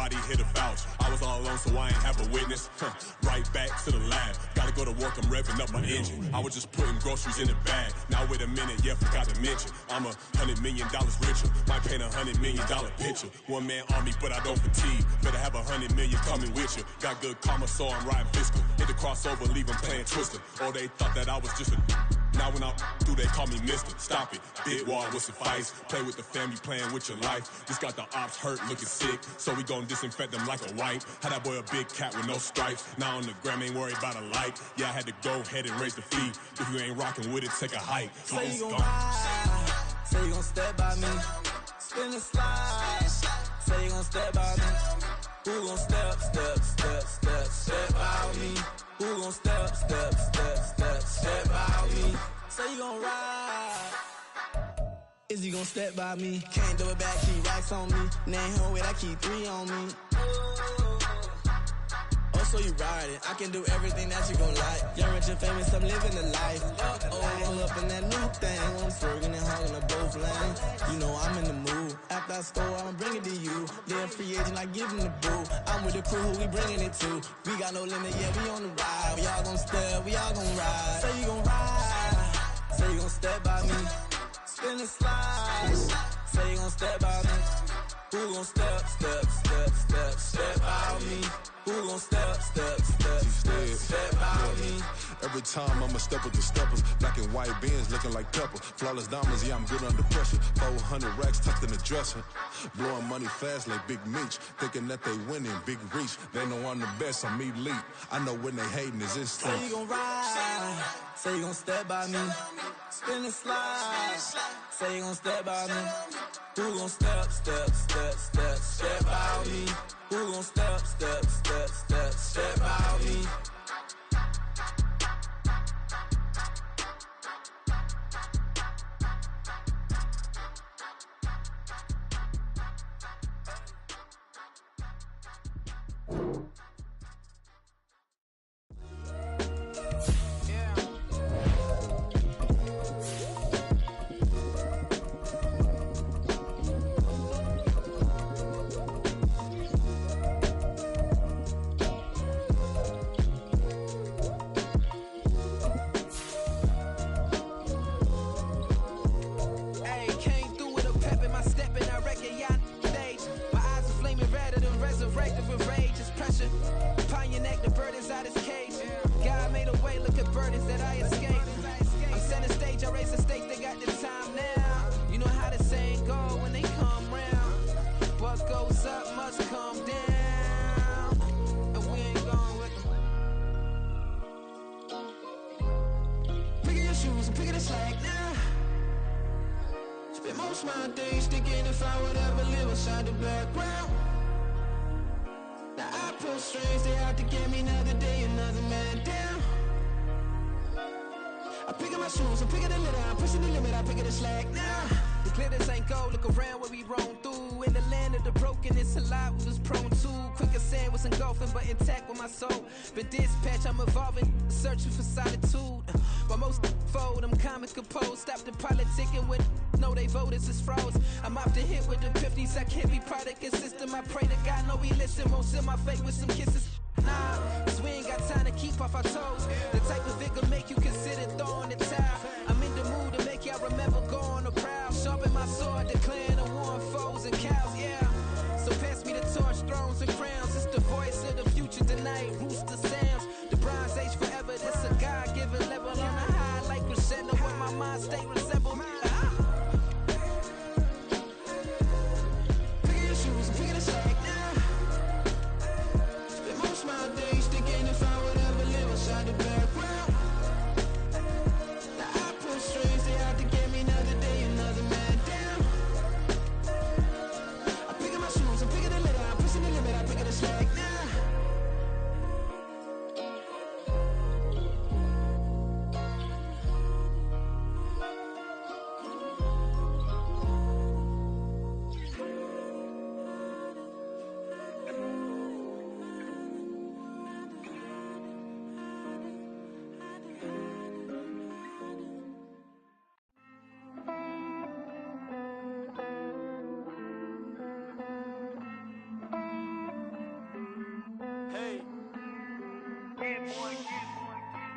nobody here to vouch. I was all alone, so I ain't have a witness. Right back to the lab. Gotta go to work, I'm revving up my engine. I was just putting groceries in the bag. Now wait a minute, yeah, forgot to mention. I'm $100 million richer. Might paint $100 million picture. One man army, but I don't fatigue. Better have 100 million coming with you. Got good karma, so I'm riding fiscal. Hit the crossover, leave them playing Twister. Oh, they thought that I was just a... Now when I do, they call me Mister. Stop it, big wall would suffice. Play with the family, playing with your life. Just got the ops hurt, looking sick, so we gon' disinfect them like a wipe. Had that boy a big cat with no stripes. Now on the gram, ain't worried about a light. Yeah, I had to go ahead and raise the fee. If you ain't rocking with it, take a hike. Say you gon' ride, say you gon' step by me. Spin and slide, say you gon' step by me. Who gon' step by me? Who gon' step by me? Say you gon' ride. Is he gon' step by me? Can't do it back, keep racks on me. Name home with I keep 3 on me. Oh, so you riding? I can do everything that you gon' like. Young, rich and famous, I'm living the life. All up in that new thing. I'm swerving and hogging up both lanes. You know I'm in the mood. After I score, I'ma bring it to you. They're a free agent, I give him the boo. I'm with the crew, who we bringing it to. We got no limit, yeah, we on the ride. We all gon' step, we all gon' ride. Say you gon' ride, say you gon' step by me. Spin and slide, say you gon' step by me. Who gon' step by me? Who gon' step by me? Every time I'ma step with the steppers. Black and white beans looking like pepper. Flawless diamonds, yeah, I'm good under pressure. 400 racks tucked in the dresser. Blowing money fast like Big Meech. Thinking that they winning, big reach. They know I'm the best, I'm elite. I know when they hating is instant. Say you gon' ride, say you gon' step by me. Spin and slide, say you gon' step by me. Who gon' step by me? Who gon' step by me?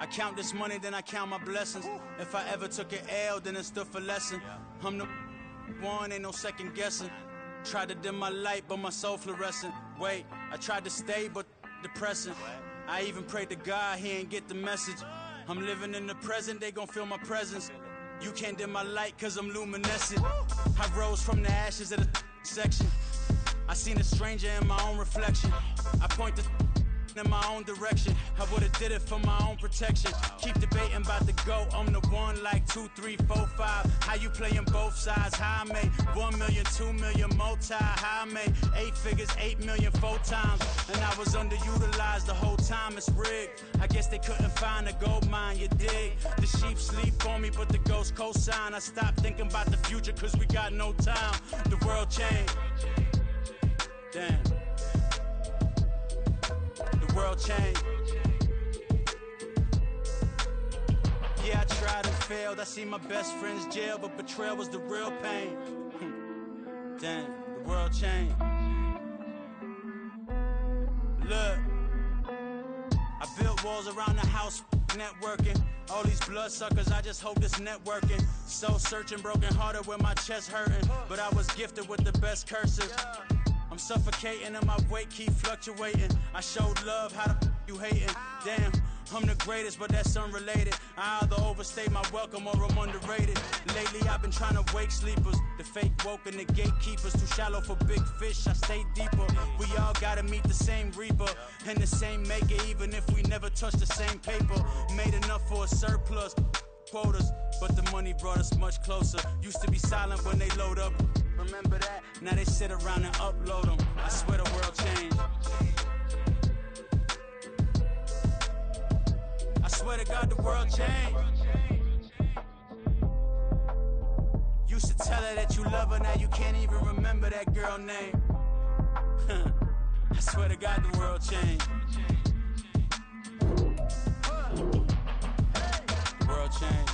I count this money, then I count my blessings. If I ever took an L, then it stood for lesson. I'm the one, ain't no second guessing. Tried to dim my light, but my soul fluorescent. Wait, I tried to stay, but depressing. I even prayed to God, he ain't get the message. I'm living in the present, they gon' feel my presence. You can't dim my light, cause I'm luminescent. I rose from the ashes of the section. I seen a stranger in my own reflection. I point the in my own direction. I would've did it for my own protection. Keep debating about the GOAT. I'm the one like 2, 3, 4, 5. How you playing both sides? How I made 1 million, 2 million, multi. How I made 8 figures, 8 million, 4 times. And I was underutilized the whole time. It's rigged. I guess they couldn't find a gold mine, you dig? The sheep sleep on me, but the ghost co-sign. I stopped thinking about the future, cause we got no time. The world changed. Damn. The world changed. Yeah, I tried and failed. I see my best friends jail, but betrayal was the real pain. Damn, the world changed. Look, I built walls around the house, networking. All these bloodsuckers, I just hope this networking. Soul searching, broken hearted with my chest hurting. But I was gifted with the best cursive. I'm suffocating and my weight keep fluctuating. I showed love, how the you hating? Damn, I'm the greatest, but that's unrelated. I either overstay my welcome or I'm underrated. Lately I've been trying to wake sleepers. The fake woke and the gatekeepers. Too shallow for big fish, I stay deeper. We all gotta meet the same reaper and the same maker, even if we never touch the same paper. Made enough for a surplus quotas, but the money brought us much closer. Used to be silent when they load up. Remember that? Now they sit around and upload them. I swear the world changed. I swear to God the world changed. Used to tell her that you love her, now you can't even remember that girl name. I swear to God the world changed. The world changed.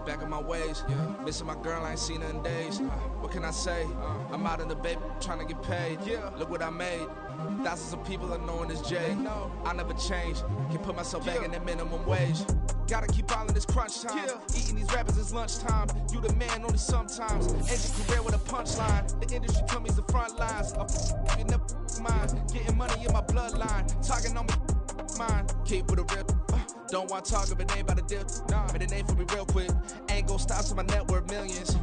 Back in my ways, missing my girl, I ain't seen her in days. What can I say? I'm out in the baby trying to get paid. Look what I made. Thousands of people are knowing this Jay. I never change. Can put myself back in that minimum wage. Gotta keep all in this crunch time. Eating these rappers is lunchtime. You the man only sometimes. End your career with a punchline. The industry told me the front lines. You never mine. Getting money in my bloodline. Talking on me mine. Keep with a real. Don't want to talk if it ain't about a deal. But it ain't for me real quick. Ain't gon' stop till my net worth millions.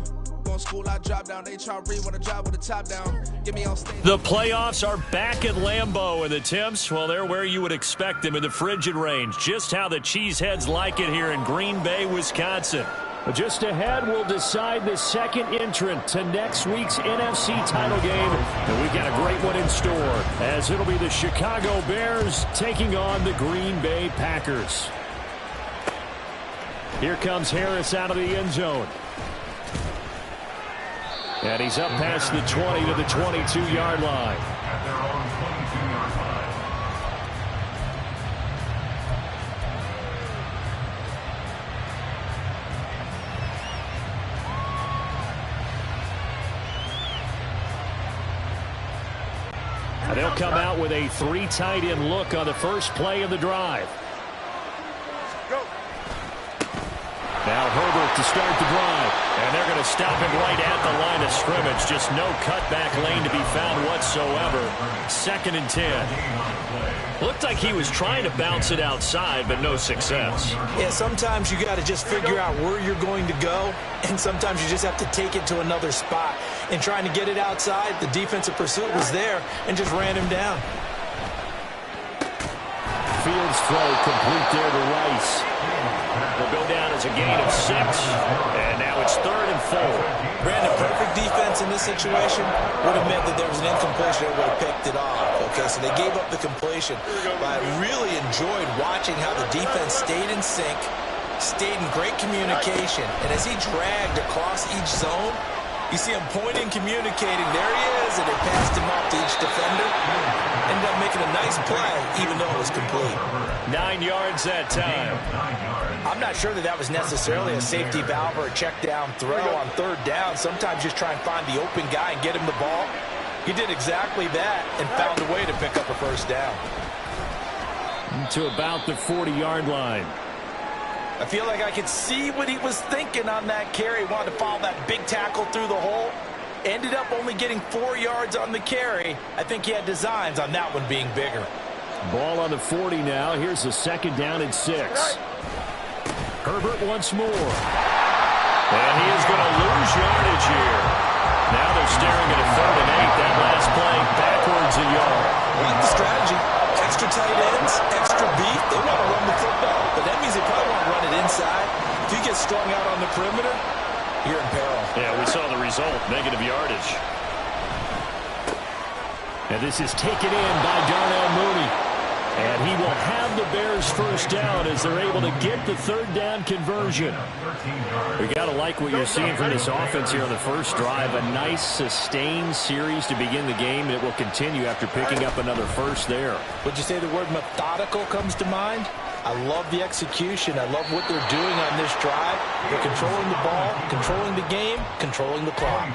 Going school, I drop down. HRE wanna drive with the top down. Get me on stage. The playoffs are back at Lambeau, and the temps, well, they're where you would expect them in the frigid range. Just how the Cheeseheads like it here in Green Bay, Wisconsin. Just ahead, we'll decide the second entrant to next week's NFC title game. And we've got a great one in store, as it'll be the Chicago Bears taking on the Green Bay Packers. Here comes Harris out of the end zone. And he's up past the 20 to the 22-yard line. They'll come out with a 3 tight end look on the first play of the drive. Now Herbert to start the drive. And they're going to stop him right at the line of scrimmage. Just no cutback lane to be found whatsoever. 2nd and 10. Looked like he was trying to bounce it outside, but no success. Yeah, sometimes you got to just figure out where you're going to go, and sometimes you just have to take it to another spot. And trying to get it outside, the defensive pursuit was there and just ran him down. Fields throw complete there to Rice. will go down as a gain of 6. And now it's 3rd and 4. Brandon, perfect defense in this situation would have meant that there was an incompletion that would have picked it off. Okay, so they gave up the completion. But I really enjoyed watching how the defense stayed in sync, stayed in great communication. And as he dragged across each zone, you see him pointing, communicating. There he is, and they passed him off to each defender. Ended up making a nice play, even though it was complete. 9 yards that time. I'm not sure that that was necessarily a safety valve or a check down throw on 3rd down. Sometimes just try and find the open guy and get him the ball. He did exactly that and found a way to pick up a 1st down. To about the 40-yard line. I feel like I could see what he was thinking on that carry. Wanted to follow that big tackle through the hole. Ended up only getting 4 yards on the carry. I think he had designs on that one being bigger. Ball on the 40 now. Here's a 2nd down and 6. Herbert once more. And he is going to lose yardage here. Now they're staring at a 3rd and 8. That last play backwards a yard. I like the strategy. Extra tight ends, extra beef. They want to run the football, but that means they probably want to run it inside. If you get strung out on the perimeter, you're in peril. Yeah, we saw the result, negative yardage. And this is taken in by Darnell Mooney. And he will have the Bears' 1st down as they're able to get the 3rd down conversion. We got to like what you're seeing from this offense here on the first drive. A nice, sustained series to begin the game, and it will continue after picking up another 1st there. Would you say the word methodical comes to mind? I love the execution. I love what they're doing on this drive. They're controlling the ball, controlling the game, controlling the clock.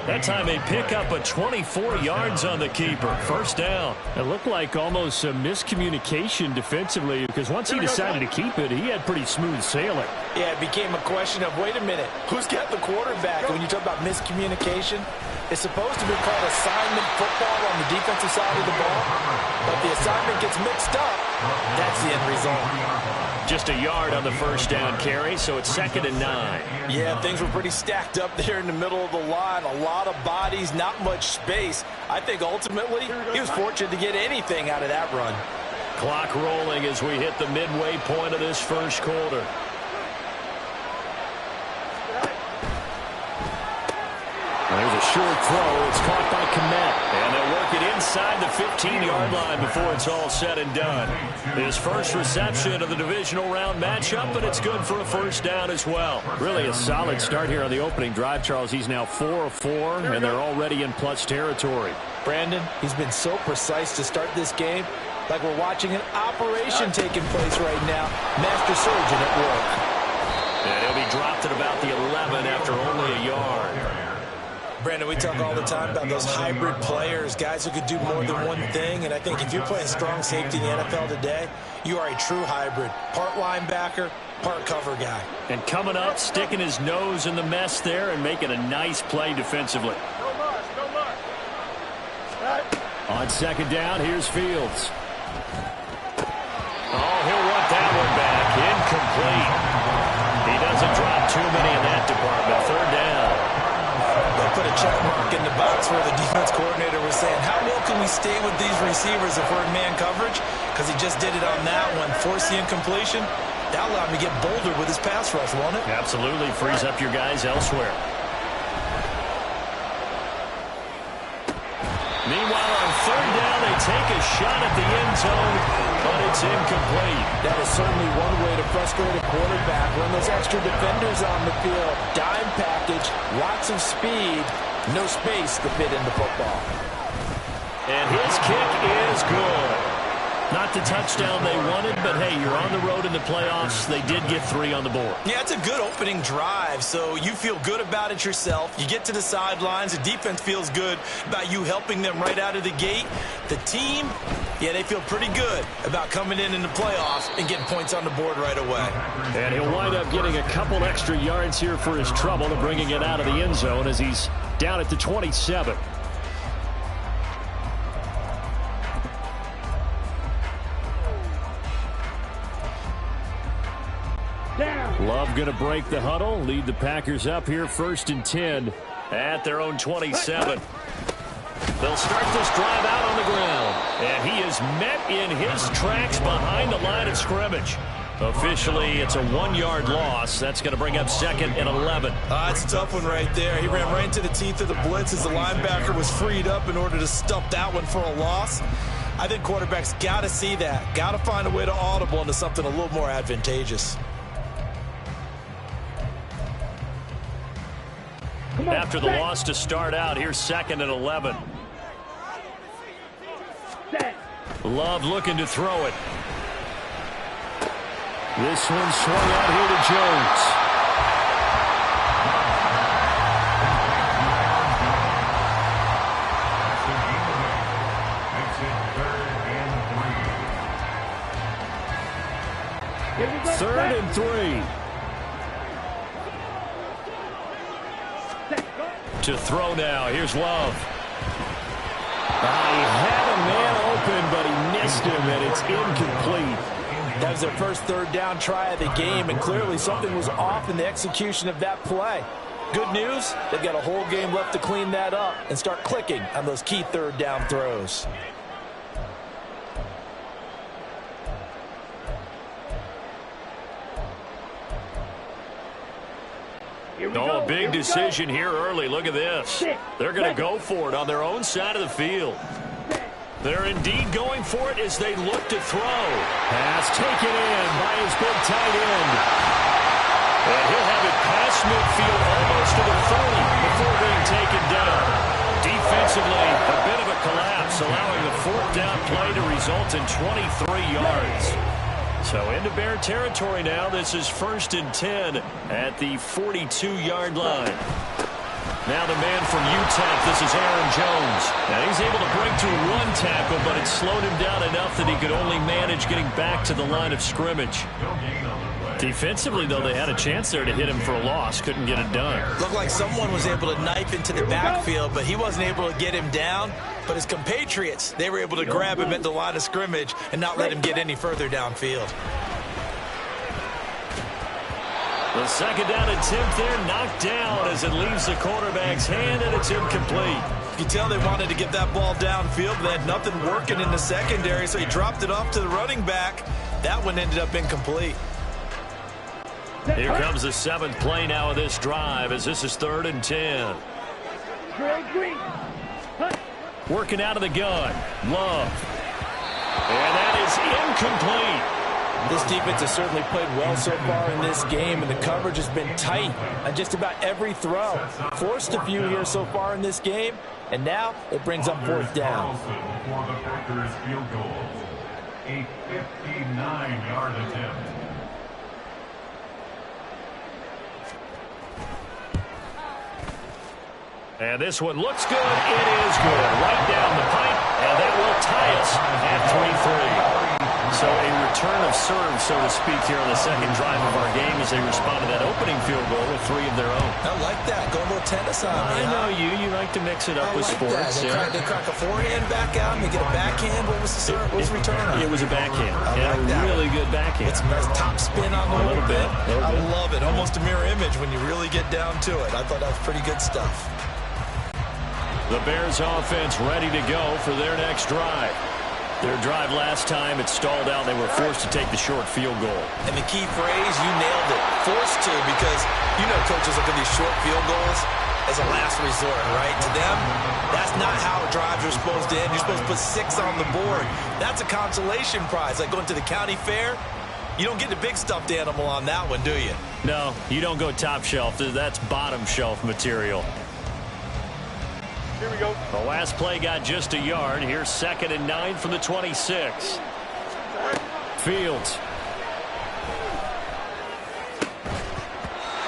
That time they pick up a 24 yards on the keeper. 1st down. It looked like almost some miscommunication defensively because once he decided to keep it, he had pretty smooth sailing. Yeah, it became a question of, wait a minute, who's got the quarterback? And when you talk about miscommunication, it's supposed to be called assignment football on the defensive side of the ball. But the assignment gets mixed up. That's the end result. Just a yard on the 1st down carry, so it's 2nd and 9. Yeah, things were pretty stacked up there in the middle of the line. A lot of bodies, not much space. I think ultimately he was fortunate to get anything out of that run. Clock rolling as we hit the midway point of this 1st quarter. There's a short throw. It's caught by Kmet. And they'll work it inside the 15-yard line before it's all said and done. His 1st reception of the divisional round matchup, but it's good for a 1st down as well. Really a solid start here on the opening drive, Charles. He's now 4 of 4, and they're already in plus territory. Brandon, he's been so precise to start this game. Like we're watching an operation taking place right now. Master surgeon at work. And he'll be dropped at about the 11 after only a yard. Brandon, we talk all the time about those hybrid players, guys who could do more than one thing. And I think if you're playing strong safety in the NFL today, you are a true hybrid. Part linebacker, part cover guy. And coming up, sticking his nose in the mess there and making a nice play defensively. On 2nd down, here's Fields. Oh, he'll want that one back. Incomplete. He doesn't drop too many in that department. 3rd down. They put a check mark in the box where the defense coordinator was saying, how well can we stay with these receivers if we're in man coverage? Because he just did it on that one. Force the incompletion. That allowed him to get bolder with his pass rush, won't it? Absolutely. Frees up your guys elsewhere. Meanwhile, on 3rd down, they take a shot at the end zone, but it's incomplete. That is certainly one way to frustrate a quarterback. Run those extra defenders on the field. Dime package, lots of speed, no space to fit into football. And his kick is good. Not the touchdown they wanted, but hey, you're on the road in the playoffs. They did get 3 on the board. Yeah, it's a good opening drive, so you feel good about it yourself. You get to the sidelines. The defense feels good about you helping them right out of the gate. The team, yeah, they feel pretty good about coming in the playoffs and getting points on the board right away. And he'll wind up getting a couple extra yards here for his trouble and bringing it out of the end zone as he's down at the 27. Love going to break the huddle, lead the Packers up here 1st and 10 at their own 27. They'll start this drive out on the ground, and he is met in his tracks behind the line of scrimmage. Officially, it's a 1-yard loss. That's going to bring up 2nd and 11. That's a tough one right there. He ran right into the teeth of the blitz as the linebacker was freed up in order to stump that one for a loss. I think quarterbacks got to see that. Got to find a way to audible into something a little more advantageous. After the loss to start out, here's 2nd and 11. Love looking to throw it. This one swung out here to Jones. Third and 3. To throw now. Here's Love. He had a man open, but he missed him, and it's incomplete. That was their first third down try of the game, and clearly something was off in the execution of that play. Good news, they've got a whole game left to clean that up and start clicking on those key third down throws. Oh, a big decision here early. Look at this. They're going to go for it on their own side of the field. They're indeed going for it as they look to throw. Pass taken in by his big tight end. And he'll have it past midfield almost to the 40 before being taken down. Defensively, a bit of a collapse, allowing the 4th down play to result in 23 yards. So into Bear territory now. This is 1st and 10 at the 42-yard line. Now the man from UTEP, this is Aaron Jones. Now he's able to break to a run tackle, but it slowed him down enough that he could only manage getting back to the line of scrimmage. Defensively, though, they had a chance there to hit him for a loss. Couldn't get it done. Looked like someone was able to knife into the backfield, but he wasn't able to get him down. But his compatriots, they were able to grab him at the line of scrimmage and not let him get any further downfield. The 2nd down attempt there knocked down as it leaves the quarterback's hand, and it's incomplete. You tell they wanted to get that ball downfield, but they had nothing working in the secondary, so he dropped it off to the running back. That one ended up incomplete. Here comes the 7th play now of this drive as this is 3rd and 10. Working out of the gun. Love. And that is incomplete. This defense has certainly played well so far in this game, and the coverage has been tight on just about every throw. Forced a few here so far in this game, and now it brings up 4th down. For the Packers field goal, a 59-yard attempt. And this one looks good. It is good. Right down the pipe, and that will tie us at 3-3. So a return of serve, so to speak, here on the 2nd drive of our game as they respond to that opening field goal with 3 of their own. I like that. Go a little tennis on me. I know you. You like to mix it up with sports. They crack a forehand back out, and they get a backhand. What was the serve? What was the return on? It was a backhand. I like that. Really good backhand. It's a nice top spin on the little bit. I love it. Almost a mirror image when you really get down to it. I thought that was pretty good stuff. The Bears offense ready to go for their next drive. Their drive last time, it stalled out. They were forced to take the short field goal. And the key phrase, you nailed it. Forced to, because you know coaches look at these short field goals as a last resort, right? To them, that's not how drives are supposed to end. You're supposed to put 6 on the board. That's a consolation prize. Like going to the county fair, you don't get the big stuffed animal on that one, do you? No, you don't go top shelf. That's bottom shelf material. Here we go. The last play got just a yard. Here's 2nd and 9 from the 26. Fields.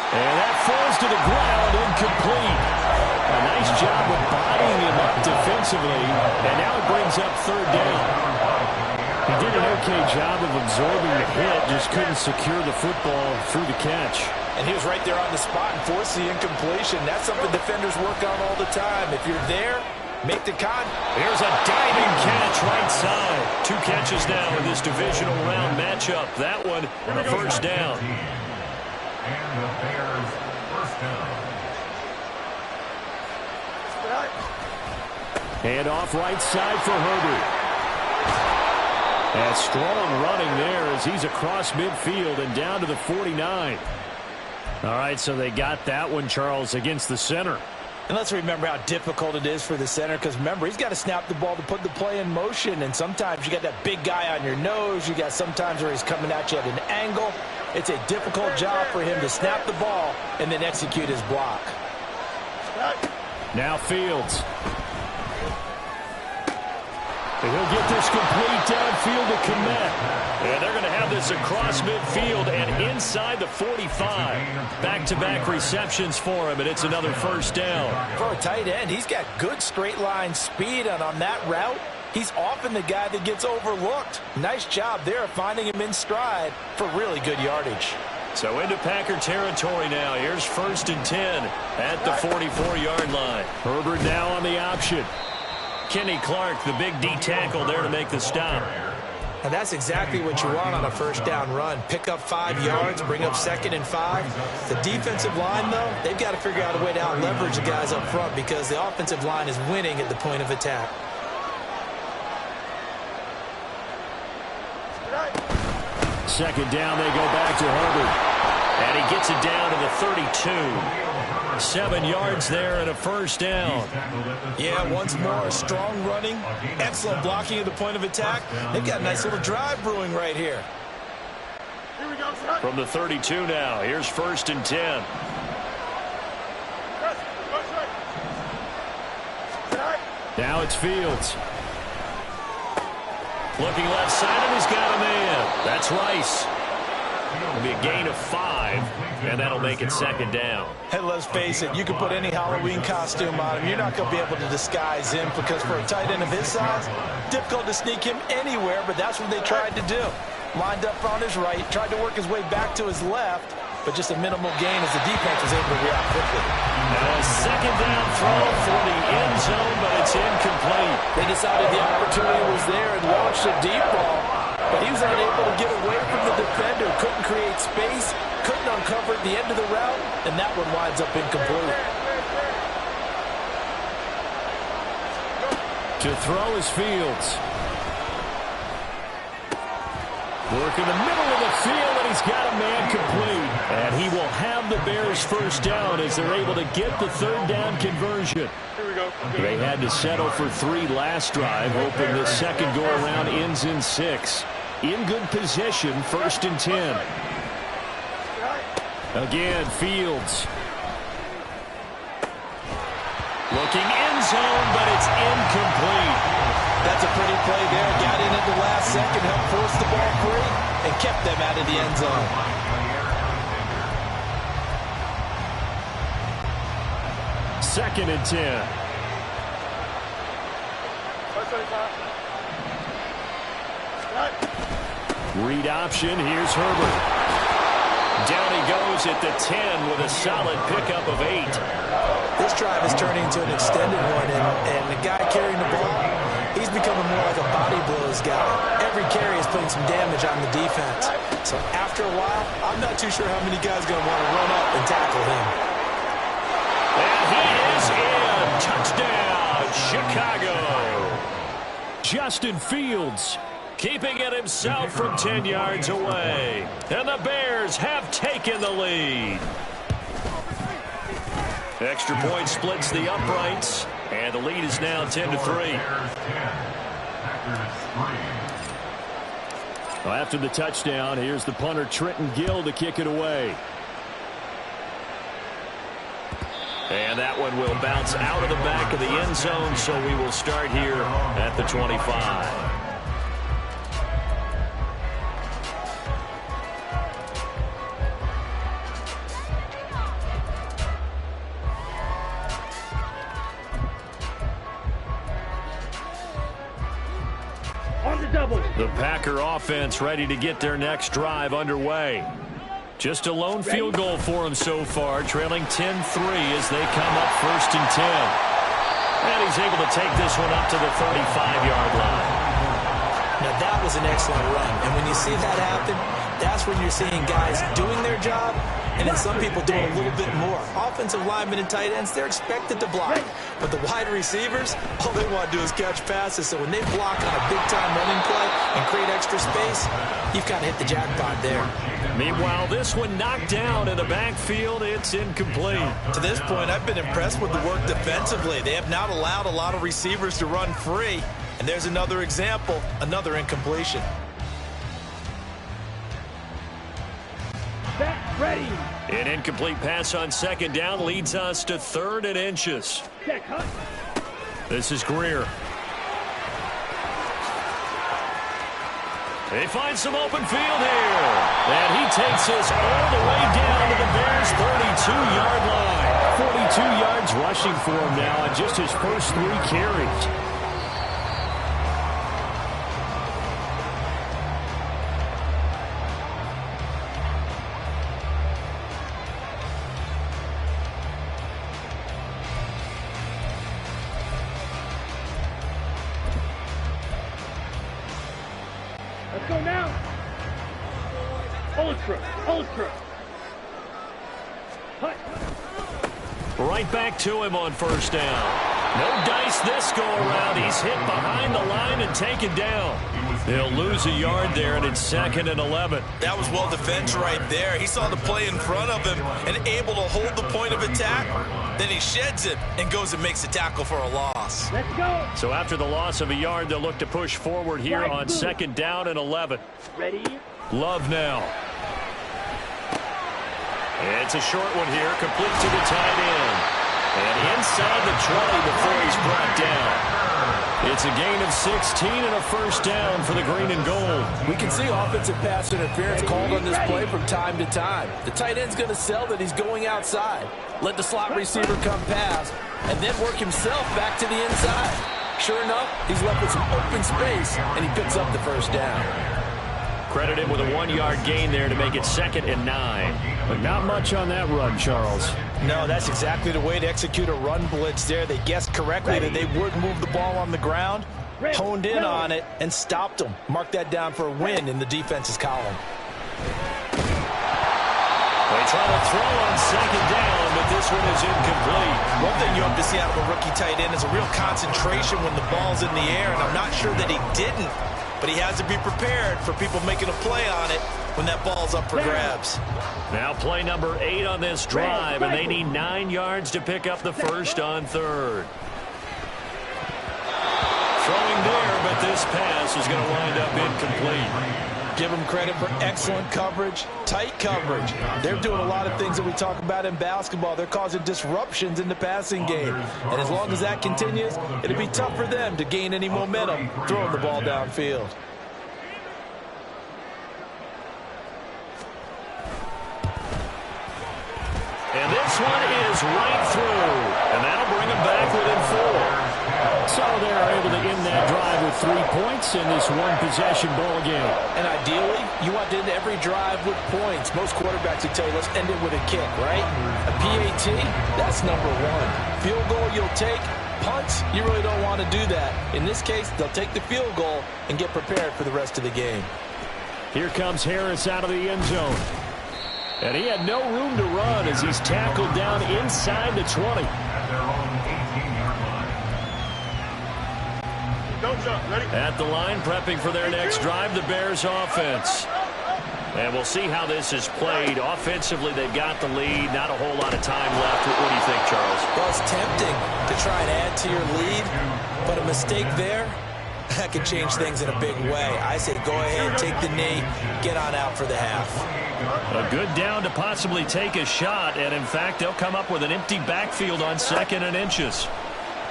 And that falls to the ground, incomplete. A nice job of bodying him up defensively. And now it brings up 3rd down. He did an okay job of absorbing the hit, just couldn't secure the football through the catch. And he was right there on the spot and forced the incompletion. That's something defenders work on all the time. If you're there, make the con. Here's a diving catch right side. 2 catches now in this divisional round matchup. That one, a 1st down. And the Bears' 1st down. Hand off right side for Herbert. And strong running there as he's across midfield and down to the 49. All right, so they got that one, Charles, against the center. And let's remember how difficult it is for the center, because remember, he's got to snap the ball to put the play in motion, and sometimes you got that big guy on your nose. You got sometimes where he's coming at you at an angle. It's a difficult job for him to snap the ball and then execute his block. Now Fields. And he'll get this complete downfield to Kmet. And they're going to have this across midfield and inside the 45. Back-to-back receptions for him, and it's another first down. For a tight end, he's got good straight line speed, and on that route, he's often the guy that gets overlooked. Nice job there of finding him in stride for really good yardage. So into Packer territory now. Here's 1st and 10 at the 44-yard line. Herbert now on the option. Kenny Clark, the big D tackle there to make the stop. And that's exactly what you want on a first down run. Pick up 5 yards, bring up 2nd and 5. The defensive line, though, they've got to figure out a way to out-leverage the guys up front because the offensive line is winning at the point of attack. Second down, they go back to Herbert. And he gets it down to the 32. 7 yards there and a first down. Yeah, once more, strong running, excellent blocking at the point of attack. They've got a nice little drive brewing right here. From the 32 now, here's 1st and 10. Now it's Fields. Looking left side, and he's got a man. That's Rice. It'll be a gain of 5, and that'll make it 2nd down. Hey, let's face it, you can put any Halloween costume on him. You're not going to be able to disguise him because for a tight end of his size, difficult to sneak him anywhere, but that's what they tried to do. Lined up on his right, tried to work his way back to his left, but just a minimal gain as the defense was able to react quickly. Now a 2nd down throw for the end zone, but it's incomplete. They decided the opportunity was there and launched a deep ball, but he was unable to get away from the defender, couldn't create space, couldn't uncover at the end of the route, and that one winds up incomplete. To throw is Fields. Work in the middle of the field, and he's got a man complete. And he will have the Bears first down as they're able to get the 3rd down conversion. Here we go. They had to settle for 3 last drive, hoping the second go-around ends in 6. In good position, 1st and 10. Again, Fields. Looking end zone, but it's incomplete. That's a pretty play there. Got in at the last second, helped force the ball free, and kept them out of the end zone. Second and 10. Read option. Here's Herbert. Down he goes at the 10 with a solid pickup of 8. This drive is turning into an extended one, and the guy carrying the ball, he's becoming more like a body blows guy. Every carry is putting some damage on the defense. So after a while, I'm not too sure how many guys are going to want to run up and tackle him. And he is in. Touchdown, Chicago. Justin Fields keeping it himself from 10 yards away. And the Bears have taken the lead. Extra point splits the uprights, and the lead is now 10-3. Well, after the touchdown, here's the punter Trenton Gill to kick it away. And that one will bounce out of the back of the end zone, so we will start here at the 25. The Packer offense ready to get their next drive underway. Just a lone field goal for them so far, trailing 10-3 as they come up 1st and 10. And he's able to take this one up to the 35-yard line. Now that was an excellent run, and when you see that happen, that's when you're seeing guys doing their job and then some people doing a little bit more. Offensive linemen and tight ends, they're expected to block. But the wide receivers, all they want to do is catch passes. So when they block on a big-time running play and create extra space, you've got to hit the jackpot there. Meanwhile, this one knocked down in the backfield. It's incomplete. To this point, I've been impressed with the work defensively. They have not allowed a lot of receivers to run free. And there's another example, another incompletion. Ready. An incomplete pass on second down leads us to 3rd and inches. This is Greer. They find some open field here. And he takes us all the way down to the Bears' 32-yard line. 42 yards rushing for him now on just his first 3 carries. Let's go now. Ultra. Hut. Right back to him on first down. No dice this go around. He's hit behind the line and taken down. They'll lose a yard there, and it's 2nd and 11. That was well defended right there. He saw the play in front of him and able to hold the point of attack. Then he sheds it and goes and makes a tackle for a loss. Let's go. So after the loss of a yard, they'll look to push forward here on 2nd down and 11. Ready. Love now. It's a short one here, complete to the tight end. And inside the 20 before he's brought down. It's a gain of 16 and a first down for the green and gold. We can see offensive pass interference called on this play from time to time. The tight end's going to sell that he's going outside. Let the slot receiver come past, and then work himself back to the inside. Sure enough, he's left with some open space, and he picks up the first down. Credit him with a 1-yard gain there to make it 2nd and 9. But not much on that run, Charles. No, that's exactly the way to execute a run blitz there. They guessed correctly that they would move the ball on the ground, honed in on it, and stopped them. Mark that down for a win in the defense's column. They try to throw on 2nd down, but this one is incomplete. One thing you hope to see out of a rookie tight end is a real concentration when the ball's in the air, and I'm not sure that he didn't. But he has to be prepared for people making a play on it when that ball's up for grabs. Now play number 8 on this drive, and they need 9 yards to pick up the first on 3rd. Throwing there, but this pass is going to wind up incomplete. Give them credit for excellent coverage, tight coverage. They're doing a lot of things that we talk about in basketball. They're causing disruptions in the passing game. And as long as that continues, it'll be tough for them to gain any momentum throwing the ball downfield. And this one is right through. And that'll bring them back within 4. So they're able to end that drive with 3 points in this one-possession ball game. And ideally, you want to end every drive with points. Most quarterbacks would tell you, let's end it with a kick, right? A PAT, that's number 1. Field goal you'll take. Punts, you really don't want to do that. In this case, they'll take the field goal and get prepared for the rest of the game. Here comes Harris out of the end zone. And he had no room to run as he's tackled down inside the 20. At the line, prepping for their next drive, the Bears offense. And we'll see how this is played. Offensively, they've got the lead. Not a whole lot of time left. What do you think, Charles? Well, it's tempting to try and add to your lead, but a mistake there, that could change things in a big way. I say go ahead, take the knee, get on out for the half. A good down to possibly take a shot, and in fact, they'll come up with an empty backfield on 2nd and inches.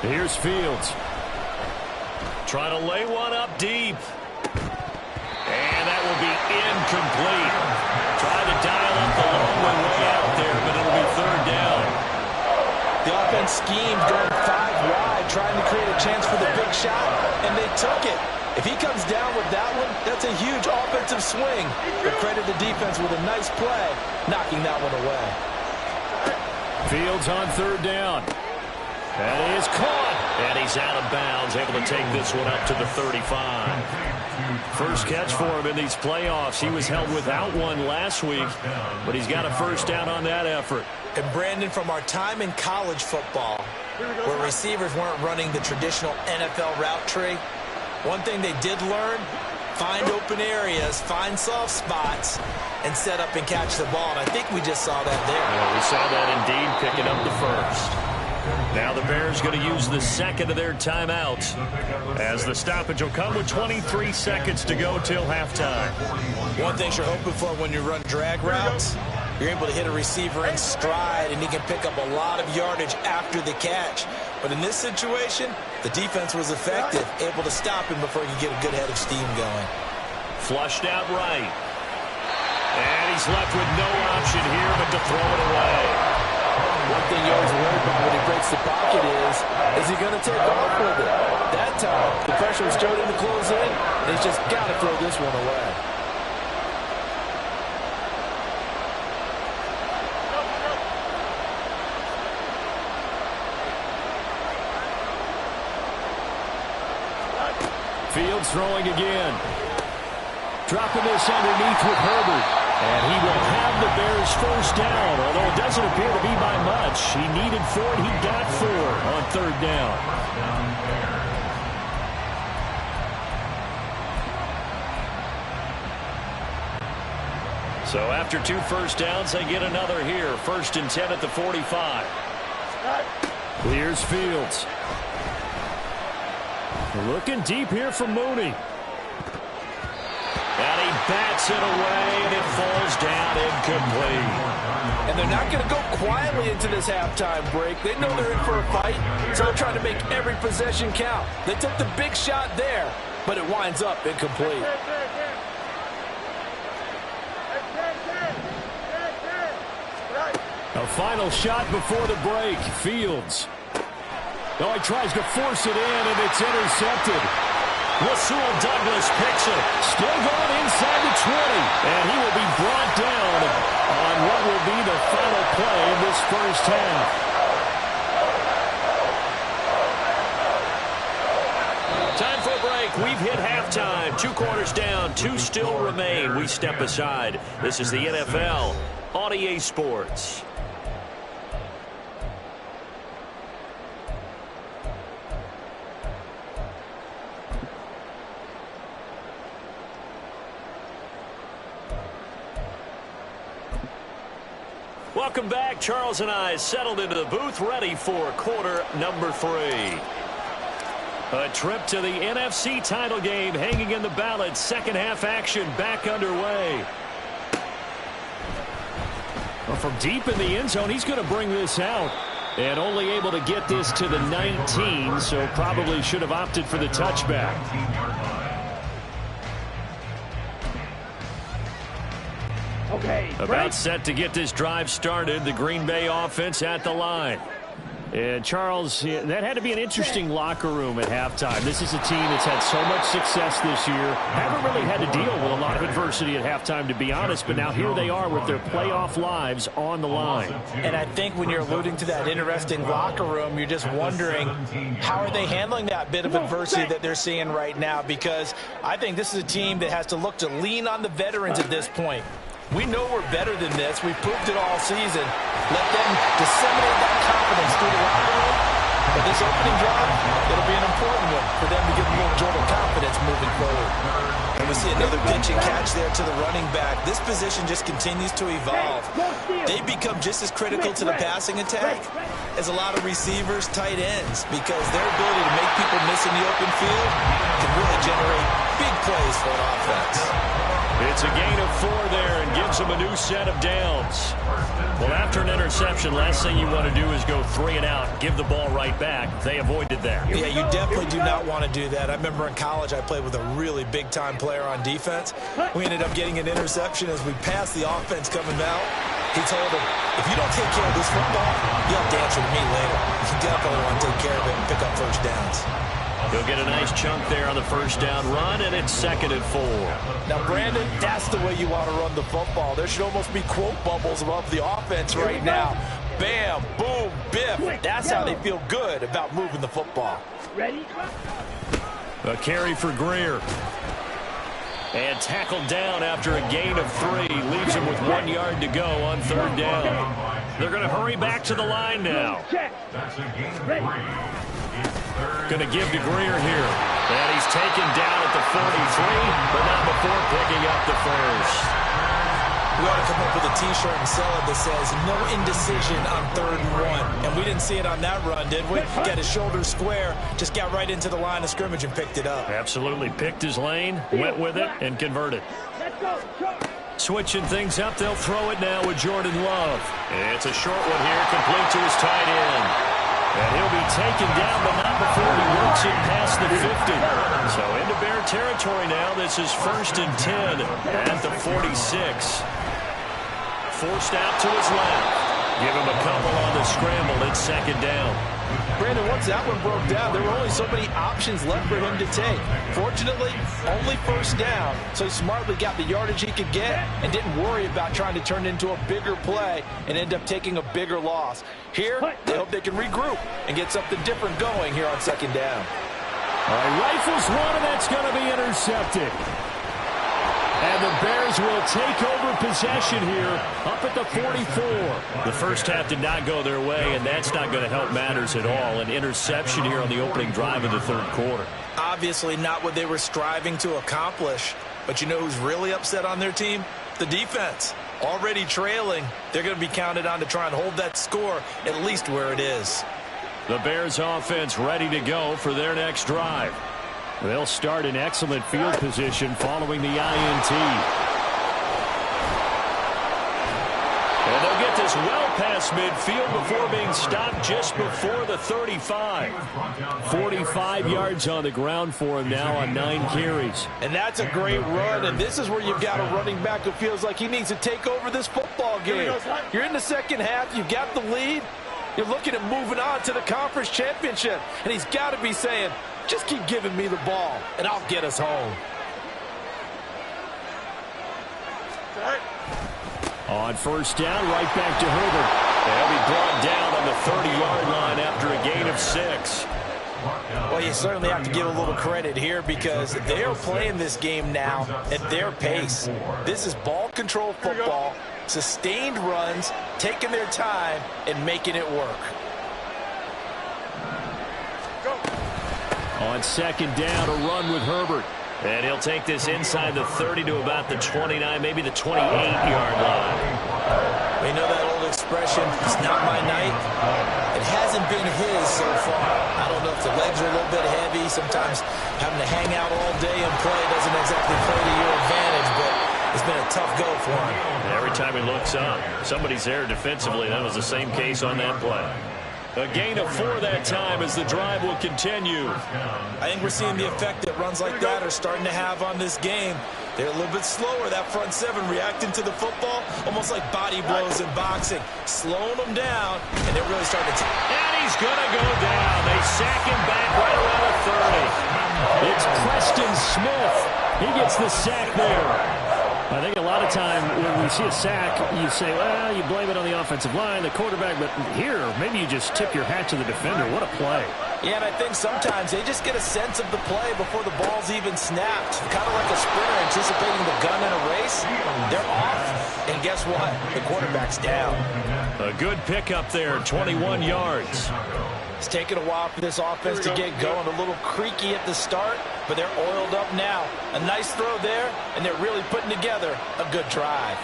Here's Fields. Trying to lay one up deep. And that will be incomplete. Trying to dial up the long one way out there, but it'll be 3rd down. The offense schemed going 5 wide, trying to create a chance for the big shot, and they took it. If he comes down with that one, that's a huge offensive swing. But credit the defense with a nice play, knocking that one away. Fields on 3rd down. That is caught. And he's out of bounds, able to take this one up to the 35. First catch for him in these playoffs. He was held without one last week, but he's got a first down on that effort. And Brandon, from our time in college football, where receivers weren't running the traditional NFL route tree, one thing they did learn, find open areas, find soft spots, and set up and catch the ball. And I think we just saw that there. Yeah, we saw that indeed, picking up the first. Now the Bears going to use the second of their timeouts as the stoppage will come with 23 seconds to go till halftime. One thing you're hoping for when you run drag routes, you're able to hit a receiver in stride, and he can pick up a lot of yardage after the catch. But in this situation, the defense was effective, able to stop him before he could get a good head of steam going. Flushed out right. And he's left with no option here but to throw it away. One thing you always worry about when he breaks the pocket is he going to take off with it? That time, the pressure was starting to close in, and he's just got to throw this one away. Fields throwing again. Dropping this underneath with Herbert. And he will have the Bears first down, although it doesn't appear to be by much. He needed 4, and he got 4 on third down. So after 2 first downs, they get another here. 1st and 10 at the 45. Here's Fields. Looking deep here for Mooney. And he bats it away, and it falls down incomplete. And they're not going to go quietly into this halftime break. They know they're in for a fight, so they're trying to make every possession count. They took the big shot there, but it winds up incomplete. A final shot before the break. Fields. Oh, he tries to force it in, and it's intercepted. Rasul Douglas picks it. Still going inside the 20. And he will be brought down on what will be the final play of this first half. Time for a break. We've hit halftime. 2 quarters down. 2 still remain. We step aside. This is the NFL on EA Sports. Welcome back. Charles and I settled into the booth, ready for quarter number 3. A trip to the NFC title game hanging in the balance. Second half action back underway. Well, from deep in the end zone, he's going to bring this out. And only able to get this to the 19, so probably should have opted for the touchback. Okay, about set to get this drive started. The Green Bay offense at the line. And Charles, that had to be an interesting locker room at halftime. This is a team that's had so much success this year. Haven't really had to deal with a lot of adversity at halftime, to be honest. But now here they are with their playoff lives on the line. And I think when you're alluding to that interesting locker room, you're just wondering how are they handling that bit of adversity that they're seeing right now? Because I think this is a team that has to look to lean on the veterans at this point. We know we're better than this. We've proved it all season. Let them disseminate that confidence through the locker room. But this opening drive, it'll be an important one for them to get a little jolt of confidence moving forward. And we see another pitch and catch there to the running back. This position just continues to evolve. They become just as critical to the passing attack as a lot of receivers, tight ends, because their ability to make people miss in the open field can really generate big plays for an offense. It's a gain of 4 there and gives them a new set of downs. Well, after an interception, last thing you want to do is go 3 and out, give the ball right back. They avoided that. Yeah, you definitely do not want to do that. I remember in college I played with a really big-time player on defense. We ended up getting an interception as we passed the offense coming out. He told him, if you don't take care of this football, you'll have to answer to me later. You definitely want to take care of it and pick up first downs. He'll get a nice chunk there on the first down run, and it's 2nd and 4. Now, Brandon, that's the way you want to run the football. There should almost be quote bubbles above the offense right now. bam, boom, biff. That's how they feel good about moving the football. Ready? A carry for Greer. And tackled down after a gain of 3. Leaves him with 1 yard to go on 3rd down. They're going to hurry back to the line now. That's a gain of 3. Going to give to Greer here. And he's taken down at the 43, but not before picking up the first. We ought to come up with a T-shirt and sell it that says, no indecision on 3rd and 1. And we didn't see it on that run, did we? Got his shoulders square, just got right into the line of scrimmage and picked it up. Absolutely picked his lane, went with it, and converted. Switching things up, they'll throw it now with Jordan Love. It's a short one here, complete to his tight end. And he'll be taken down, but not before he works it past the 50. So into Bear territory now. This is 1st and 10 at the 46. Forced out to his left. Give him a couple on the scramble. It's 2nd down. Brandon, once that one broke down, there were only so many options left for him to take. Fortunately, only 1st down, so he smartly got the yardage he could get and didn't worry about trying to turn it into a bigger play and end up taking a bigger loss. Here, they hope they can regroup and get something different going here on 2nd down. All right, rifles one, and that's going to be intercepted. And the Bears will take over possession here up at the 44. The first half did not go their way, and that's not going to help matters at all. An interception here on the opening drive of the 3rd quarter. Obviously not what they were striving to accomplish. But you know who's really upset on their team? The defense. Already trailing. They're going to be counted on to try and hold that score at least where it is. The Bears offense ready to go for their next drive. They'll start in excellent field position following the INT. And they'll get this well past midfield before being stopped just before the 35. 45 yards on the ground for him now on 9 carries. And that's a great run, and this is where you've got a running back who feels like he needs to take over this football game. You're in the 2nd half, you've got the lead, you're looking at moving on to the conference championship, and he's got to be saying, just keep giving me the ball, and I'll get us home. On 1st down, right back to Herbert. They'll be brought down on the 30-yard line after a gain of 6. Well, you certainly have to give a little credit here because they are playing this game now at their pace. This is ball control football, sustained runs, taking their time, and making it work. On 2nd down, a run with Herbert. And he'll take this inside the 30 to about the 29, maybe the 28-yard line. We know that old expression, it's not my night. It hasn't been his so far. I don't know if the legs are a little bit heavy. Sometimes having to hang out all day and play doesn't exactly play to your advantage, but it's been a tough go for him. And every time he looks up, somebody's there defensively. That was the same case on that play. A gain of 4 that time as the drive will continue. I think we're seeing the effect that runs like that are starting to have on this game. They're a little bit slower, that front 7 reacting to the football, almost like body blows in boxing, slowing them down, and they're really starting to... And he's going to go down. They sack him back right around the 30. It's Preston Smith. He gets the sack there. I think a lot of time when we see a sack, you say, well, you blame it on the offensive line, the quarterback, but here, maybe you just tip your hat to the defender. What a play. Yeah, and I think sometimes they just get a sense of the play before the ball's even snapped. Kind of like a sprinter anticipating the gun in a race. They're off, and guess what? The quarterback's down. A good pickup there, 21 yards. It's taken a while for this offense to get going. A little creaky at the start, but they're oiled up now. A nice throw there, and they're really putting together a good drive.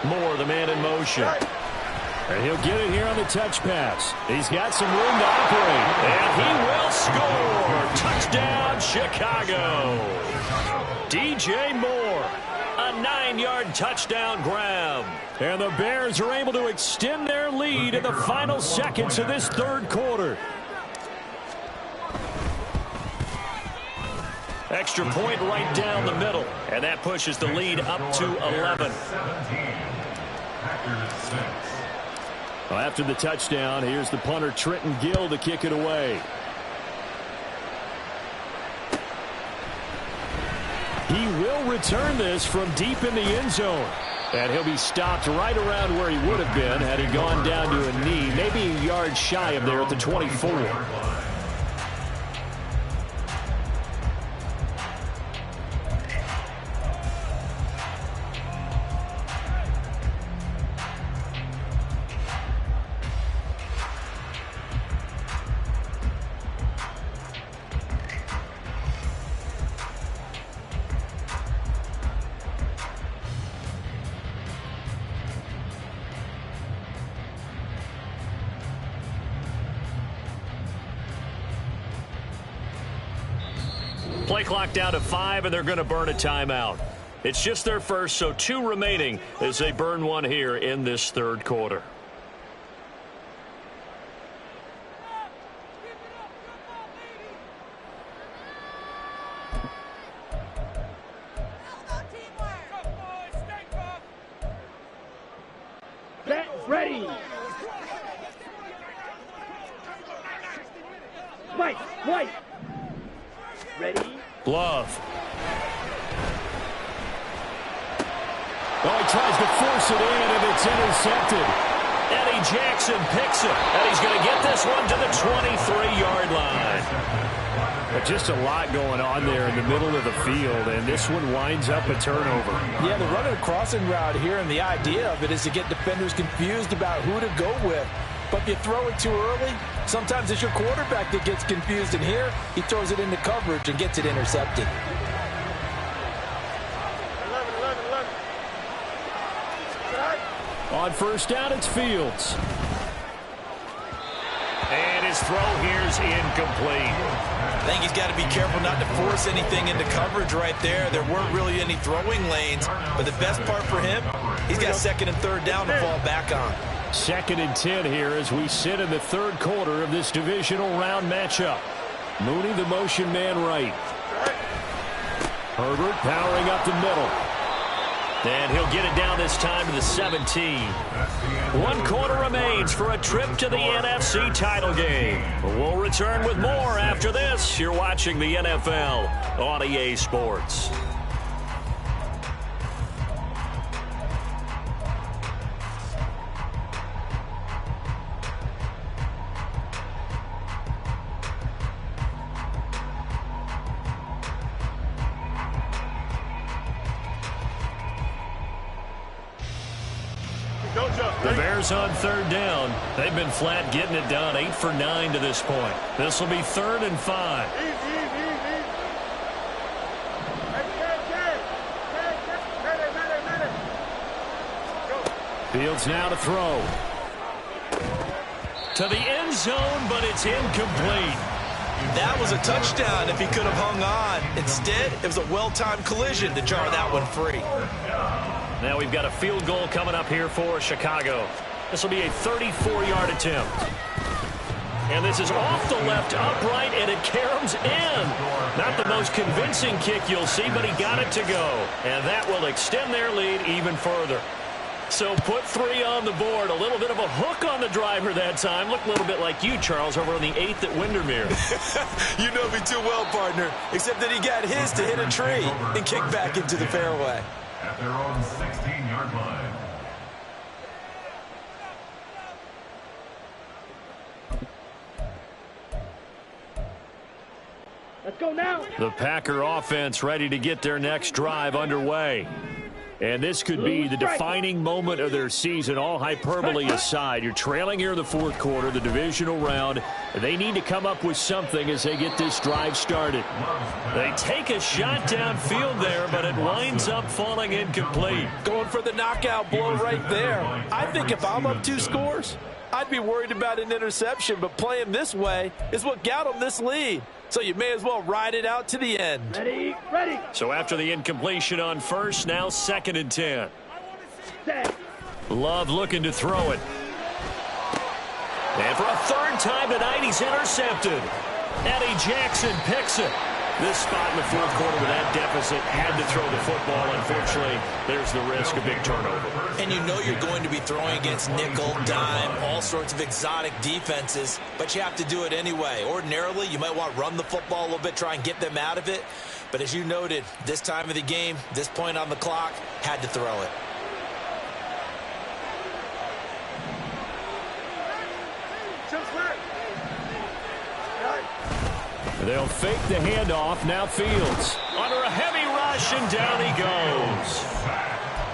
Moore, the man in motion. And he'll get it here on the touch pass. He's got some room to operate, and he will score. Touchdown, Chicago. DJ Moore, a 9-yard touchdown grab. And the Bears are able to extend their lead in the final seconds of this 3rd quarter. Extra point right down the middle, and that pushes the lead up to 11. Well, after the touchdown, here's the punter Trenton Gill to kick it away. He will return this from deep in the end zone. And he'll be stopped right around where he would have been had he gone down to a knee, maybe a yard shy of there at the 24. Play clock down to 5, and they're going to burn a timeout. It's just their first, so 2 remaining as they burn one here in this third quarter. Ready. Mike, White. Ready. Love. Oh, he tries to force it in, and it's intercepted. Eddie Jackson picks it, and he's going to get this one to the 23-yard line. But just a lot going on there in the middle of the field, and this one winds up a turnover. Yeah, they're running a crossing route here, and the idea of it is to get defenders confused about who to go with. But if you throw it too early, sometimes it's your quarterback that gets confused. And here, he throws it into coverage and gets it intercepted. On first down, it's Fields. And his throw here's incomplete. I think he's got to be careful not to force anything into coverage right there. There weren't really any throwing lanes. But the best part for him, he's got second and third down to fall back on. 2nd and 10 here as we sit in the third quarter of this divisional round matchup. Mooney, the motion man right. Herbert powering up the middle. And he'll get it down this time to the 17. 1 quarter remains for a trip to the NFC title game. We'll return with more after this. You're watching the NFL on EA Sports. The Bears on third down. They've been flat getting it done, 8 for 9 to this point. This will be 3rd and 5. Fields now to throw. To the end zone, but it's incomplete. That was a touchdown if he could have hung on. Instead, it was a well-timed collision to jar that one free. Now we've got a field goal coming up here for Chicago. This will be a 34-yard attempt. And this is off the left upright, and it caroms in. Not the most convincing kick you'll see, but he got it to go. And that will extend their lead even further. So put 3 on the board. A little bit of a hook on the driver that time. Looked a little bit like you, Charles, over on the 8th at Windermere. You know me too well, partner. Except that he got his to hit a tree and kick back into the fairway. At their own 16-yard line. Let's go now. The Packer offense ready to get their next drive underway. And this could be the defining moment of their season, all hyperbole aside. You're trailing here in the fourth quarter, the divisional round. They need to come up with something as they get this drive started. They take a shot downfield there, but it winds up falling incomplete. Going for the knockout blow right there. I think if I'm up 2 scores, I'd be worried about an interception, but playing this way is what got them this lead. So you may as well ride it out to the end. Ready, ready. So after the incompletion on first, now 2nd and 10. Love looking to throw it. And for a 3rd time tonight, he's intercepted. Eddie Jackson picks it. This spot in the fourth quarter with that deficit, had to throw the football. Unfortunately, there's the risk of big turnover. And you know you're going to be throwing against nickel, dime, all sorts of exotic defenses, but you have to do it anyway. Ordinarily, you might want to run the football a little bit, try and get them out of it. But as you noted, this time of the game, this point on the clock, had to throw it. They'll fake the handoff. Now Fields under a heavy rush, and down he goes.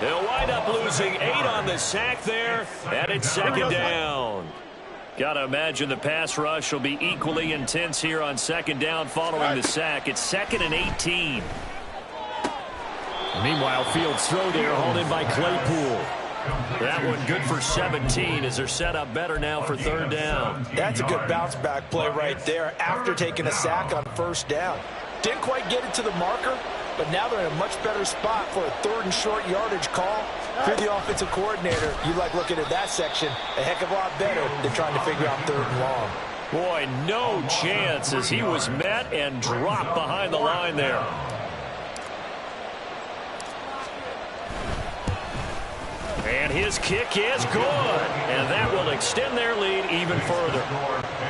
They'll wind up losing 8 on the sack there, and it's second down. Got to imagine the pass rush will be equally intense here on second down following the sack. It's 2nd and 18. Meanwhile, Fields' throw there hauled in by Claypool. That one good for 17 as they're set up better now for third down. That's a good bounce back play right there after taking a sack on first down. Didn't quite get it to the marker, but now they're in a much better spot for a 3rd and short yardage call. If you're the offensive coordinator, you like looking at that section a heck of a lot better than trying to figure out 3rd and long. Boy, no chance as he was met and dropped behind the line there. And his kick is good. And that will extend their lead even further.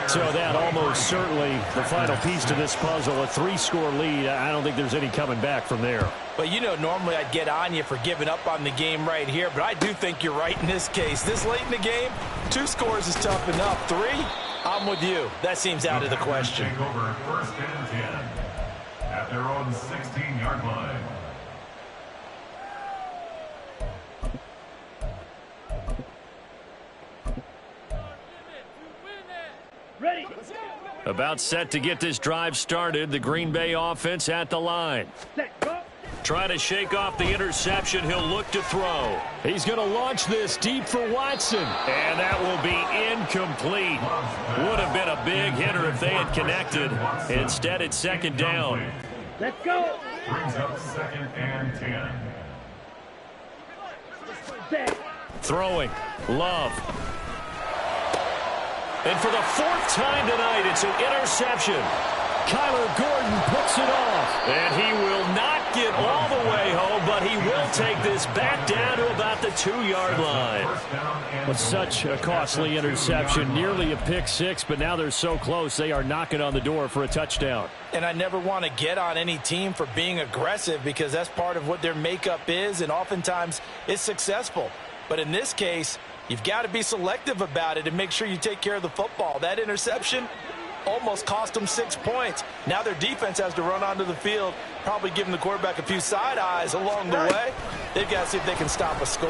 So that almost certainly the final piece to this puzzle, a 3-score lead. I don't think there's any coming back from there. But, you know, normally I'd get on you for giving up on the game right here, but I do think you're right in this case. This late in the game, 2 scores is tough enough. 3, I'm with you. That seems out of the question. Take over 1st and 10 at their own 16-yard line. Ready. About set to get this drive started. The Green Bay offense at the line. Set, go. Trying to shake off the interception. He'll look to throw. He's going to launch this deep for Watson. And that will be incomplete. Would have been a big hitter if they had connected. Instead, it's second down. Let's go. Brings up 2nd and 10. Set. Throwing. Love. And for the 4th time tonight, it's an interception. Kyler Gordon picks it off. And he will not get all the way home, but he will take this back down to about the 2-yard line. But such a costly interception, nearly a pick 6, but now they're so close they are knocking on the door for a touchdown. And I never want to get on any team for being aggressive because that's part of what their makeup is, and oftentimes it's successful. But in this case, you've got to be selective about it and make sure you take care of the football. That interception almost cost them 6 points. Now their defense has to run onto the field, probably giving the quarterback a few side eyes along the way. They've got to see if they can stop a score.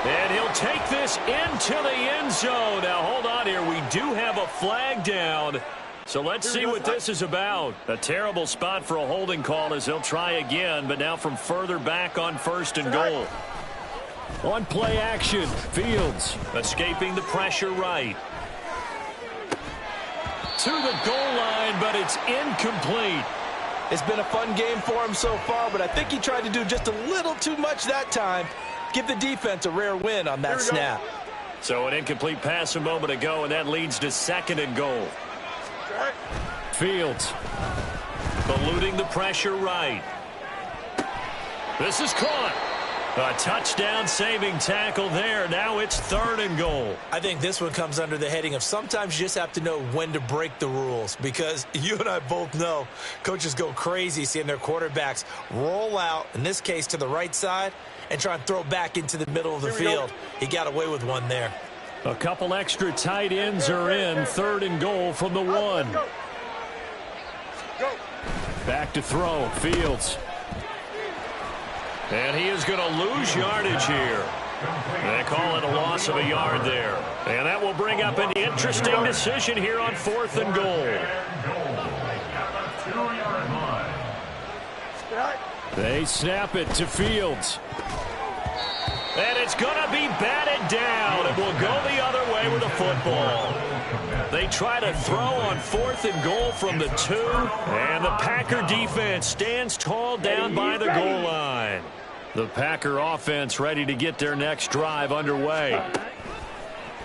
And he'll take this into the end zone. Now, hold on here. We do have a flag down. So let's see what this is about. A terrible spot for a holding call as they'll try again, but now from further back on 1st and goal. On play action, Fields escaping the pressure right. To the goal line, but it's incomplete. It's been a fun game for him so far, but I think he tried to do just a little too much that time. Give the defense a rare win on that snap. So an incomplete pass a moment ago, and that leads to 2nd and goal. Fields eluding the pressure right. This is caught. A touchdown-saving tackle there. Now it's 3rd and goal. I think this one comes under the heading of sometimes you just have to know when to break the rules, because you and I both know coaches go crazy seeing their quarterbacks roll out, in this case to the right side, and try and throw back into the middle of the field. He got away with one there. A couple extra tight ends are in. 3rd and goal from the 1. Back to throw. Fields. And he is going to lose yardage here. They call it a loss of a yard there. And that will bring up an interesting decision here on 4th and goal. They snap it to Fields. And it's going to be batted down. It will go the other way with the football. They try to throw on 4th and goal from the 2. And the Packer defense stands tall down by the goal line. The Packer offense ready to get their next drive underway.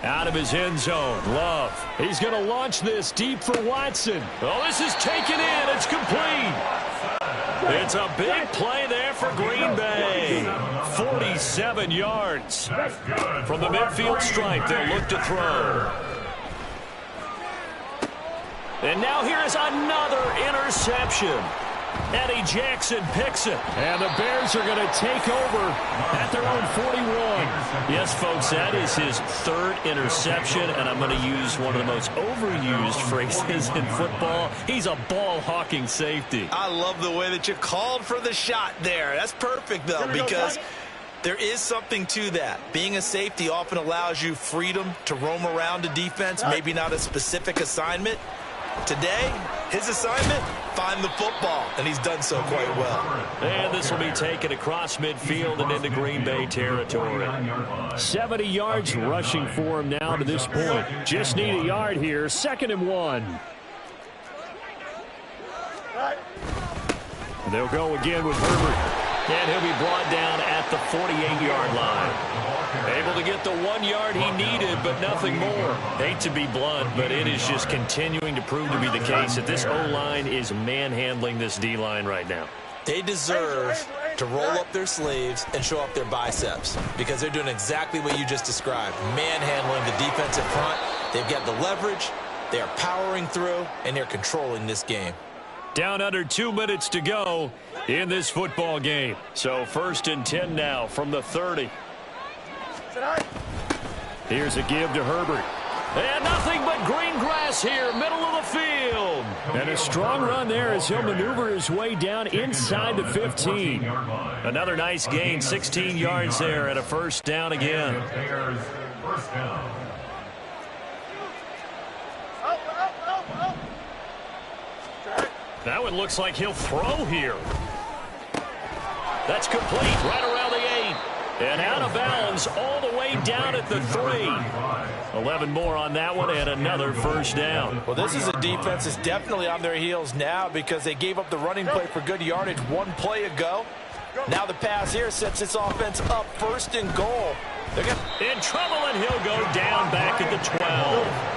Out of his end zone, Love. He's going to launch this deep for Watson. Oh, this is taken in. It's complete. It's a big play there for Green Bay. 47 yards. From the midfield stripe, they'll look to throw. And now here is another interception. Eddie Jackson picks it. And the Bears are going to take over at their own 41. Yes, folks, that is his third interception, and I'm going to use one of the most overused phrases in football. He's a ball-hawking safety. I love the way that you called for the shot there. That's perfect, though, because there is something to that. Being a safety often allows you freedom to roam around the defense, maybe not a specific assignment. Today, his assignment, find the football, and he's done so quite well. And this will be taken across midfield and into Green Bay territory. 70 yards rushing for him now to this point. Just need a yard here. 2nd and 1. They'll go again with Herbert. And he'll be brought down at the 48-yard line. Able to get the 1 yard he needed, but nothing more. Hate to be blunt, but it is just continuing to prove to be the case that this O-line is manhandling this D-line right now. They deserve to roll up their sleeves and show up their biceps because they're doing exactly what you just described, manhandling the defensive front. They've got the leverage, they're powering through, and they're controlling this game. Down under 2 minutes to go in this football game. So 1st and 10 now from the 30. Here's a give to Herbert. And nothing but green grass here, middle of the field. And a strong run there as he'll maneuver his way down inside the 15. Another nice gain, 16 yards there and a 1st down again. That one looks like he'll throw here. That's complete right around the 8. And out of bounds all the way down at the 3. 11 more on that one and another 1st down. Well, this is a defense that's definitely on their heels now because they gave up the running play for good yardage 1 play ago. Now the pass here sets this offense up 1st and goal. They're in trouble, and he'll go down back at the 12.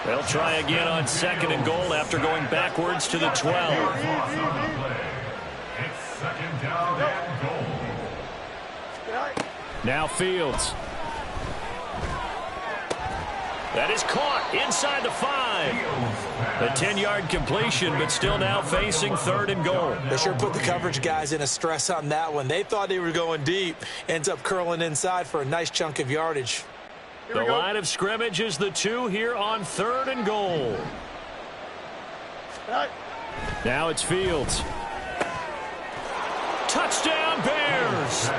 They'll try again on 2nd and goal after going backwards to the 12. It's 2nd down and goal. Now Fields. That is caught inside the 5. A 10-yard completion, but still now facing 3rd and goal. They sure put the coverage guys in a stress on that one. They thought they were going deep. Ends up curling inside for a nice chunk of yardage. The line of scrimmage is the 2 here on 3rd and goal. Now it's Fields. Touchdown Bears!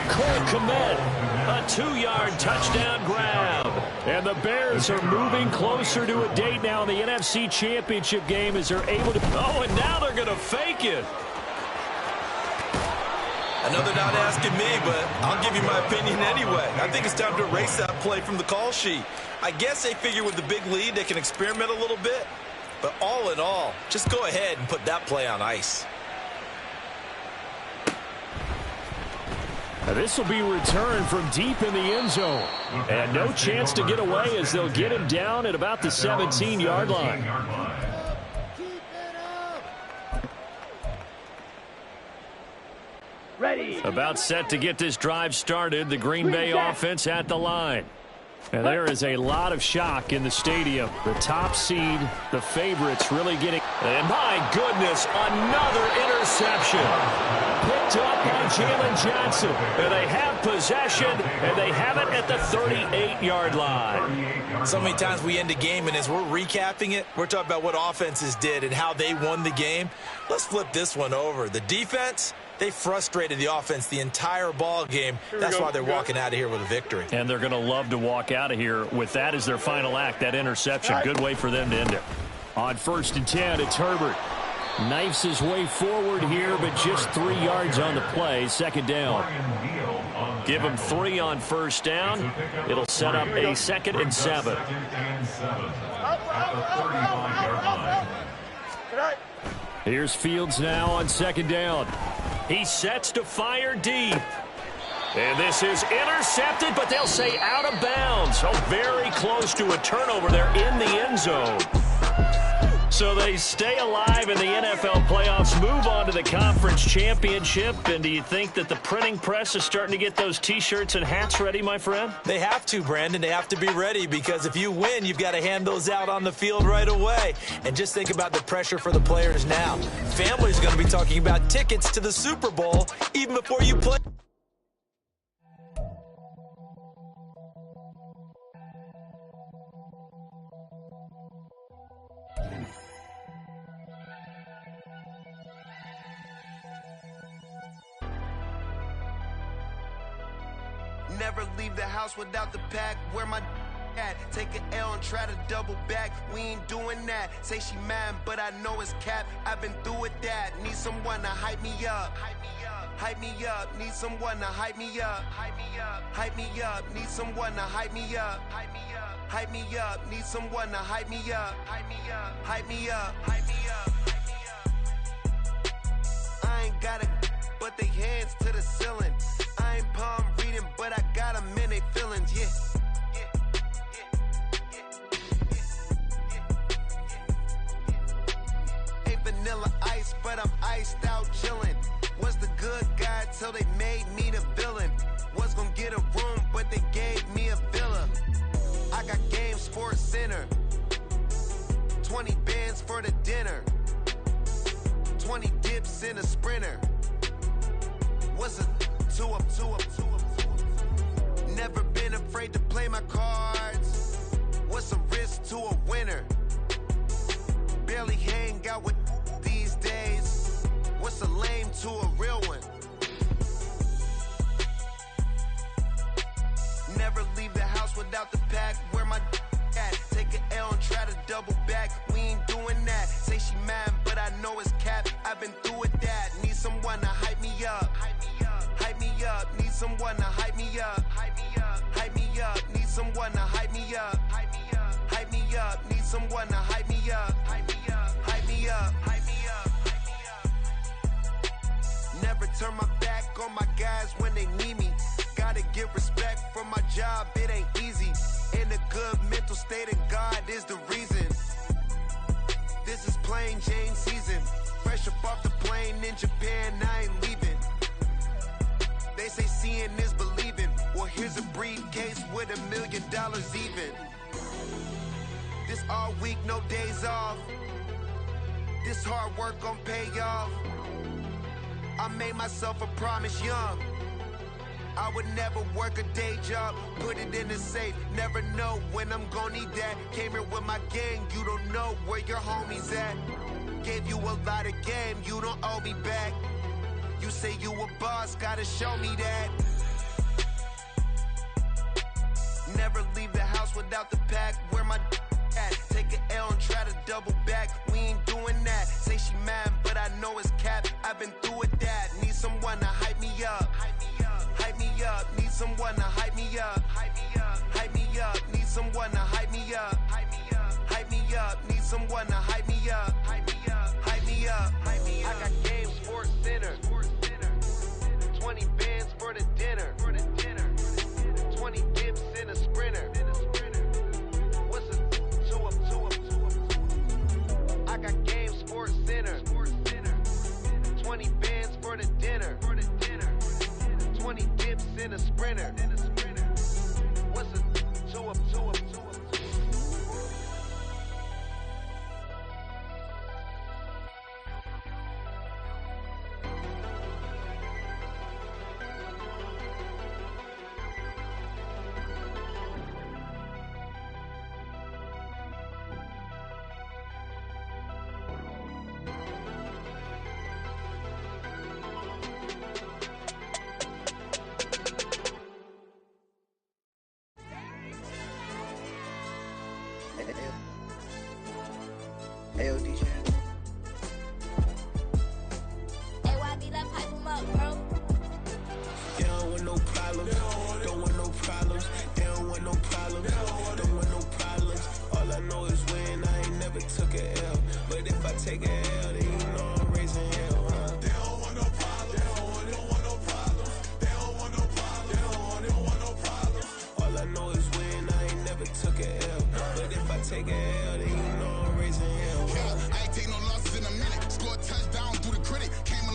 Cole Kmet, a 2-yard touchdown grab. And the Bears are moving closer to a date now in the NFC Championship game as they're able to... Oh, and now they're going to fake it. I know they're not asking me, but I'll give you my opinion anyway. I think it's time to erase that play from the call sheet. I guess they figure with the big lead they can experiment a little bit. But all in all, just go ahead and put that play on ice. Now this will be returned from deep in the end zone. And no chance to get away as they'll get him down at about the 17-yard line. Ready. About set to get this drive started. The Green Bay offense at the line. And there is a lot of shock in the stadium. The top seed, the favorites really getting... And my goodness, another interception. Picked up by Jalen Johnson. And they have possession, and they have it at the 38-yard line. So many times we end a game, and as we're recapping it, we're talking about what offenses did and how they won the game. Let's flip this one over. The defense... They frustrated the offense the entire ball game. That's why they're walking out of here with a victory. And they're going to love to walk out of here with that as their final act, that interception. Good way for them to end it. On 1st and 10, it's Herbert. Knifes his way forward here, but just 3 yards on the play. 2nd down. Give him 3 on 1st down. It'll set up a 2nd and 7. Here's Fields now on 2nd down. He sets to fire deep. And this is intercepted, but they'll say out of bounds. Oh, very close to a turnover there in the end zone. So they stay alive in the NFL playoffs, move on to the the conference championship, and do you think that the printing press is starting to get those T-shirts and hats ready, my friend? They have to, Brandon. They have to be ready because if you win, you've got to hand those out on the field right away. And just think about the pressure for the players now. Families going to be talking about tickets to the Super Bowl even before you play. Never leave the house without the pack. Where my at? Take an L and try to double back. We ain't doing that. Say she mad, but I know it's cap. I've been through with that. Need someone to hype me up. Hype me up. Need someone to hype me up. Hype me up. Hype me up. Need someone to hype me up. Hype me up. Hype me up. Need someone to hype me up. Hype me up. Hype me up. Hype me up. I ain't got it, but they hands to the ceiling. I ain't palm reading, but I got them in they feelings, yeah. Ain't vanilla ice, but I'm iced out chillin'. Was the good guy till they made me the villain. Was gonna get a room, but they gave me a villa. I got Game Sports Center. 20 bands for the dinner. 20 dips in a Sprinter. What's a two up? Never been afraid to play my cards. What's a risk to a winner? Barely hang out with these days. What's a lame to a real one? Never leave the house without the pack. Where my at? Take an L and try to double back. We ain't doing that. Say she mad, but I know it's cap. I've been through with that. Need someone to hype me up. Hype me up. Need someone to hype me up. Hype me up. Hype me up. Need someone to hype me up. Hype me up. Hype me up. Need someone to hype me up. Hype me up. Hype me up. Hype me up. Hype me up. Never turn my back on my guys when they need me. Gotta give respect for my job. It ain't easy. In a good mental state, and God is the reason. This is plain Jane season. Fresh up off the plane in Japan, I ain't leaving. They say seeing is believing. Well, here's a briefcase with $1 million even. This all week, no days off. This hard work gon' pay off. I made myself a promise young. I would never work a day job, put it in the safe. Never know when I'm gon' need that. Came here with my gang, you don't know where your homies at. Gave you a lot of game, you don't owe me back. You say you a boss, gotta show me that. Never leave the house without the pack. Where my at? Take an L and try to double back. We ain't doing that. Say she mad, but I know it's cap. I've been through with that. Need someone to hype me up. Hype me up. Need someone to hype me up. Hype me up. Hype me up. Need someone to hype me up. Hype me up. Hype me up. Need someone to hype me up. Hype me up. Hype me up. Hype me up. I got Game Sports Center. 20 bands for the dinner. 20 dips in a Sprinter. What's a two up? I got Game Sports Center. 20 bands for the dinner. 20 dips in a Sprinter. What's a two up? Ayo, DJ. Hey, YB, that pipe him up, bro. They don't want no problems. Don't want no problems. They don't want no problems. Don't want no problems. All I know is win. I ain't never took a L. But if I take a L, then you know I'm raising hell, huh? They don't want no problems. They don't want no problems. They don't want no problems. They don't want no problems. All I know is win. I ain't never took a L. But if I take a L, then you know I'm raising hell. I ain't take no losses in a minute. Scored touchdown through the critic. Came a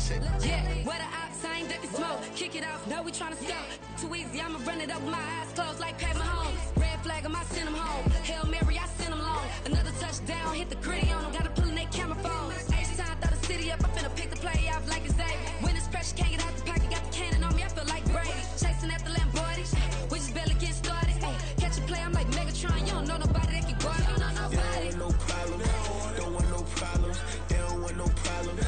shit. Yeah, where the ops, I ain't ducking smoke. Kick it off, no, we tryna scope. Too easy, I'ma run it up with my eyes closed like Pat Mahomes. Red flag, I might send him home. Hail Mary, I send him long. Another touchdown, hit the gritty on him. Gotta pull in their camera phone. H-time, throw the city up. I finna pick the play off like it's David. When it's pressure, can't get out the pocket. Got the cannon on me, I feel like Brady. Chasing after Lamborghini. We just barely get started. Ay, catch a play, I'm like Megatron. You don't know nobody that can guard it. You don't know nobody. They don't want no problems. Don't want no problems. They don't want no problems.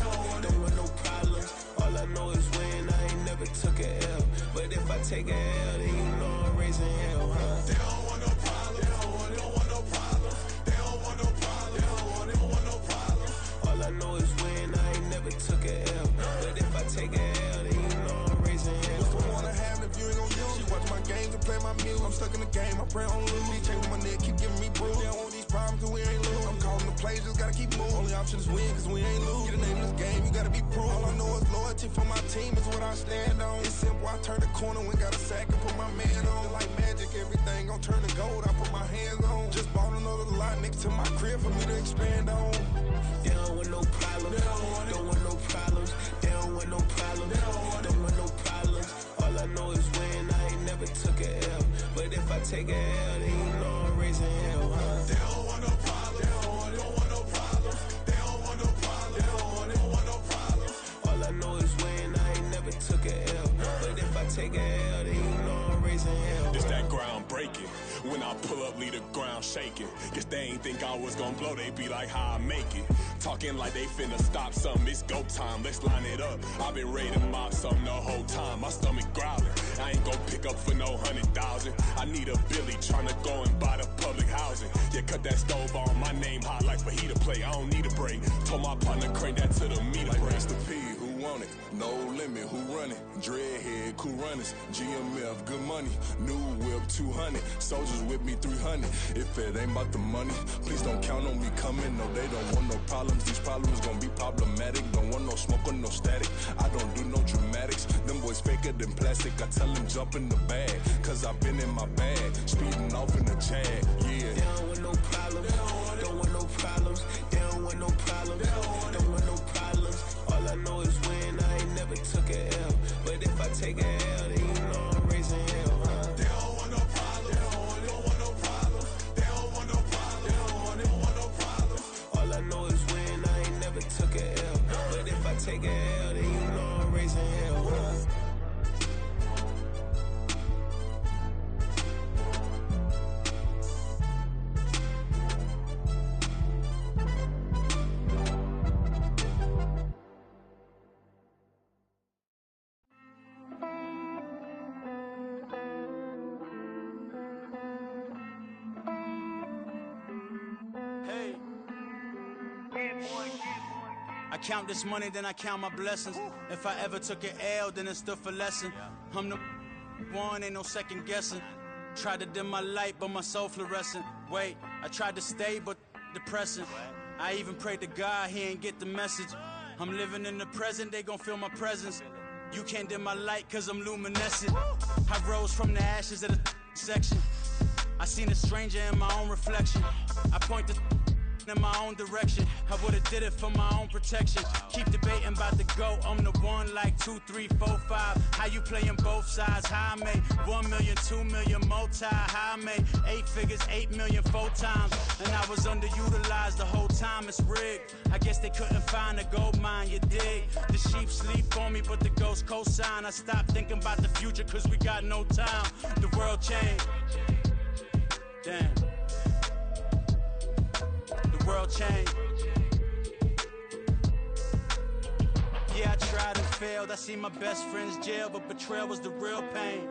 Don't want no problems. All I know is win. I ain't never took a L. But if I take a L, then you know I'm raising hell, huh? They don't want no problems. They don't want no problems. They don't want no problems. They don't want no problems. All I know is win. I ain't never took a L. But if I take a L, then you know I'm raising hell. What's the wanna have if you ain't gon' use? She watch my games and play my music. I'm stuck in the game. I pray on lose. DJ with my neck keep giving me bruise. They don't want these problems cause we ain't lose. I'm calling the plays, just gotta keep moving. Only option is win cause we ain't lose. Get a name in this game, you gotta be proof. All I know is loyalty for my team is what I stand on. It's simple, I turn the corner when got a sack and put my man on. Like magic, everything gon' turn to gold. I put my hands on. Just bought another lot next to my crib for me to expand on. They don't want no problems. Don't want no problems. They don't want no problems. Don't want no problems. All I know is win. I ain't never took a L. But if I take a L, then you know I'm raising hell, huh? They don't want no problems. They don't want no problems. They don't want no problems. They don't want no problems. All I know is win. I ain't never took a L. But if I take a L, then you know I'm raising hell. It's that ground breaking. When I pull up, leave the ground shaking. Guess they ain't think I was gonna blow, they be like, how I make it. Talking like they finna stop something, it's go time, let's line it up. I've been ready to mob something the whole time, my stomach growling. I ain't gon' pick up for no 100,000. I need a Billy tryna go and buy the public housing. Yeah, cut that stove on, my name hot like fajita play, I don't need a break. Told my partner crank that to the meter like break. Mr. P, who want it? No limit, who run it? Dreadhead, cool runners, GMF, good money. New whip, 200, soldiers with me, 300. If it ain't about the money, please don't count on me coming. No, they don't want no problems. These problems gon' be problematic. Don't want no smoke or no static. I don't do no dramatics. Them boys faker than plastic. I tell them jump in the bag, cause I've been in my bag. Speeding off in the Jag, yeah. They don't want no problems. Don't want no problems. They don't want no problems. Don't want no problems. All I know is win. I ain't never took a L. But if I take a L, then you know I'm raising hell, huh? They don't want no problems. They don't want no problems. They don't want no problems. They don't want no problems. All I know is win. I ain't never took a L. But if I take a L, then you know I'm raising hell, huh? I count this money, then I count my blessings. If I ever took an L, then it stood for lesson. I'm the one, ain't no second guessing. Tried to dim my light, but my soul fluorescent. Wait, I tried to stay, but depressing. I even prayed to God, he ain't get the message. I'm living in the present, they gon' feel my presence. You can't dim my light, cause I'm luminescent. I rose from the ashes of the section. I seen a stranger in my own reflection. I point the in my own direction. I would've did it for my own protection. Keep debating about the GOAT. I'm the one like 2, 3, 4, 5. How you playing both sides? How I made 1 million, 2 million, multi. How I made 8 figures, 8 million, 4 times. And I was underutilized the whole time. It's rigged. I guess they couldn't find a gold mine, you dig? The sheep sleep on me, but the ghost cosign. I stopped thinking about the future, cause we got no time. The world changed. Damn. World change. Yeah, I tried and failed. I see my best friends jail, but betrayal was the real pain.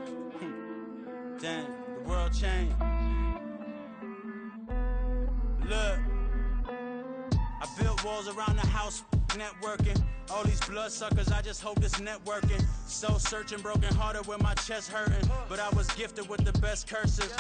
Damn, the world changed. Look, I built walls around the house, networking. All these bloodsuckers, I just hope this networking. Soul searching, broken hearted with my chest hurting. But I was gifted with the best curses.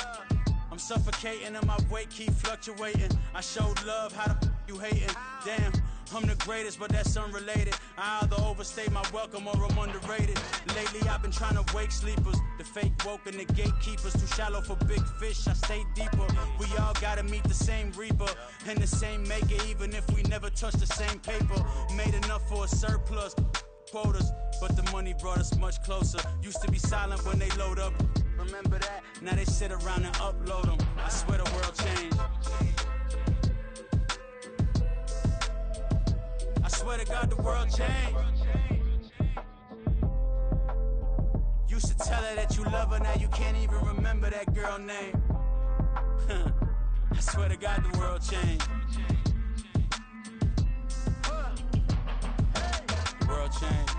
I'm suffocating and my weight keep fluctuating. I showed love, how the you hating? Damn, I'm the greatest, but that's unrelated. I either overstay my welcome or I'm underrated. Lately I've been trying to wake sleepers. The fake woke and the gatekeepers. Too shallow for big fish, I stay deeper. We all gotta meet the same reaper and the same maker, even if we never touch the same paper. Made enough for a surplus. quotas, but the money brought us much closer. Used to be silent when they load up. Remember that? Now they sit around and upload them. I swear the world changed. I swear to God the world changed. Used to tell her that you love her, now you can't even remember that girl name. I swear to God the world changed. The world changed.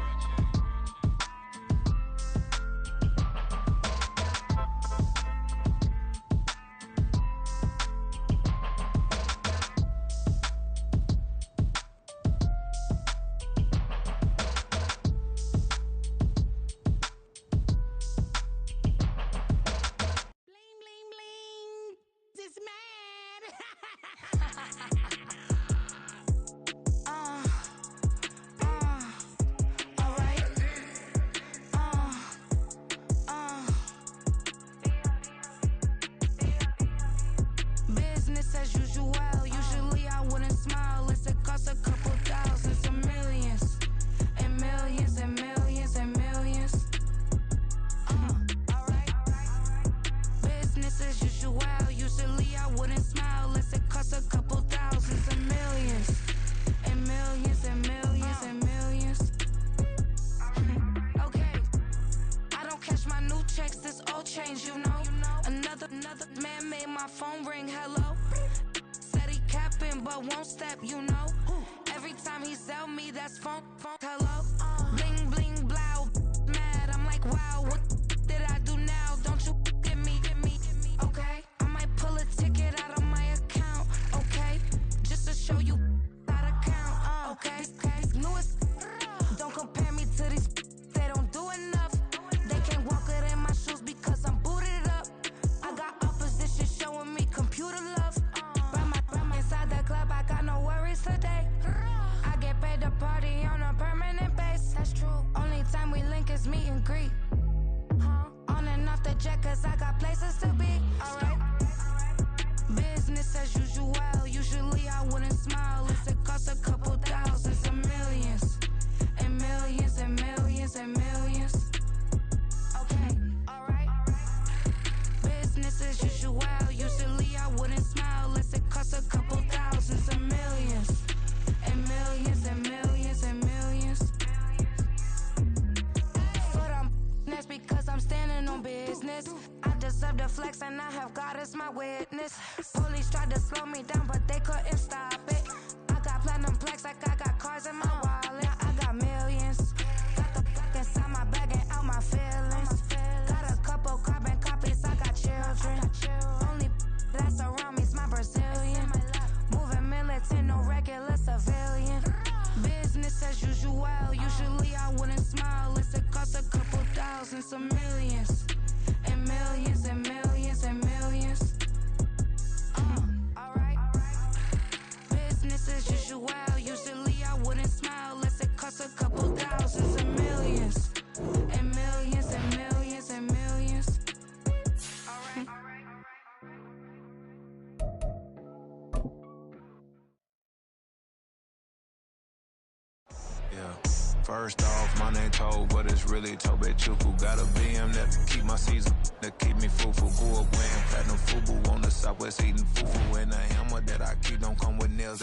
First off, my name Toad, but it's really Tobe Chuku. Got a BM that keep my season, that keep me fufu. Go up wearing platinum fubu on the southwest eating fufu. And a hammer that I keep don't come with nails.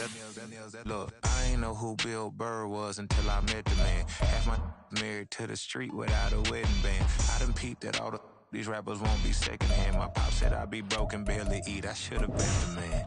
Look, I ain't know who Bill Burr was until I met the man. Half my married to the street without a wedding band. I done peeped that all these rappers won't be secondhand. My pop said I'd be broke and barely eat. I should've been the man.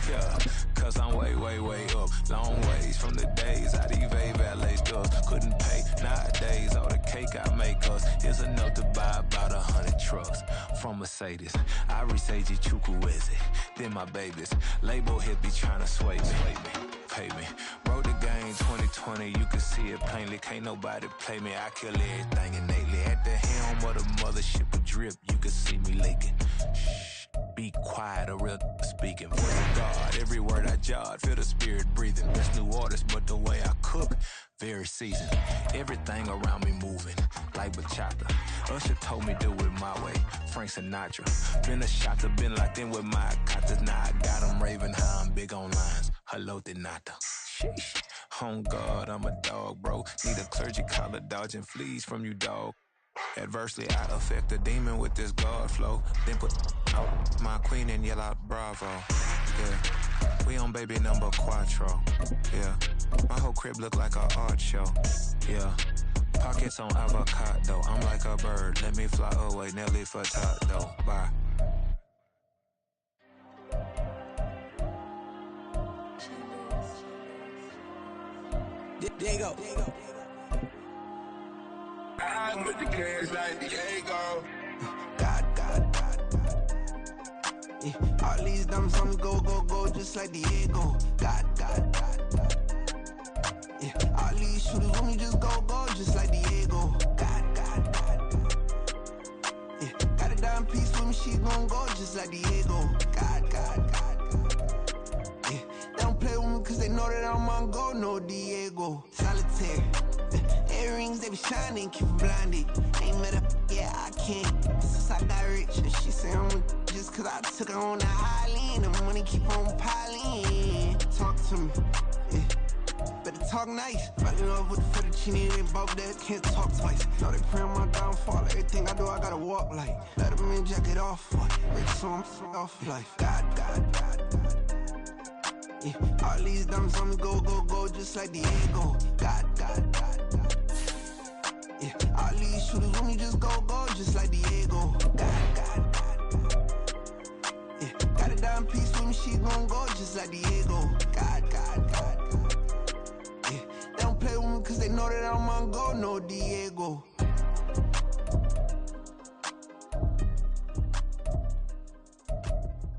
Yeah, cause I'm way, way, way up. Long ways from the days I evade valet doors. Couldn't pay nowadays. All the cake I make us is enough to buy about 100 trucks. From Mercedes, I resage Chukwueze. Then my babies, label hit be trying to sway me. Pay me. Wrote the game 2020, you can see it plainly. Can't nobody play me. I kill everything innately. At the helm of the mothership with drip, you can see me leaking. Shh. Be quiet, a real speaking. Voice of God, every word I jot, feel the spirit breathing. Best new artist, but the way I cook, very seasoned. Everything around me moving, like bachata. Usher told me do it my way, Frank Sinatra. Been a shotter, been locked in with my katas. Now I got them raving how I'm big on lines. Hello, Denata. Sheesh. On God, I'm a dog, bro. Need a clergy collar, dodging fleas from you, dog. Adversely, I affect a demon with this God flow. Then put out my queen and yell out bravo. Yeah, we on baby number quattro. Yeah, my whole crib look like a art show. Yeah, pockets on avocado. I'm like a bird. Let me fly away, Nelly Furtado. Bye. Diego. I'm with the cash like Diego. God. Yeah. All these dumb songs go, just like Diego. God. Yeah. All these shooters with me just go, just like Diego. God. Yeah. Got a dime piece with me, she gon' go just like Diego. God. Yeah. They don't play with me cause they know that I'm on go, no Diego. Solitaire. Earrings, they be shining, keep blinded. Ain't met up, yeah, I can't. Since I got rich, she say I'm just cause I took her on the island. The money keep on piling. Talk to me, yeah. Better talk nice. Fall in love with the fettuccine, they both dead, can't talk twice. Know they pray on my downfall, everything I do, I gotta walk like. Let them in, jacket off, rich, so I'm off life. God. Yeah. All these dumb songs go, just like Diego. God. Yeah, all these shooters with me just go, just like Diego. God. Yeah, got a dime piece with me, she gon' go just like Diego. God. Yeah, they don't play with me cause they know that I'm on go, no Diego.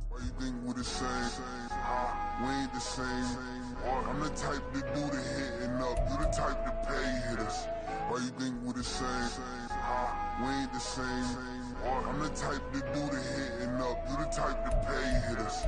Why you think we the same? We ain't the same. I'm the type to do the hitting up, you the type to pay hitters. Why you think we the same? We ain't the same. I'm the type to do the hitting up, you the type to pay hitters.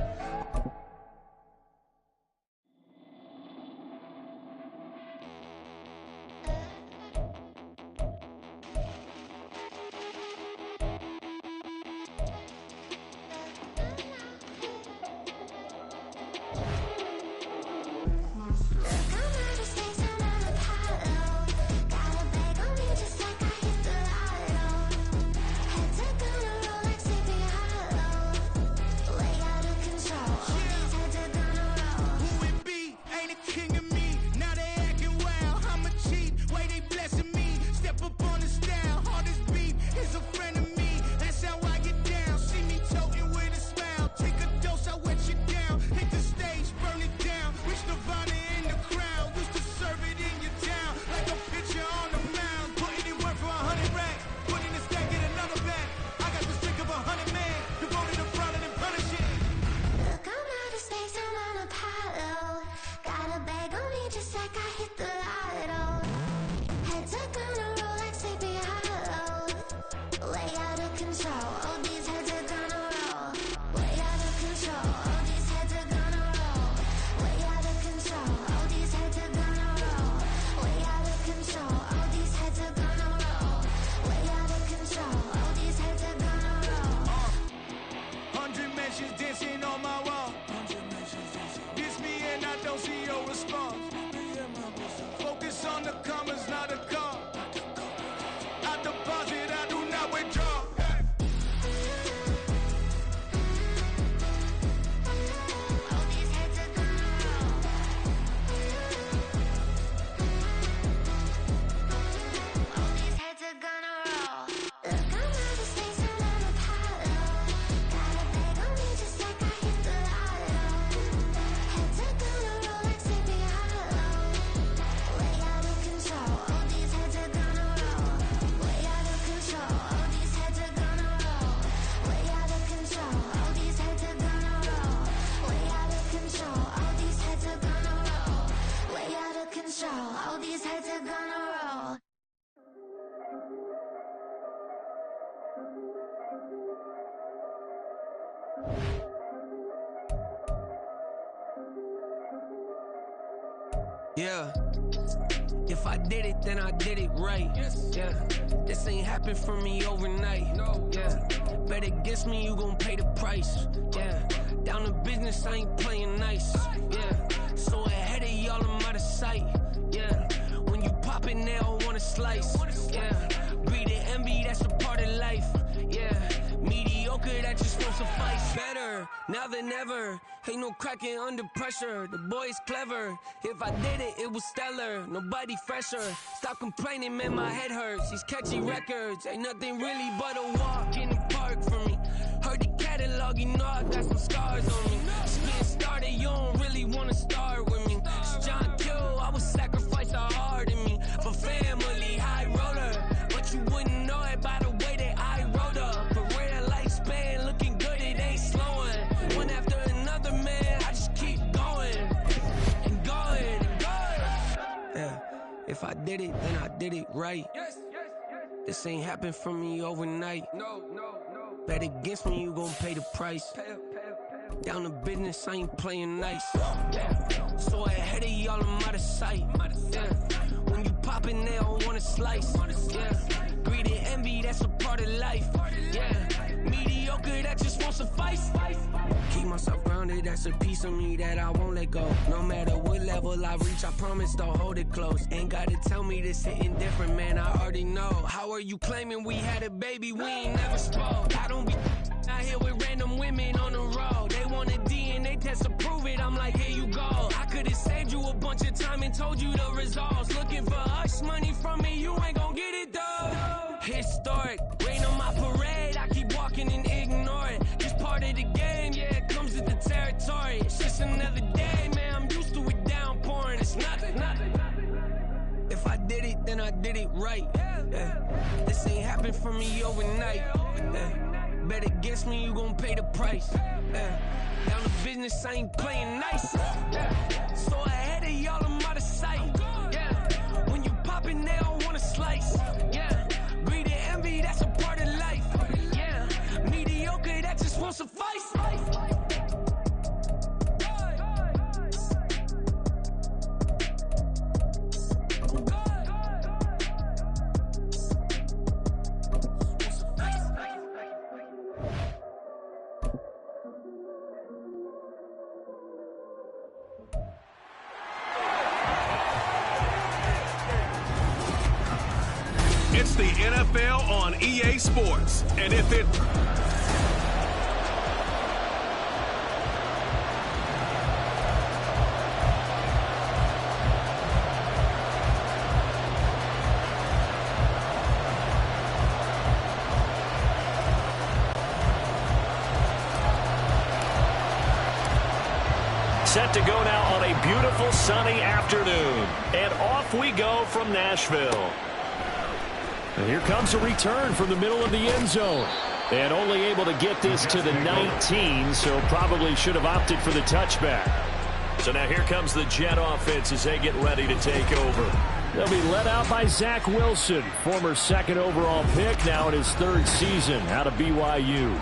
Yeah. If I did it, then I did it right. Yeah. This ain't happened for me overnight. Yeah. Bet against me, you gon' pay the price. Yeah. Down to business, I ain't playing nice. Yeah. So ahead of y'all, I'm out of sight. suffice. Better now than ever. Ain't no cracking under pressure. The boy's clever. If I did it, it was stellar. Nobody fresher. Stop complaining, man, my head hurts. These catchy records ain't nothing really but a walk in the park for me. Heard the catalog, you know I got some scars on me. Just getting started, you don't really wanna start with me. It's John Q, I would sacrifice a heart in me for family, high roller. But you wouldn't know it by the way that I wrote up. A real lifespan, looking good, it ain't slowing. One after another, man, I just keep going and going and going. Yeah, if I did it, then I did it right. This ain't happened for me overnight. No. Bet against me, you gon' pay the price. Down to business, I ain't playing nice. So ahead of y'all, I'm out of sight. When you poppin', they don't wanna slice. Greed and envy, that's a part of life. Mediocre, that just won't suffice. Keep myself grounded, that's a piece of me that I won't let go. No matter what level I reach, I promise to hold it close. Ain't gotta tell me this hitting different, man, I already know. How are you claiming we had a baby, we ain't never spoke? I don't be out here with random women on the road. They want a DNA test to prove it, I'm like, here you go. I could've saved you a bunch of time and told you the results. Looking for hush money from me, you ain't gon' get it though. Historic, rain on my parade, I keep walking and ignore it. Just part of the game, yeah, it comes with the territory. It's just another day, man, I'm used to it downpouring. It's nothing. If I did it, then I did it right. This ain't happened for me overnight. Bet against me, you gon' pay the price. Down to business, I ain't playing nice. So ahead of y'all, I'm out of sight. When you poppin', they don't wanna slice. Greed and envy, that's a part of life. Mediocre, that just won't suffice. It's the NFL on EA Sports, and if it... Set to go now on a beautiful sunny afternoon, and off we go from Nashville. And here comes a return from the middle of the end zone. And only able to get this to the 19, so probably should have opted for the touchback. So now here comes the Jet offense as they get ready to take over. They'll be led out by Zach Wilson, former second overall pick, now in his third season out of BYU.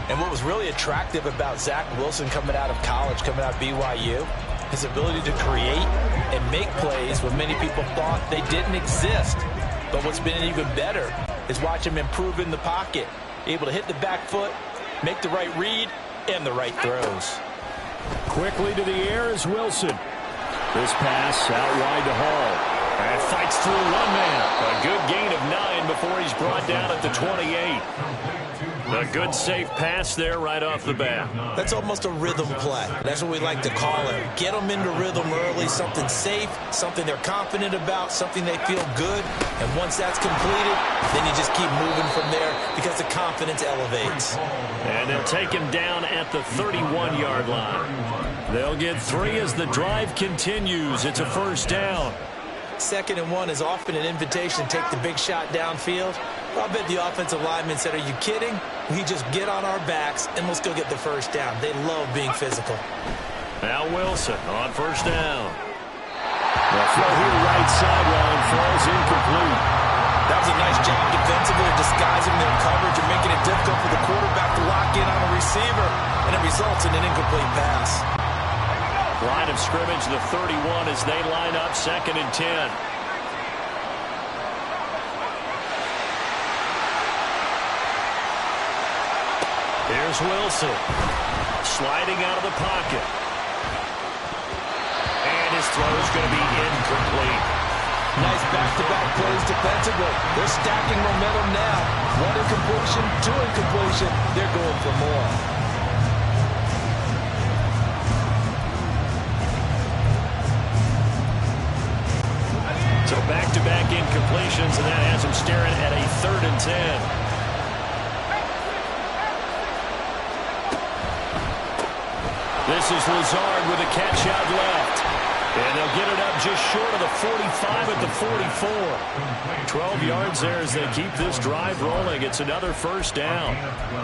And what was really attractive about Zach Wilson coming out of college, coming out of BYU, his ability to create and make plays when many people thought they didn't exist. But what's been even better is watch him improve in the pocket, able to hit the back foot, make the right read, and the right throws. Quickly to the air is Wilson. This pass out wide to Hall. And fights through one man. A good gain of 9 before he's brought down at the 28. A good safe pass there right off the bat. That's almost a rhythm play. That's what we like to call it. Get them into rhythm early, something safe, something they're confident about, something they feel good. And once that's completed, then you just keep moving from there because the confidence elevates. And they'll take him down at the 31-yard line. They'll get 3 as the drive continues. It's a first down. 2nd and 1 is often an invitation to take the big shot downfield. I bet the offensive lineman said, are you kidding? We just get on our backs and let's go get the first down. They love being physical. Now Wilson on first down. The throw here right sideline falls incomplete. That was a nice job defensively of disguising their coverage and making it difficult for the quarterback to lock in on a receiver, and it results in an incomplete pass. Line of scrimmage, the 31 as they line up 2nd and 10. Here's Wilson. Sliding out of the pocket. And his throw is going to be incomplete. Nice back-to-back plays defensively. They're stacking momentum now. One incompletion, two incompletion. They're going for more. So back-to-back incompletions, and that has him staring at a 3rd and 10. This is Lazard with a catch out left. And they'll get it up just short of the 45 at the 44. 12 yards there as they keep this drive rolling. It's another first down.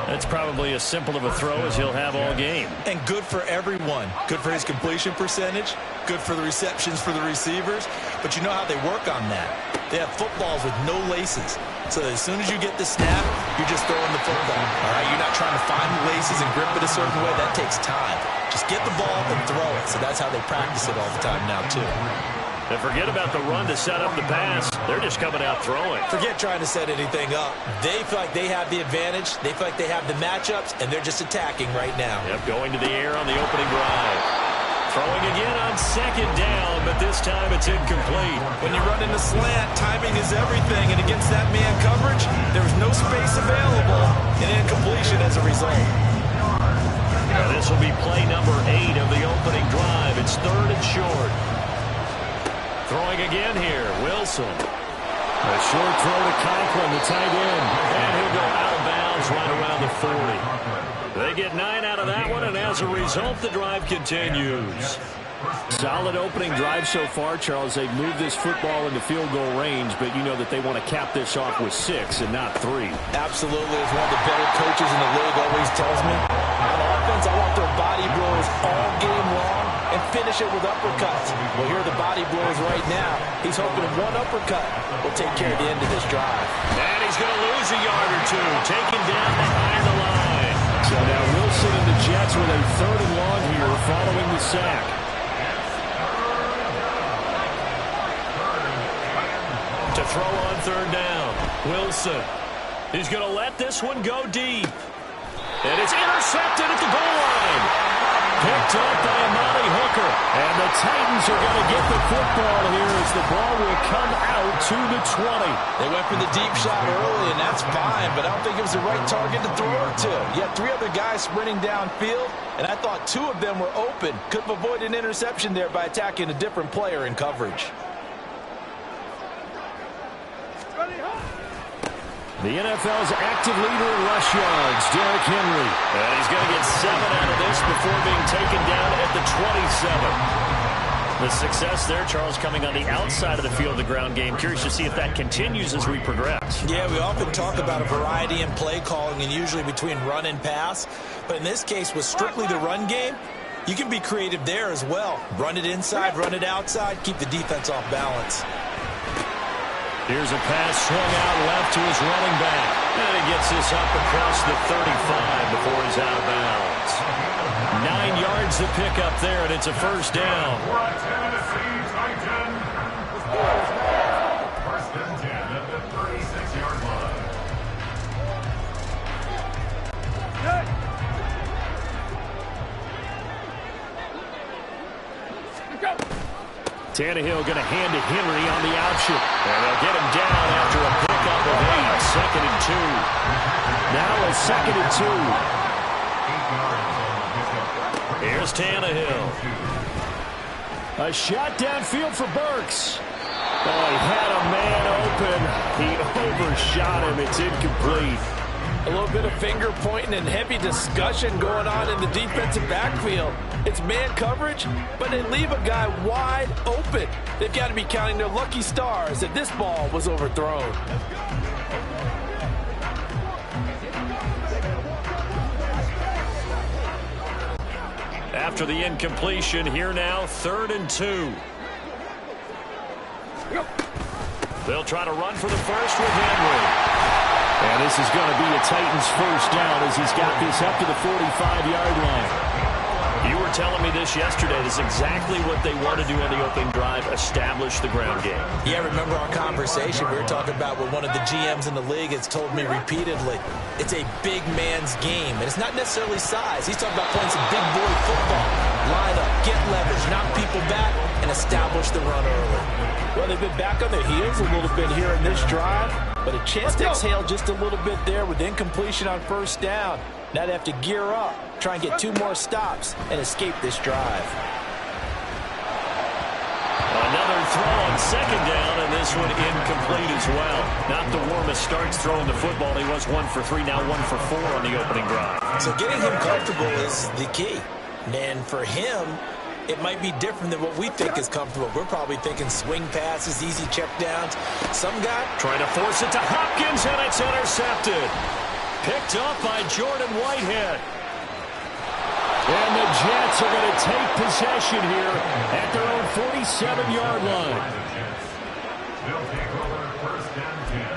That's probably as simple of a throw as he'll have all game. And good for everyone. Good for his completion percentage. Good for the receptions for the receivers. But you know how they work on that. They have footballs with no laces. So as soon as you get the snap, you're just throwing the football. All right, you're not trying to find the laces and grip it a certain way. That takes time. Just get the ball and throw it. So that's how they practice it all the time now, too. And forget about the run to set up the pass. They're just coming out throwing. Forget trying to set anything up. They feel like they have the advantage. They feel like they have the matchups, and they're just attacking right now. Yep, going to the air on the opening drive. Throwing again on 2nd down, but this time it's incomplete. When you run in the slant, timing is everything, and against that man coverage, there was no space available, and incompletion as a result. Now this will be play number 8 of the opening drive. It's 3rd and short. Throwing again here, Wilson. A short throw to Conklin, the tight end, and he'll go out of bounds right around the 40. They get 9 out of that one, and as a result, the drive continues. Solid opening drive so far, Charles. They've moved this football into field goal range, but you know that they want to cap this off with 6 and not 3. Absolutely. As one of the better coaches in the league always tells me, on offense, I want their body blows all game long and finish it with uppercuts. Well, here are the body blows right now. He's hoping one uppercut will take care of the end of this drive. And he's going to lose a yard or two, taken down behind the line. So now Wilson and the Jets with a 3rd and long here following the sack. To throw on 3rd down, Wilson. He's going to let this one go deep. And it's intercepted at the goal line. Picked up by Amani Hooker. And the Titans are going to get the football here as the ball will come out to the 20. They went for the deep shot early, and that's fine, but I don't think it was the right target to throw it to. You had 3 other guys sprinting downfield, and I thought 2 of them were open. Could have avoided an interception there by attacking a different player in coverage. The NFL's active leader in rush yards, Derrick Henry. And he's going to get 7 out of this before being taken down at the 27. The success there, Charles, coming on the outside of the field, the ground game. Curious to see if that continues as we progress. Yeah, we often talk about a variety in play calling and usually between run and pass. But in this case, with strictly the run game, you can be creative there as well. Run it inside, run it outside, keep the defense off balance. Here's a pass swung out left to his running back. And he gets this up across the 35 before he's out of bounds. 9 yards to pick up there, and it's a first down. First and 10 at the 36-yard line. Tannehill going to hand to Henry on the option. And they'll get him down after a pickup of 8. 2nd and 2. Now a 2nd and 2. Here's Tannehill. A shot downfield for Burks. Oh, he had a man open. He overshot him. It's incomplete. A little bit of finger pointing and heavy discussion going on in the defensive backfield. It's man coverage, but they leave a guy wide open. They've got to be counting their lucky stars that this ball was overthrown. After the incompletion, here now, 3rd and 2. They'll try to run for the first with Henry. And this is going to be a Titans first down as he's got this up to the 45-yard line. You were telling me this yesterday. This is exactly what they want to do on the opening drive, establish the ground game. Yeah, remember our conversation? We were talking about what one of the GMs in the league has told me repeatedly. It's a big man's game, and it's not necessarily size. He's talking about playing some big boy football. Line up, get leverage, knock people back, and establish the run early. Well, they've been back on their heels a little bit here in this drive, but a chance to exhale just a little bit there with incompletion on first down. Now they have to gear up, try and get 2 more stops, and escape this drive. Another throw on second down, and this one incomplete as well. Not the warmest starts throwing the football. He was 1 for 3, now 1 for 4 on the opening drive. So getting him comfortable is the key. And for him, it might be different than what we think is comfortable. We're probably thinking swing passes, easy check downs. Some guy trying to force it to Hopkins, and it's intercepted. Picked up by Jordan Whitehead. And the Jets are going to take possession here at their own 47-yard line. They'll take over first and 10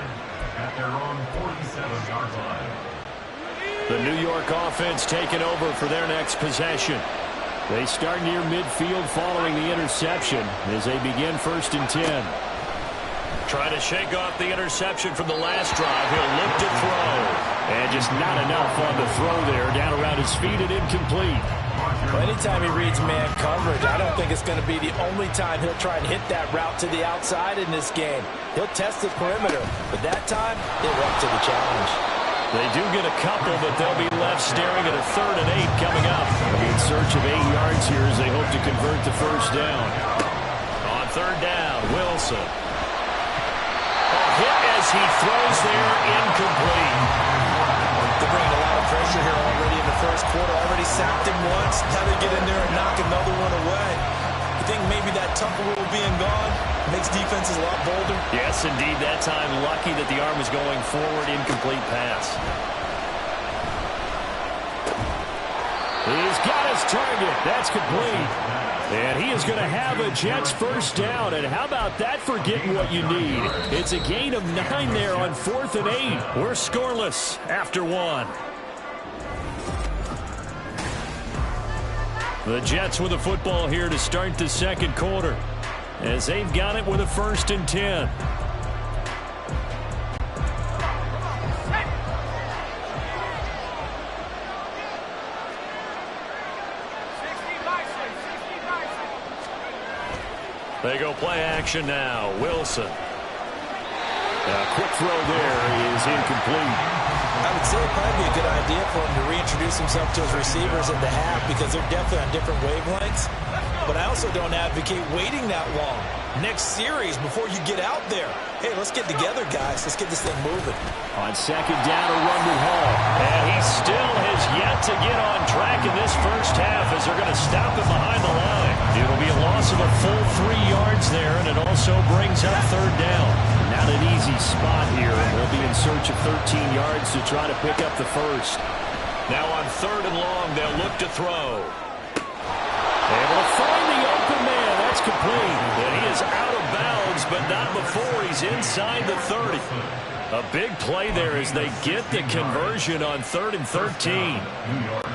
at their own 47-yard line. The New York offense taking over for their next possession. They start near midfield following the interception as they begin first and 10. Trying to shake off the interception from the last drive. He'll look to throw. And just not enough on the throw there. Down around his feet and incomplete. Well, anytime he reads man coverage, I don't think it's going to be the only time he'll try and hit that route to the outside in this game. He'll test the perimeter, but that time, they were up to the challenge. They do get a couple, but they'll be left staring at a 3rd and 8 coming up. They'll be in search of 8 yards here as they hope to convert the first down. On 3rd down, Wilson. Hit as he throws there, incomplete. They're bringing a lot of pressure here already in the first quarter. Already sacked him once. Now they get in there and knock another one away. You think maybe that Tucker rule being gone makes defenses a lot bolder? Yes, indeed. That time, lucky that the arm was going forward. Incomplete pass. He's got his target. That's complete. And he is going to have a Jets first down. And how about that for getting what you need? It's a gain of 9 there on 4th and 8. We're scoreless after 1. The Jets with the football here to start the second quarter as they've got it with a 1st and 10. They go play action now. Wilson. A quick throw there is incomplete. I would say it'd probably be a good idea for him to reintroduce himself to his receivers at the half because they're definitely on different wavelengths. But I also don't advocate waiting that long. Next series, before you get out there, hey, let's get together, guys. Let's get this thing moving. On second down, a run with Hall. And he still has yet to get on track in this first half as they're going to stop him behind the line. It'll be a loss of a full 3 yards there, and it also brings up 3rd down. Not an easy spot here, and they'll be in search of 13 yards to try to pick up the first. Now on 3rd and long, they'll look to throw. Able to find the open man. That's complete. And he is out of bounds, but not before he's inside the 30. A big play there as they get the conversion on 3rd and 13.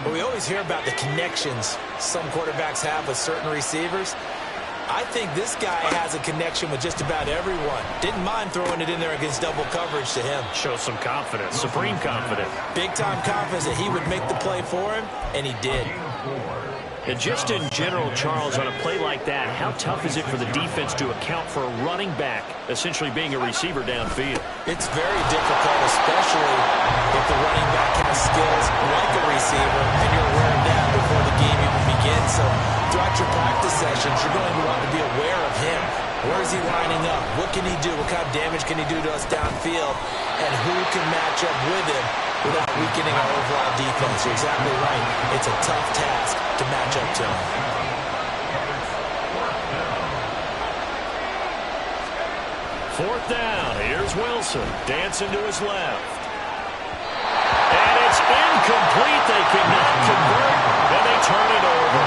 Well, we always hear about the connections some quarterbacks have with certain receivers. I think this guy has a connection with just about everyone. Didn't mind throwing it in there against double coverage to him. Shows some confidence, supreme confidence. Big-time confidence that he would make the play for him, and he did. And just in general, Charles, on a play like that, how tough is it for the defense to account for a running back essentially being a receiver downfield? It's very difficult, especially if the running back has skills like a receiver, and you're aware of that before the game even begins. So throughout your practice sessions, you're going to want to be aware of him. Where is he lining up? What can he do? What kind of damage can he do to us downfield? And who can match up with him without weakening our overall defense? You're exactly right. It's a tough task to match up to him. 4th down. Here's Wilson. Dancing to his left. And it's incomplete. They cannot convert, and they turn it over.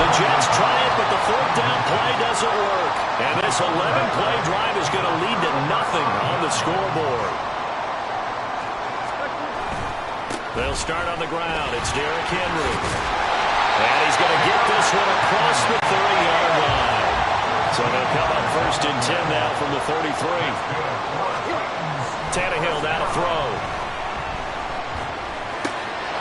The Jets try it, but the 4th down play doesn't work. And this 11-play drive is going to lead to nothing on the scoreboard. They'll start on the ground. It's Derrick Henry. And he's going to get this one across the 30-yard line. So they'll come up 1st and 10 now from the 33. Tannehill now to throw.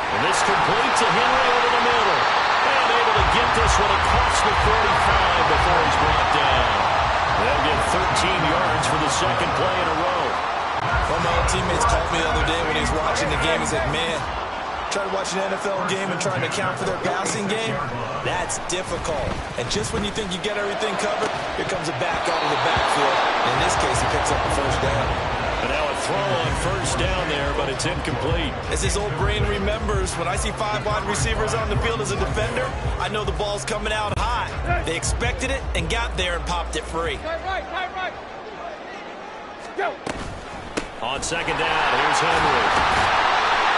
And this complete to Henry over the middle. And able to get this one across the 45 before he's brought down. They'll get yards for the second play in a row. One of my old teammates called me the other day when he was watching the game. He's like, man, try to watch an NFL game and trying to account for their passing game. That's difficult. And just when you think you get everything covered, here comes a back out of the backfield. In this case, he picks up the first down. And now a throw on first down there, but it's incomplete. As his old brain remembers, when I see 5 wide receivers on the field as a defender, I know the ball's coming out high. They expected it and got there and popped it free. Right. Go. On second down, here's Henry.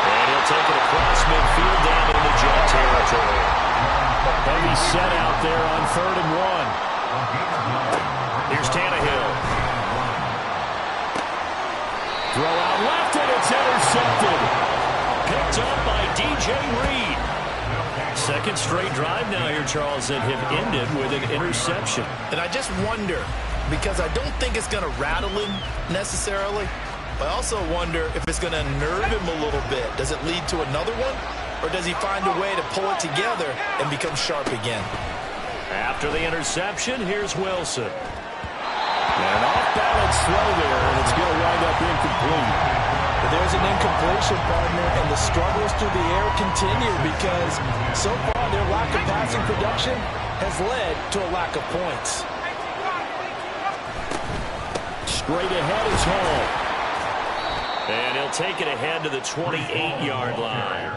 And he'll take it across midfield down into Jet territory. Heavy set out there on 3rd and 1. Here's Tannehill. Throw out left, and it's intercepted. Picked up by DJ Reed. Second straight drive now here, Charles, that have ended with an interception. And I just wonder, because I don't think it's going to rattle him necessarily, but I also wonder if it's going to nerve him a little bit. Does it lead to another one? Or does he find a way to pull it together and become sharp again? After the interception, here's Wilson. An off-balance throw there, and it's going to wind up incomplete. But there's an incompletion, partner, and the struggles through the air continue because so far their lack of passing production has led to a lack of points. Straight ahead is Hall. And he'll take it ahead to the 28-yard line.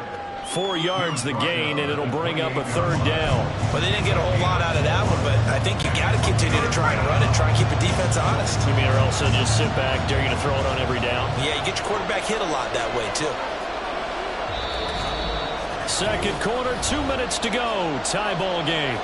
4 yards the gain, and it'll bring up a 3rd down. Well, they didn't get a whole lot out of that one, but I think you got to continue to try and run it, try and keep the defense honest. You mean, or else they'll just sit back, dare you to throw it on every down? Yeah, you get your quarterback hit a lot that way, too. Second quarter, 2 minutes to go. Tie ball game.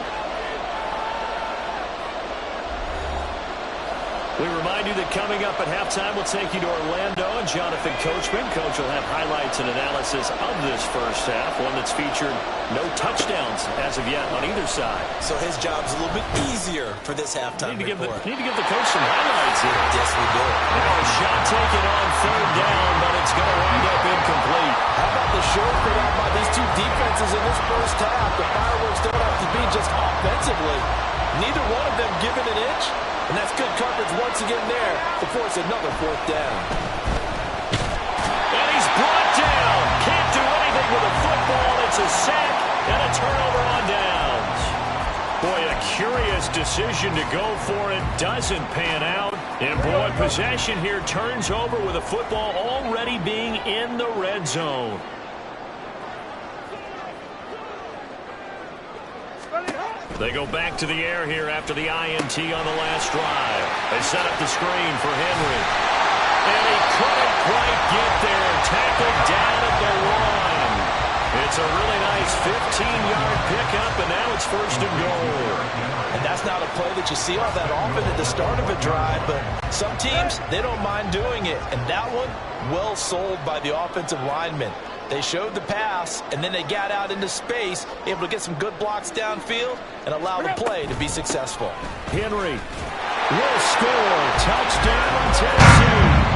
We remind you that coming up at halftime, we'll take you to Orlando and Jonathan Coachman. Coach will have highlights and analysis of this first half, one that's featured no touchdowns as of yet on either side. So his job's a little bit easier for this halftime need to give the coach some highlights here. Yes, we do. Now a shot taken on 3rd down, but it's going to wind up incomplete. How about the short put out by these two defenses in this first half? The fireworks don't have to be just offensively. Neither one of them given an inch. And that's good coverage once again there to force another 4th down. And he's brought down. Can't do anything with a football. It's a sack and a turnover on downs. Boy, a curious decision to go for it. Doesn't pan out. And boy, possession here turns over with a football already being in the red zone. They go back to the air here after the INT on the last drive. They set up the screen for Henry. And he couldn't quite get there. Tackled down at the 1. It's a really nice 15-yard pickup, and now it's 1st and goal. And that's not a play that you see all that often at the start of a drive, but some teams, they don't mind doing it. And that one, well sold by the offensive lineman. They showed the pass, and then they got out into space, able to get some good blocks downfield and allow the play to be successful. Henry will score. Touchdown, Tennessee.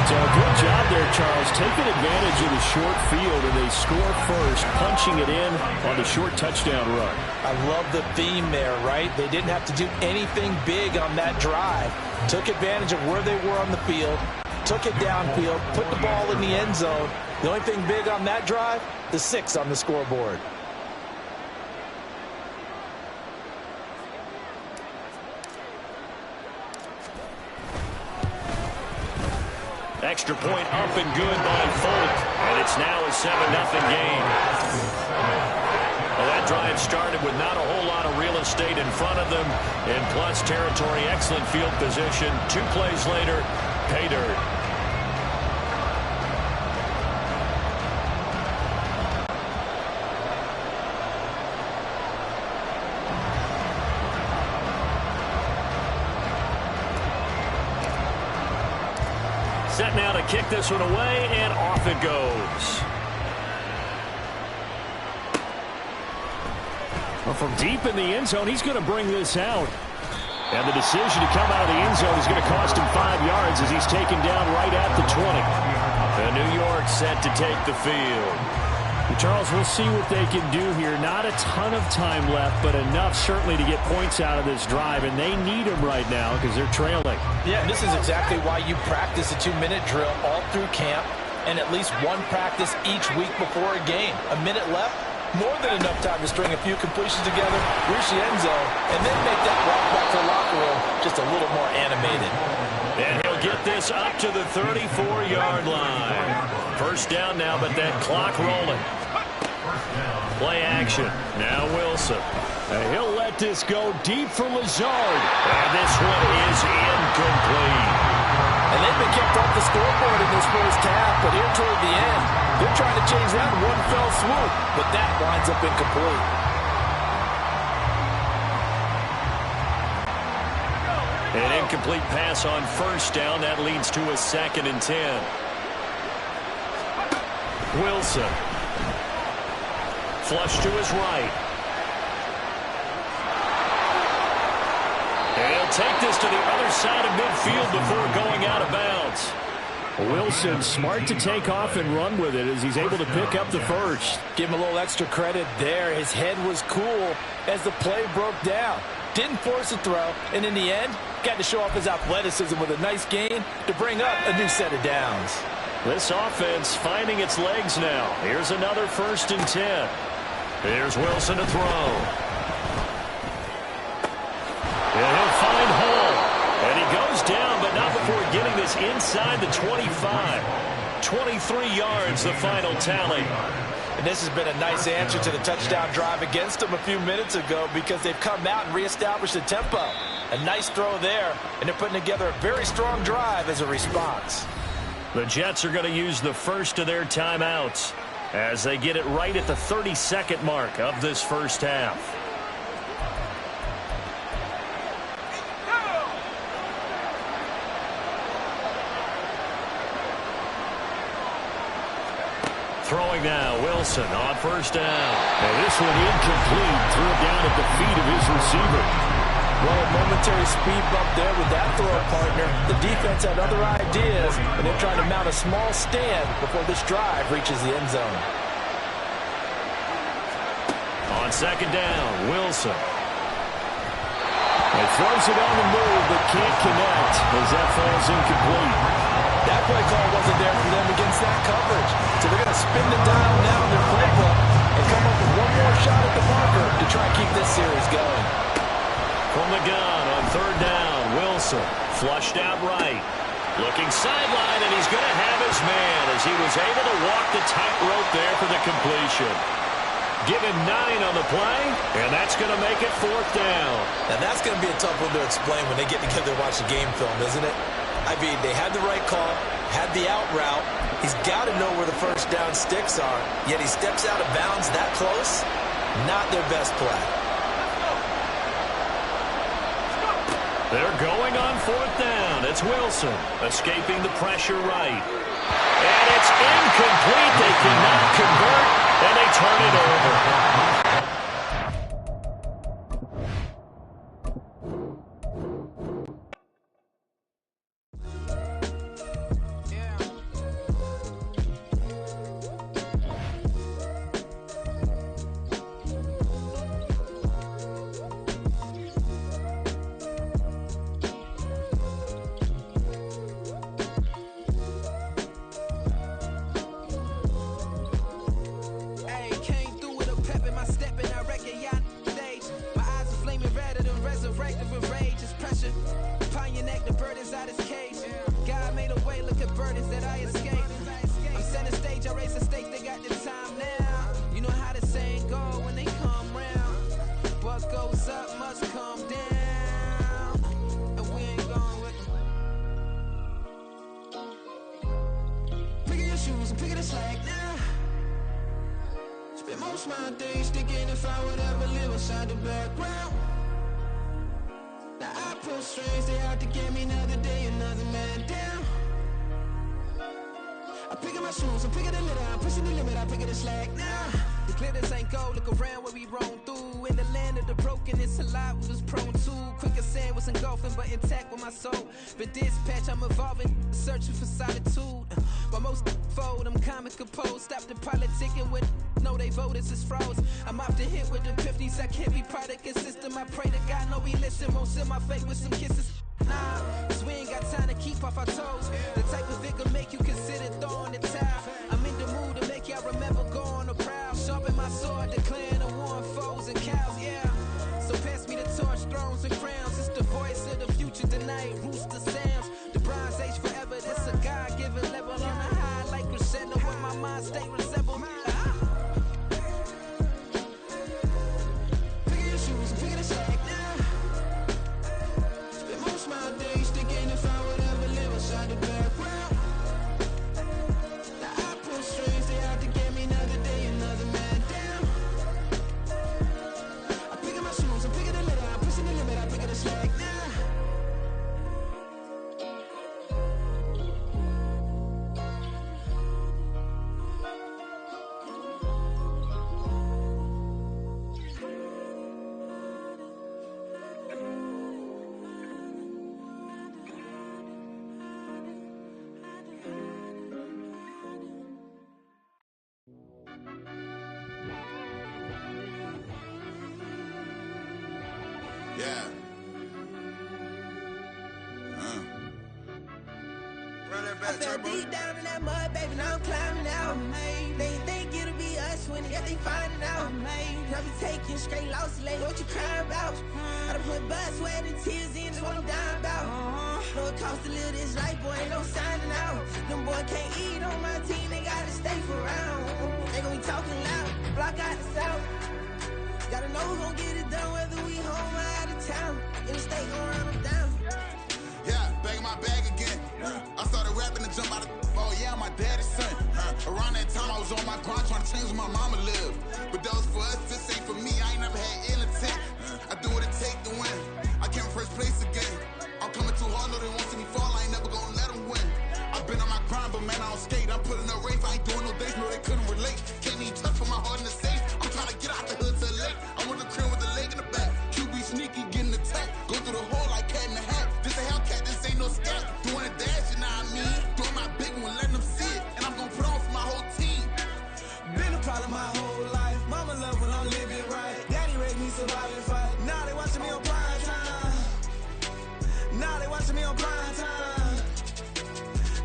So good job there, Charles, taking advantage of the short field, and they score first, punching it in on the short touchdown run. I love the theme there, right? They didn't have to do anything big on that drive. Took advantage of where they were on the field, took it downfield, put the ball in the end zone. The only thing big on that drive, the 6 on the scoreboard. Extra point up and good by Folk, and it's now a 7-0 game. Well, that drive started with not a whole lot of real estate in front of them, in plus territory, excellent field position. 2 plays later, pay dirt. Set now to kick this one away, and off it goes. Well, from deep in the end zone, he's going to bring this out. And the decision to come out of the end zone is going to cost him 5 yards as he's taken down right at the 20. And New York set to take the field. Charles, we'll see what they can do here. Not a ton of time left, but enough certainly to get points out of this drive, and they need them right now because they're trailing. Yeah, and this is exactly why you practice a 2-minute drill all through camp and at least one practice each week before a game. A minute left, more than enough time to string a few completions together, reach the end zone, and then make that walk back to the locker room just a little more animated. And he'll get this up to the 34-yard line. First down now, but that clock rolling. Play action. Now Wilson. And he'll let this go deep for Lazard. And this one is incomplete. And they've been kept off the scoreboard in this first half, but here toward the end, they're trying to change that in one fell swoop, but that winds up incomplete. An incomplete pass on first down. That leads to a 2nd and 10. Wilson. Flush to his right. And he'll take this to the other side of midfield before going out of bounds. Wilson smart to take off and run with it as he's able to pick up the first. Give him a little extra credit there. His head was cool as the play broke down. Didn't force a throw, and in the end, got to show off his athleticism with a nice gain to bring up a new set of downs. This offense finding its legs now. Here's another 1st and 10. Here's Wilson to throw. And he'll find Hall. And he goes down, but not before getting this inside the 25. 23 yards, the final tally. And this has been a nice answer to the touchdown drive against them a few minutes ago because they've come out and reestablished the tempo. A nice throw there, and they're putting together a very strong drive as a response. The Jets are going to use the first of their timeouts as they get it right at the 32nd mark of this first half. Throwing now, Wilson on first down. And this one incomplete. Threw it down at the feet of his receiver. Well, a momentary speed bump there with that throw partner. The defense had other ideas, and they're trying to mount a small stand before this drive reaches the end zone. On second down, Wilson. He throws it on the move, but can't connect as that falls incomplete. That play call wasn't there for them against that coverage. So they're going to spin the dial now in their playbook and come up with one more shot at the marker to try and keep this series going. From the gun on third down, Wilson flushed out right. Looking sideline, and he's going to have his man as he was able to walk the tightrope there for the completion. Given 9 on the play, and that's going to make it 4th down. Now that's going to be a tough one to explain when they get together and watch the game film, isn't it? I mean, they had the right call, had the out route. He's got to know where the first down sticks are, yet he steps out of bounds that close. Not their best play. They're going on 4th down. It's Wilson escaping the pressure right. And it's incomplete. They cannot convert, and they turn it over. Searching for solitude, but most fold, I'm calm and composed. Stop the politicking with know they voters is froze. I'm off the hit with the 50s, I can't be product of system. I pray to God, no, we listen, won't send my fate with some kisses. Nah, cause we ain't got time to keep off our toes. The type of victim make you consider throwing the towel. I'm in the mood to make y'all remember going to proud. Sharpen my sword, declaring the war on foes and cows, yeah. So pass me the torch, thrones and crowns. It's the voice of the future tonight, rooster sounds. The Bronze Age forever, this a God-given level. On a high like crescendo, where my mind state resemble. Pick your shoes and pick the slack now. Spend most of my days thinking if I would ever live inside the background. Now I pull strings, they out to get me another day, another man down. I'm picking my shoes, I'm picking the litter, I'm pushing the limit, I'm picking the slack now. Yeah. I fell deep down in that mud, baby, now I'm climbing out. They think it'll be us when they find it out. I be taking straight losses, lady, what you crying about? I done put blood, sweat, and tears in, that's what I'm dying about. Know it costs to live this life, boy, ain't no signing out. Them boy can't eat on my team, they gotta stay for round. They gon' be talking loud, block out the south. Gotta know who gon' get it done, whether we home or out of town. In the state gon' run them down. Yeah, back in my bag again. I started rapping to jump out of. Oh yeah, I'm my daddy's son. Around that time I was on my grind trying to change where my mama lived. But that was for us, this ain't for me. I ain't never had ill intent. I do what it take to win. I came first place again. I'm coming too hard, no they won't see me fall. I ain't never gonna let them win. I've been on my grind, but man I don't skate. I'm putting up race, I ain't doing no days, no they couldn't relate. Can't even touch for my heart in the safe. I'm trying to get out the hood to the lake. I'm with the crib with the leg in the back. QB sneaky, getting attacked. Go through the hole like cat in the hat. This a Hellcat, this ain't no scat. Doing a dash, you know what I mean? Doing my big one, letting them see it. And I'm gonna put on for my whole team. Been a problem my whole life. Mama love when I'm living right. Daddy raised me surviving fight. Now they watching me on prime time. Now they watching me on prime time.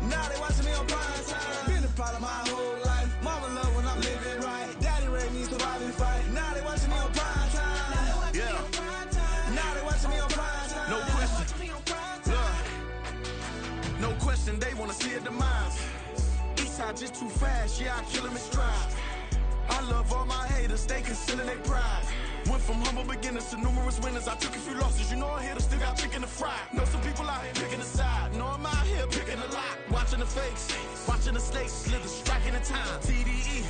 Now they watching me on prime time. Been a problem my whole life. Mama love when I'm living right. Daddy raised me surviving fight. Now they watching me on prime time. Yeah. Now they watching me on prime time. No question. Look. No question, they wanna see a demise. Eastside just too fast, yeah, I kill him in stride. I love all my haters, they concealing their pride. Went from humble beginners to numerous winners. I took a few losses, you know I'm here to still got chicken to fry. Know some people out here picking a side. Know I'm out here picking a lot. Watching the fakes, watching the snakes slither, striking the time. TDE,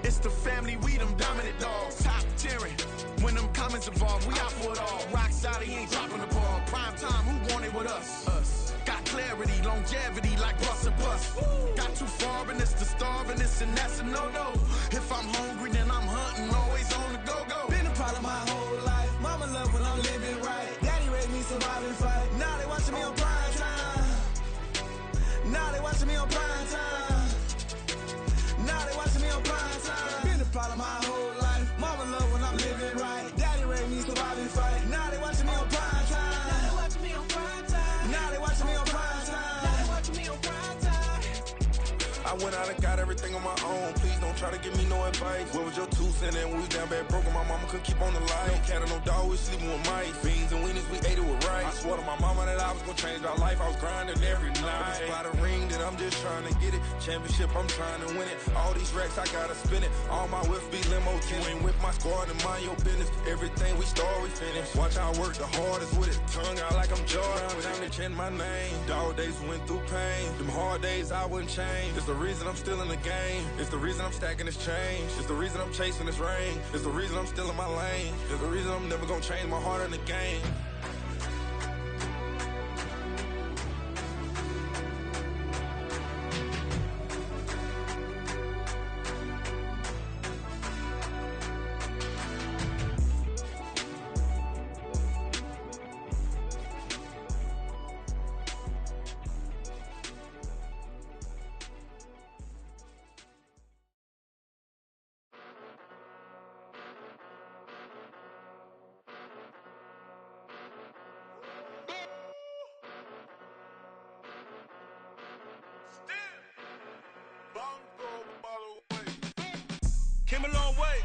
it's the family, we them dominant dogs. Top tiering, when them comments involved, we out for it all. Rock solid, he ain't dropping the ball. Prime time, who want it with us? Got clarity, longevity like bus and bus. Got too far and it's the starving, this and that's a no-no. If I'm hungry, then I'm hunting, always on the go-go. Been a problem my whole life. Mama love when I'm living right. Daddy raised me surviving fight. Now they watching me on prime time. Now they watching me on prime time. Now they watching me on prime time. Been a problem my whole life. Mama love when I'm living right. Daddy raised me surviving fight. Now they watching me on prime time. Now they watching me on prime time. Now they watching me on prime time. Now they watching me on prime time. I went out and got everything on my own. Please don't try to give me no advice. What was your 2 cents? And when we down bad broke, my mama couldn't keep on the light. No cat and no dog, we sleeping with mice. Beans and weenies, we ate it with rice. I swore to my mama that I was gonna change our life. I was grinding every night. It's by the ring that I'm just trying to get it. Championship, I'm trying to win it. All these racks, I gotta spin it. All my whips be limo. You ain't with my squad and mind your business. Everything we start, we finish. Watch how I work the hardest with it. Tongue out like I'm Jordan. Time to change my name. Dog days went through pain. Them hard days I wouldn't change. It's the reason I'm still in the game. It's the reason I'm stacking this change. It's the reason I'm chasing this rain. It's the reason I'm still in my lane. It's the reason I'm never gonna change my heart in the game. Came a long way,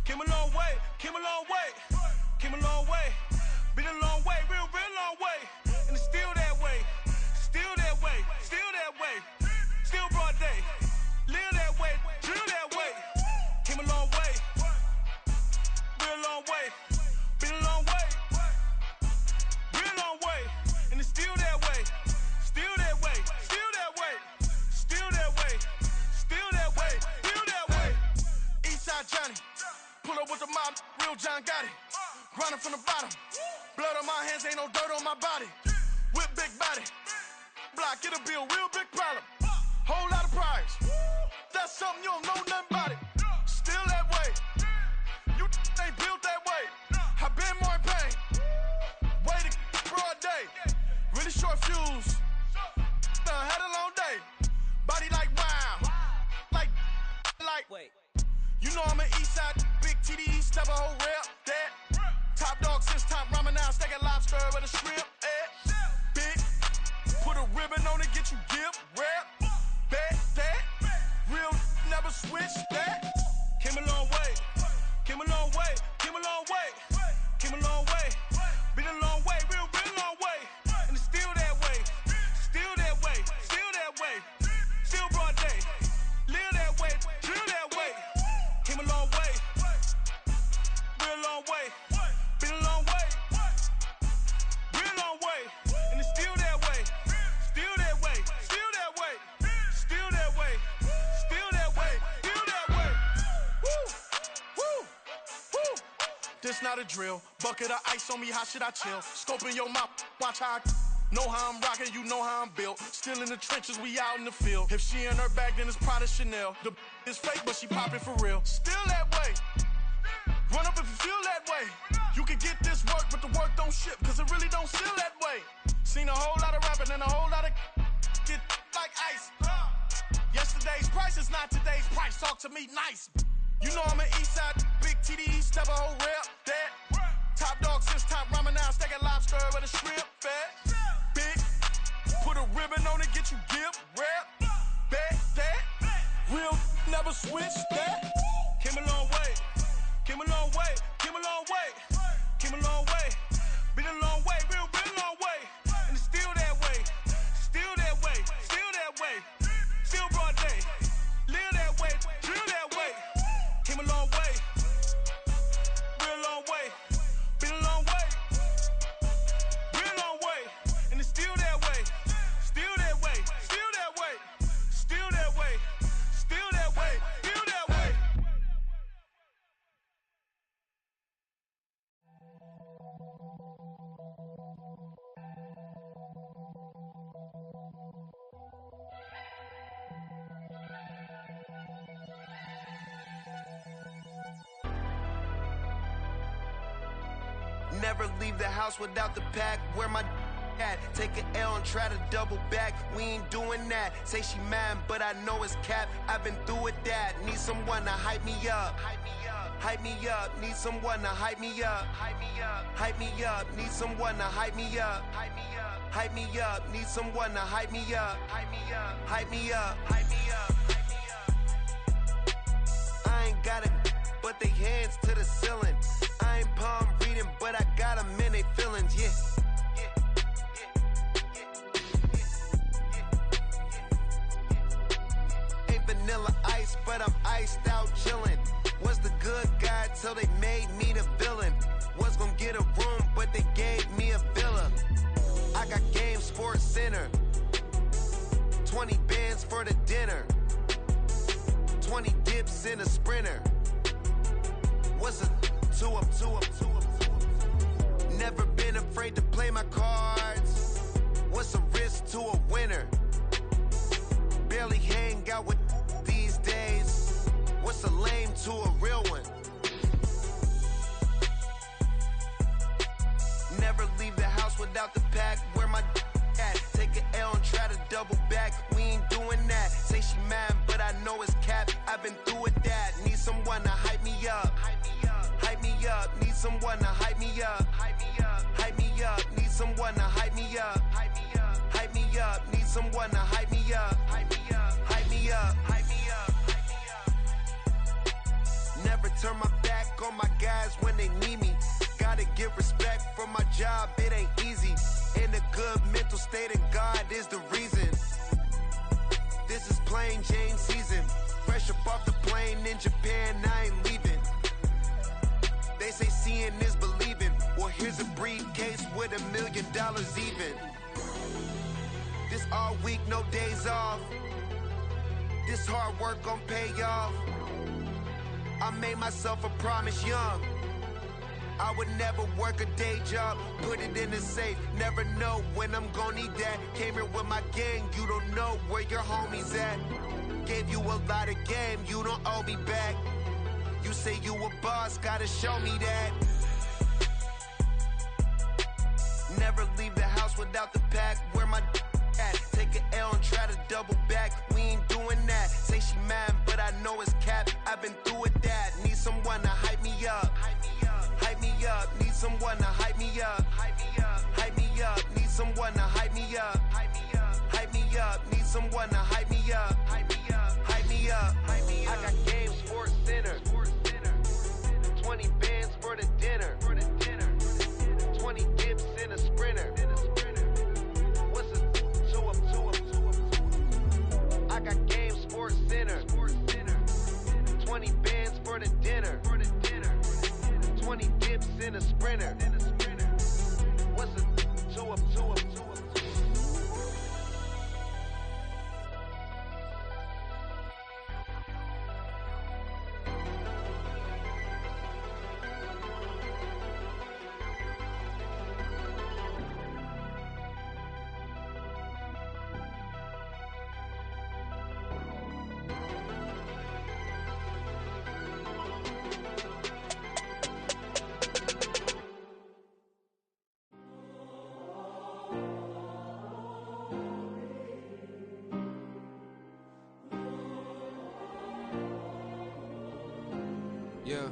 came a long way, came a long way, came a long way. Been a long way, real long way. And it's still that way, still that way, still that way. Still broad day, live that way, drill that way. Came a long way, real long way. Been a long way, real long way. And it's still that way, still that way, still that way, still that way, still that way, still that way. Eastside Johnny, pull up with the mob, real John Gotti. Grinding from the bottom, blood on my hands, ain't no dirt on my body. Whip big body, block, it'll be a real big problem. Whole lot of prize, that's something you don't know nothing about it. Still that way, you ain't built that way. I been more in pain, way to broad day. Really short fuse, had a long day. Body like wow, like. Wait. You know I'm an Eastside, big TDE, step a whole rep, that. Top dog since top ramen now, steak and lobster with a shrimp, big, put a ribbon on it, get you gift, rap, bet, that. Real, never switch, that. Came a long way, came a long way, came a long way, came a long way. Been a long way, real long way. And it's still that way, still that way, still that way. Still broad day, live that way, drill that way. Came a long way, real long way. Been a long way, real long way. And it's still that way, still that way, still that way, still that way, still that way, still that way. Woo, woo, woo. This not a drill, bucket of ice on me, how should I chill? Scope in your mouth, watch how I know how I'm rocking, you know how I'm built. Still in the trenches, we out in the field. If she in her bag, then it's Prada Chanel. The is fake, but she popping for real. Still that way, run up if you feel that way. You can get this work, but the work don't ship, cause it really don't feel that way. Seen a whole lot of rapping and a whole lot of get like ice. Yesterday's price is not today's price, talk to me nice. You know I'm an Eastside, big TDE, step a whole rep, that. Top dog since top ramen now, steak and lobster with a shrimp, fat. Big, put a ribbon on it, get you gift, rap, bet, that. Real, never switch, that. Came a long way, came a long way, came a long way. Came a long way, been a long way, real long way. And it's still that way, still that way, still that way. Still broad day, live that way, drill that way. Came a long way, real long way. Been a long way, real long way. And it's still that way, still that way, still that way, still that way, still that way, still that way. Never leave the house without the pack. Where my at? Take an L and try to double back. We ain't doing that. Say she mad, but I know it's cap. I've been through with that. Need someone to hype me up. Hype me up. Hype me up. Need someone to hype me up. Hype me up. Hype me up. Need someone to hype me up. Hype me up. Hype me up. Need someone to hype me up. Hype me up. Hype me up. Hype me up. I ain't got it, but they hands to the ceiling. I ain't palm reading, but I got them in they feelings, yeah. Ain't vanilla ice, but I'm iced out chillin'. Was the good guy till they made me the villain. Was gonna get a room, but they gave me a villa. I got game, Sports Center. 20 bands for the dinner. 20 dips in a Sprinter. What's a two up? Never been afraid to play my cards. What's a risk to a winner? Barely hang out with these days. What's a lame to a real one? Never leave the house without the pack. Where my at? Take an L and try to double back. We ain't doing that. Say she mad, but I know it's cap. I've been through with that. Need someone to hype me up. Hype me up. Hype me up. Need someone to hype me up. Hype me up. Hype me up. Need someone to hype me up. Hype me up. Hype me up. Need someone to hype me up. Hype me up. Hype me up. Hype me up. turn my back on my guys when they need me. Gotta give respect for my job, it ain't easy. In a good mental state, and God is the reason. This is plain Jane season. Fresh up off the plane in Japan, I ain't leaving. They say seeing is believing. Well, here's a briefcase with $1 million even. This all week, no days off. This hard work gon' pay off. I made myself a promise young. I would never work a day job, put it in the safe. Never know when I'm gon' need that. Came here with my gang, you don't know where your homies at. Gave you a lot of game, you don't owe me back. You say you a boss, gotta show me that. Never leave the house without the pack, where my at. Take an L and try to double back, we ain't doing that. Say she mad, but I know it's cap, I've been through with that. Need someone to hype me up. Hype me up, need someone to hype me up. Hype me up, need someone to hype me up. Hype me up, need someone to hype me up. Hype me up. I got game, Sports Center. 20 bands for the dinner. 20 dips in a sprinter. What's a 2 up? I got game, Sports Center. 20 bands for the dinner. 20 dips in a sprinter. What's a 2 up? Yeah.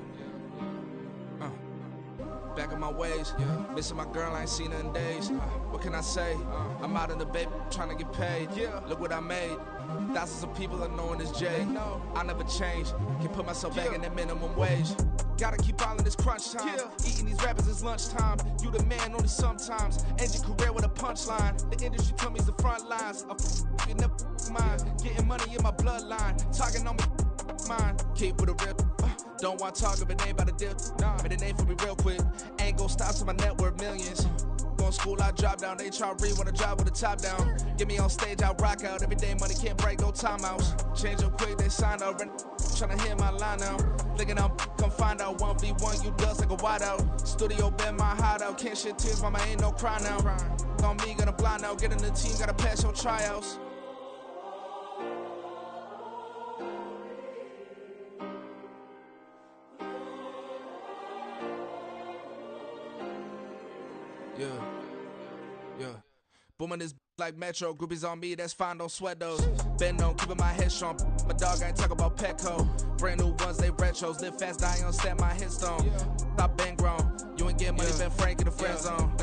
Back in my ways. Missing my girl, I ain't seen her in days. What can I say? I'm out in the baby trying to get paid. Look what I made. Thousands of people are knowing this Jay. I never change. Can put myself back in that minimum wage. Gotta keep all in this crunch time. Eating these rappers is lunchtime. You the man only sometimes. End your career with a punchline. The industry told me it's the front lines. You never mind. Getting money in my bloodline. Talking on me, mine. Keep with a rip. Don't want to talk if it ain't about a dip. But it ain't for me real quick. Ain't gon' stop till my net worth millions. Going school, I drop down. HRE wanna drive with the top down. Get me on stage, I rock out. Every day money can't break, no timeouts. Change up quick, they sign up. Tryna hear my line now. Thinking I'm come find out 1v1, you dust like a wideout. Studio been my hideout. Can't shed tears, mama ain't no cry now. On me, gonna blind out. Get in the team, gotta pass your tryouts. Yeah. Booming this like Metro. Groupies on me, that's fine, don't sweat those. Been on, keeping my head strong. My dog ain't talk about Petco. Brand new ones, they retros. Live fast, die on set, my headstone. Stop been grown. You ain't getting money, been Frank in the friend zone.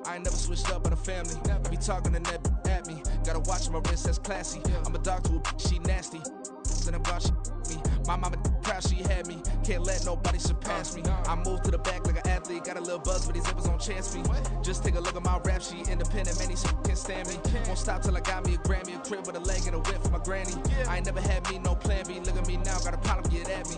I ain't never switched up on the family. I be talking to that at me. Gotta watch my wrist, that's classy. I'm a dog to a she nasty. And I'm glad she me. My mama proud she had me. Can't let nobody surpass me. I moved to the back like an athlete. Got a little buzz, but these zippers don't chance me. Just take a look at my rap sheet. Independent, man, these can't stand me. Won't stop till I got me a Grammy, a crib with a leg and a whip for my granny. I ain't never had me no plan B. Look at me now, got a problem, get at me.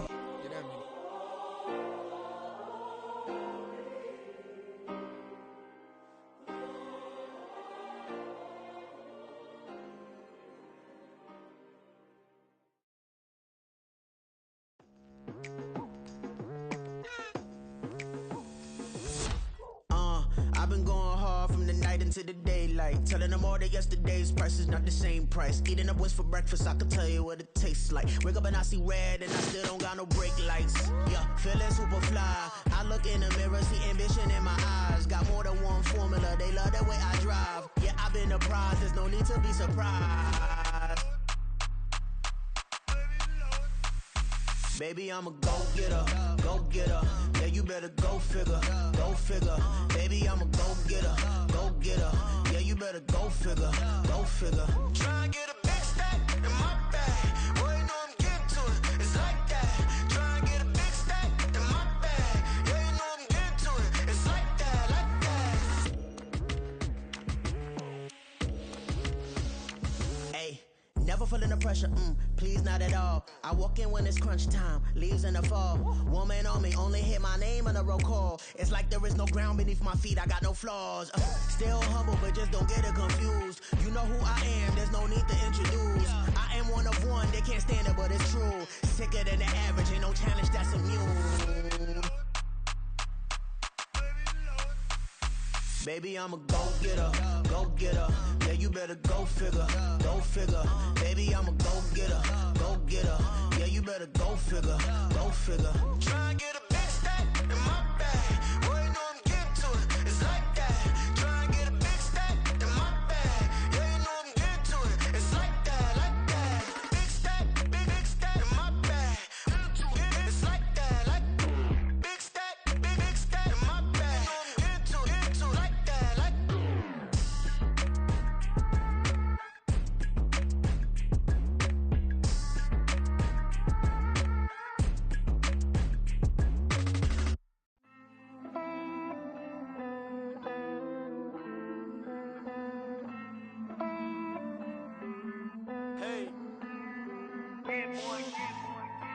I've been going hard from the night into the daylight. Telling them all that yesterday's price is not the same price. Eating up wings for breakfast, I can tell you what it tastes like. Wake up and I see red and I still don't got no brake lights. Yeah, feeling super fly. I look in the mirror, see ambition in my eyes. Got more than one formula, they love the way I drive. Yeah, I've been apprised, there's no need to be surprised. Baby, I'm a go-getter, go-getter. Yeah, you better go figure, go figure. Baby, I'm a go-getter, go-getter. Yeah, you better go figure, go figure. Try and get a big stack in my bag. Boy, you know I'm getting to it, it's like that. Try and Never feeling the pressure, please not at all. I walk in when it's crunch time, leaves in the fall. Woman on me, only hit my name on the roll call. It's like there is no ground beneath my feet, I got no flaws. Still humble, but just don't get it confused. You know who I am, there's no need to introduce. I am one of one, they can't stand it, but it's true. Sicker than the average, ain't no challenge that's immune. Baby, I'm a go-getter, go-getter. Yeah, you better go figure, go figure. Baby, I'm a go-getter, go-getter. Yeah, you better go figure, go figure. Try and get a big stack in my bag. Boy, you know I'm getting to it. It's like that. Try and get a big stack in my bag. Yeah, you know I'm getting to it. It's like that, like that. Big stack in my bag. It's like that, like big stack in my bag. Into it, like that, like.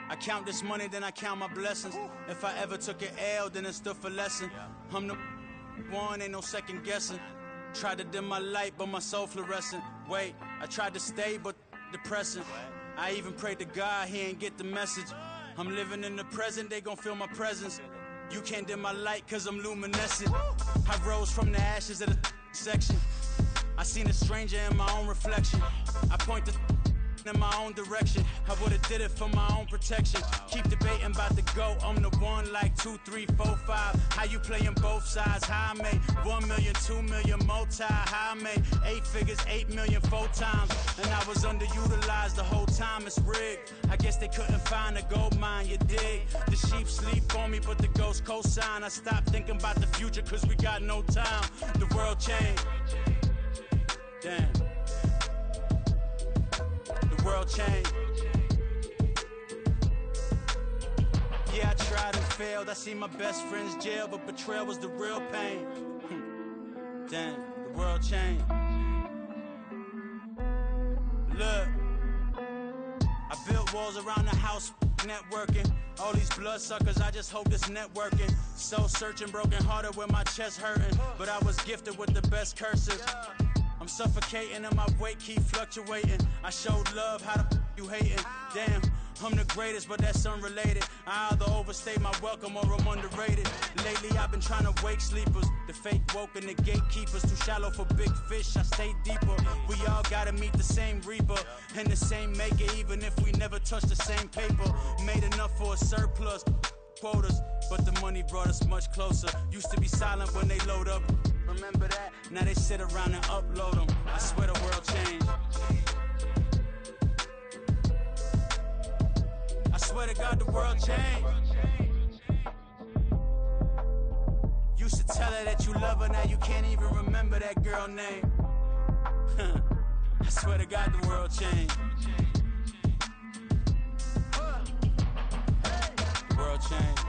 I count this money, then I count my blessings. If I ever took an L, then it stood for lesson. I'm the one, ain't no second guessing. Tried to dim my light, but my soul fluorescent. Wait, I tried to stay, but depressing. I even prayed to God, he ain't get the message. I'm living in the present, they gon' feel my presence. You can't dim my light, cause I'm luminescent. I rose from the ashes of the section. I seen a stranger in my own reflection. I point the in my own direction. I would've did it for my own protection. Keep debating about the GOAT. I'm the one like 2, 3, 4, 5. How you playing both sides? How I made 1 million, 2 million, multi. How I made 8 figures, 8 million, 4 times. And I was underutilized the whole time. It's rigged. I guess they couldn't find a gold mine, you dig? The sheep sleep on me, but the ghost cosign. I stopped thinking about the future, cause we got no time. The world changed. Damn. The world changed. Yeah, I tried and failed. I seen my best friends jail, but betrayal was the real pain. Damn, the world changed. Look, I built walls around the house, networking. All these bloodsuckers, I just hope this networking. Soul searching, broken hearted with my chest hurting. But I was gifted with the best curses. I'm suffocating and my weight keep fluctuating. I showed love, how the you hating? Damn, I'm the greatest, but that's unrelated. I either overstay my welcome or I'm underrated. Lately I've been trying to wake sleepers. The fake woke and the gatekeepers. Too shallow for big fish, I stay deeper. We all gotta meet the same reaper and the same maker, even if we never touch the same paper. Made enough for a surplus quotas, but the money brought us much closer. Used to be silent when they load up. Remember that? Now they sit around and upload them. I swear the world changed. I swear to God the world changed. Used to tell her that you love her, now you can't even remember that girl name. I swear to God the world changed. The world changed.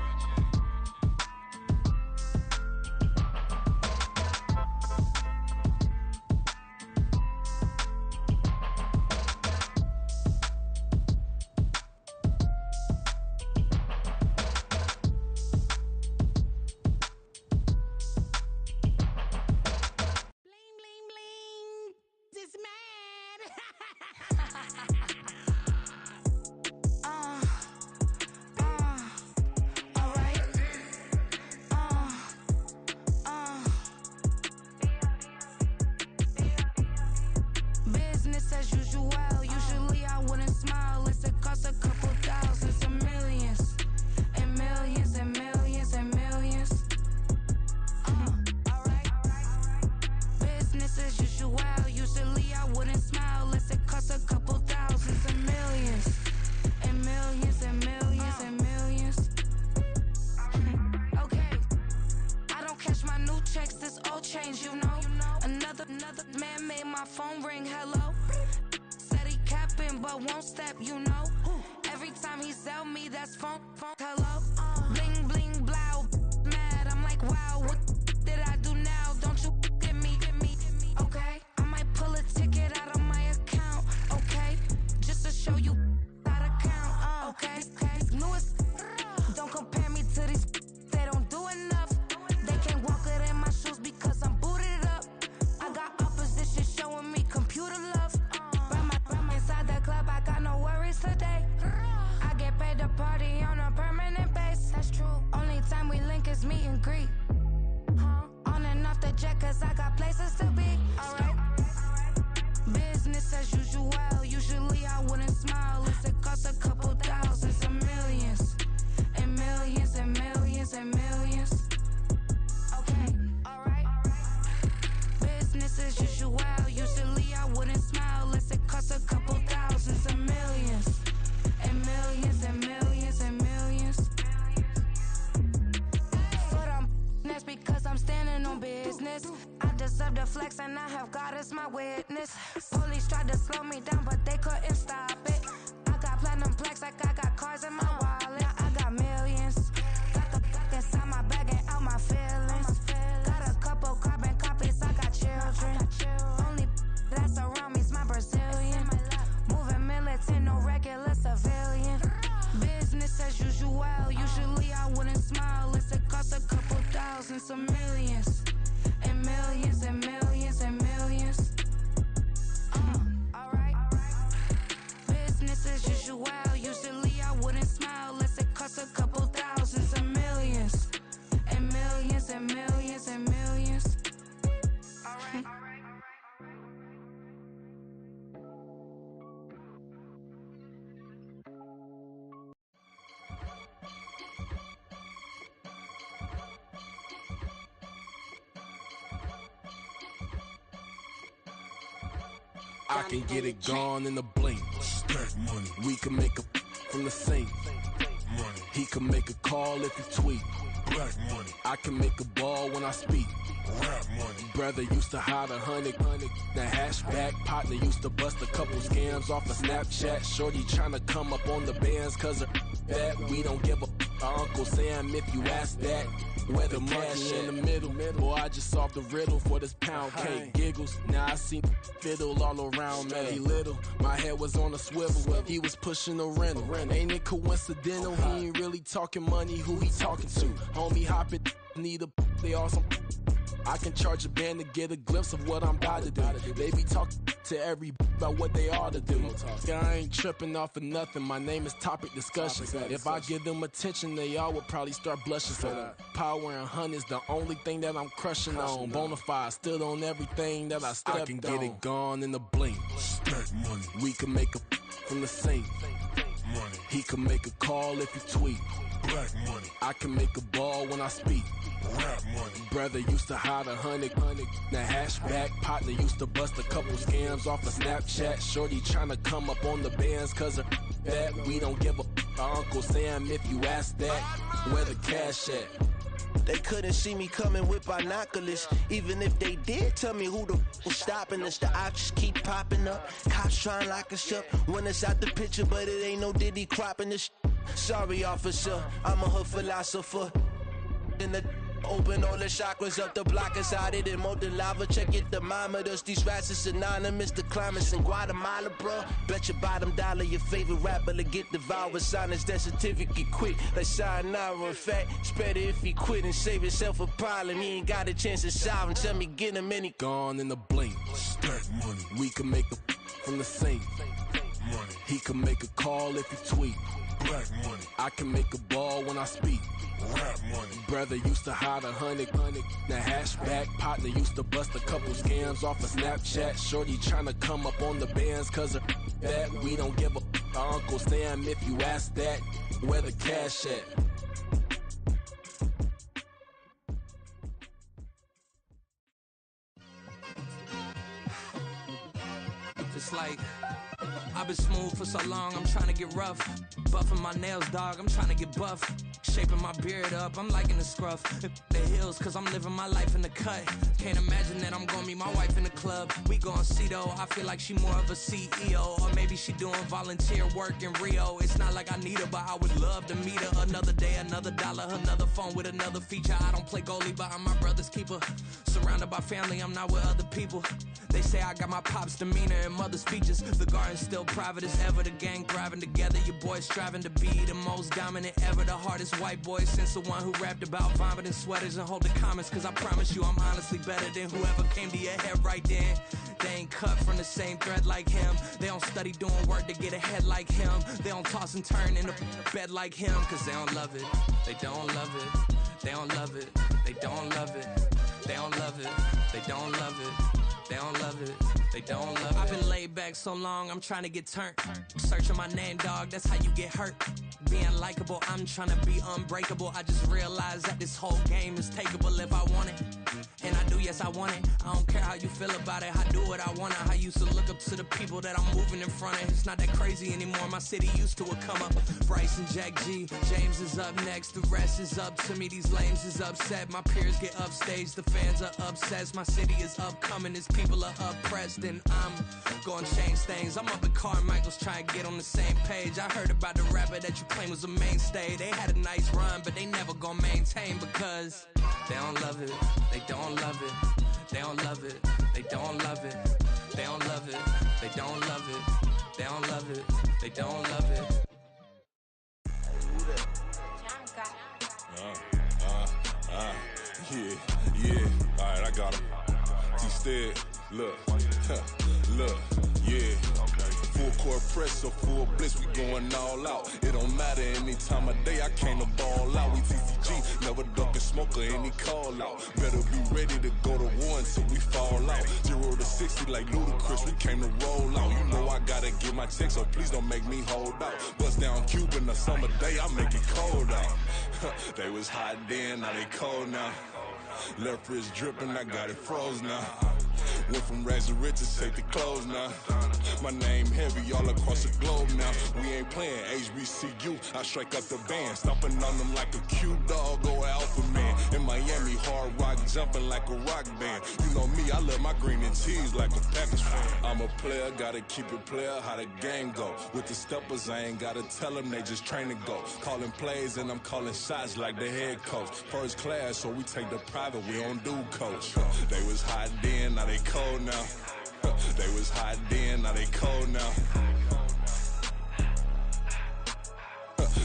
witness. Police tried to slow me down, but they couldn't stop it. I got platinum plaques like I got cars in my wallet. I got millions. Got the inside my bag and out my feelings. Got a couple carbon copies, I got children. Only that's around me's my Brazilian. Moving militant, no regular civilian. Business as usual, usually I wouldn't smile. It's it cost a couple thousands of millions. And millions and millions and millions. Alright. Business as usual, usually I wouldn't smile. Unless it cost a couple thousands of millions. And millions and millions and millions. Alright. I can get it gone in a blink. Stack money. We can make a from the sink. Money. He can make a call if he tweet. Black money. I can make a ball when I speak. Rap money. Brother used to hide 100. The hashback partner used to bust a couple scams off of Snapchat. Shorty tryna come up on the bands cause of that. We don't give a Uncle Sam if you ask that. Where the cash in the middle. Boy, I just solved the riddle for this pound cake. Giggles, now I see fiddle all around me. Little, my head was on a swivel. He was pushing a rental. Ain't it coincidental? He ain't really talking money. Who he talking to? Homie hopping, need a they awesome. I can charge a band to get a glimpse of what I'm about to do. They be talking to every about what they ought to do. I ain't tripping off of nothing. My name is Topic Discussion. If I give them attention, they all would probably start blushing. So power and hunt is the only thing that I'm crushing on. Bonafide stood on everything that I stepped on. I can get it gone in a blink. Stack money. We can make a from the sink. Money. He can make a call if he tweet. Black money. I can make a ball when I speak. Rap money. Brother used to hide 100. The hashback partner used to bust a couple scams off of Snapchat. Shorty tryna come up on the bands cause of that. We don't give a Uncle Sam if you ask that. Where the cash at? They couldn't see me coming with binoculars. Even if they did, tell me who the was stopping us. The options keep popping up. Cops trying to lock us up. When it's out the picture, but it ain't no Diddy cropping this. Sorry, officer, I'm a hood philosopher. In the open all the chakras up, the block is out it and molten lava. Check your thermometers. These rats is synonymous. The climates in Guatemala, bro. Bet your bottom dollar your favorite rapper to get devoured. Sign his death certificate quick. Like sayonara. In fact, it's better if he quit and save himself a problem. He ain't got a chance to solve him. Tell me get him any gone in the blink. Stack money. We can make a from the sink. Money. He can make a call if he tweet. Black money. I can make a ball when I speak. Rap money. Brother used to hide 100. The hashback partner used to bust a couple scams off of Snapchat. Shorty tryna come up on the bands cause of that. We don't give a Uncle Sam if you ask that. Where the cash at? It's like I've been smooth for so long, I'm trying to get rough. Buffing my nails, dog, I'm trying to get buff. Shaping my beard up, I'm liking the scruff. The hills, cause I'm living my life in the cut. Can't imagine that I'm gonna meet my wife in the club. We gon' see though, I feel like she more of a CEO. Or maybe she doing volunteer work in Rio. It's not like I need her, but I would love to meet her. Another day, another dollar, another phone with another feature. I don't play goalie, but I'm my brother's keeper. Surrounded by family, I'm not with other people. They say I got my pop's demeanor and mother's features. The garden's still private as ever, the gang thriving together. Your boys striving to be the most dominant ever. The hardest white boy since the one who rapped about vomiting sweaters and holding comments. Cause I promise you I'm honestly better than whoever came to your head right then. They ain't cut from the same thread like him. They don't study doing work to get ahead like him. They don't toss and turn in the bed like him. Cause they don't love it, they don't love it. They don't love it, they don't love it. They don't love it, they don't love it. They don't love it, they don't love it. I've been laid back so long, I'm trying to get turned. Searching my name, dog, that's how you get hurt. Being likable, I'm trying to be unbreakable. I just realized that this whole game is takeable if I want it. And I do, yes, I want it. I don't care how you feel about it. I do what I want. I used to look up to the people that I'm moving in front of. It's not that crazy anymore. My city used to a come up. Bryce and Jack G. James is up next. The rest is up to me. These lames is upset. My peers get upstaged. The fans are obsessed. My city is upcoming. These people are oppressed. And I'm gonna change things. I'm up at Carmichael's trying to get on the same page. I heard about the rapper that you claim was a mainstay. They had a nice run, but they never gonna maintain because they don't love it. They don't love it. They don't love it. They don't love it. They don't love it. They don't love it. They don't love it. They don't love it. Yeah. Alright, I got him. T-Stead, look, look, yeah. Full court press, so full blitz, we going all out. It don't matter any time of day, I came to ball out. We TCG, never duck a smoker, any call out. Better be ready to go to war until we fall out. 0 to 60 like Ludacris, we came to roll out. You know I gotta get my check, so please don't make me hold out. Bust down Cuban a summer day, I make it cold out. They was hot then, now they cold now. Left wrist dripping, I got it froze now. Went from rags to riches, take the clothes now. My name heavy all across the globe now. We ain't playing HBCU, I strike up the band. Stomping on them like a cute dog or alpha man. In Miami, hard rock jumping like a rock band. You know me, I love my green and cheese like a Packers fan. I'm a player, gotta keep it player, how the game go. With the steppers, I ain't gotta tell them, they just train to go. Calling plays and I'm calling shots like the head coach. First class, so we take the private, we don't do coach. They was hot then, now they cold now. They was hot then, now they cold now.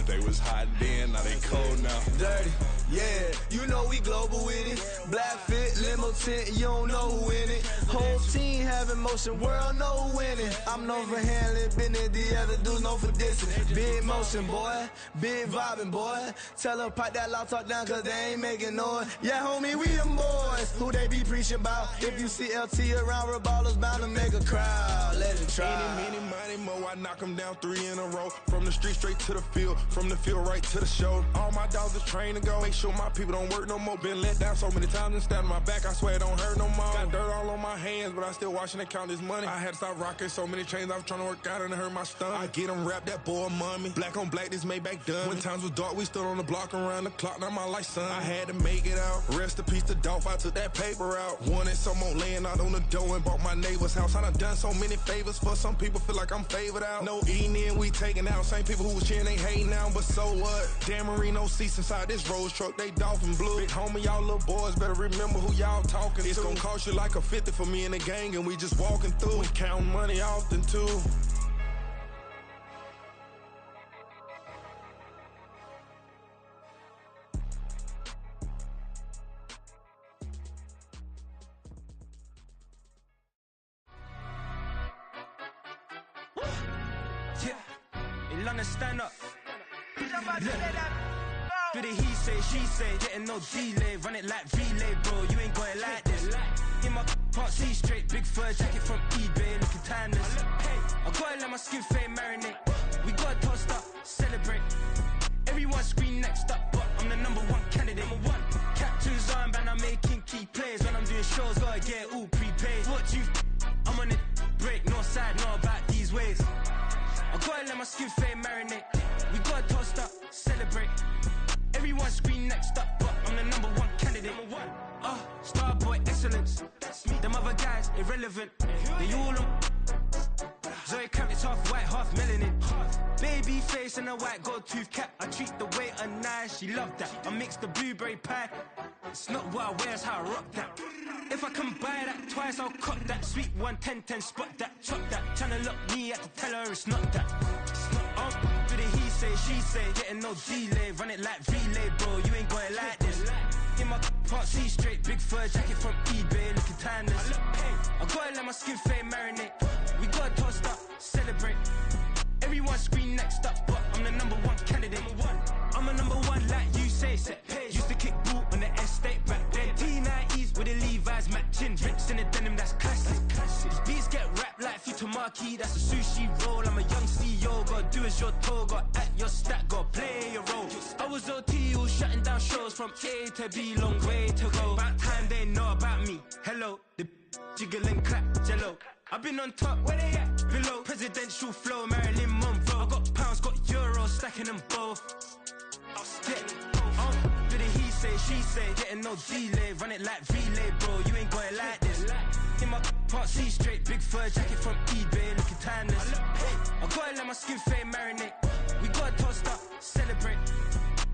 They was hot then, now they cold now. Dirty, yeah, you know we global with it. Black fit, limo tint, you don't know who in it. Whole team having motion, world know who winning. I'm known for handling business, the other dudes known for dissing. Big motion, boy, big vibing, boy. Tell them pipe that loud talk down, cause they ain't making noise. Yeah, homie, we them boys, who they be preaching about. If you see LT around, Reballo's bound to make a crowd. Let it try. Many, mo, I knock them down 3 in a row. From the street straight to the field, from the field right to the show. All my dogs are trained to go. Make sure my people don't work no more. Been let down so many times and stand on my back, I swear it don't hurt no more. Got dirt all on my hands, but I still watching and count this money. I had to stop rocking so many chains, I was trying to work out and it hurt my stomach. I get them wrapped, that boy mommy. Black on black, this Maybach done. When times was dark, we stood on the block around the clock, now my life son. I had to make it out. Rest in peace to Dolph, I took that paper out. Wanted some more laying out on the dough and bought my neighbor's house. I done done so many favors for some people, feel like I'm favored out. No eating in, we taking out. Same people who was cheering, they hating now, but so what? Dan Marino seats inside this Rolls truck, they Dolphin blue. Big homie, y'all little boys better remember who y'all talking to. It's gonna cost you like a 50 for me and the gang, and we just walking through. We counting money often too. Yeah, in London, stand up. Do the he say, she say, getting no delay. Run it like relay, bro, you ain't got it like this. In my can't see straight, big fur jacket from eBay, looking timeless. I gotta let my skin fade marinate. We gotta toast up, celebrate. Everyone scream next up, but I'm the #1 candidate. Captain's armband, I'm making key plays. When I'm doing shows, gotta get all prepaid. What you I'm on it, break, no side, no about these ways. I gotta let my skin fade marinate. We gotta toast up, celebrate. Everyone scream next up, but I'm the #1 candidate. Starboy excellence. Them other guys irrelevant. They all on. Zoe Kravitz half white, half melanin. Baby face and a white gold tooth cap. I treat the waiter nice, she love that. I mix the blueberry pie. It's not what I wear, it's how I rock that. If I can buy that twice, I'll cut that. Sweet 110, spot that, chop that. Tryna lock me, I have to tell her it's not that. Do the he say, she say, getting no delay. Run it like relay, bro, you ain't got it like this. In my can't see straight, big fur jacket from eBay, looking timeless. I gotta let my skin fade marinate. We gotta toast up, celebrate. Everyone scream next up, but I'm the #1 candidate. I'm a #1 like you say, set page. Used to kick boot on the estate back then. T90s with the Levi's matching. Rips in the denim, that's classic. These beats get wrapped like Futamaki, that's a sushi roll. I'm a young CEO, gotta do as you're told. Got at your stack, gotta play play a role. I was OT, all shutting down shows from A to B, long way to go. About time they know about me. Hello, the jiggle and clap, jello. I've been on top, where they at? Below, presidential flow, Marilyn Monroe. I got pounds, got euros, stacking them both. Did it he say, she say, getting no delay, run it like relay, bro. You ain't got it like this. In my part C straight, big fur jacket from eBay, looking timeless. I gotta let my skin fade marinate. We gotta toast up, celebrate.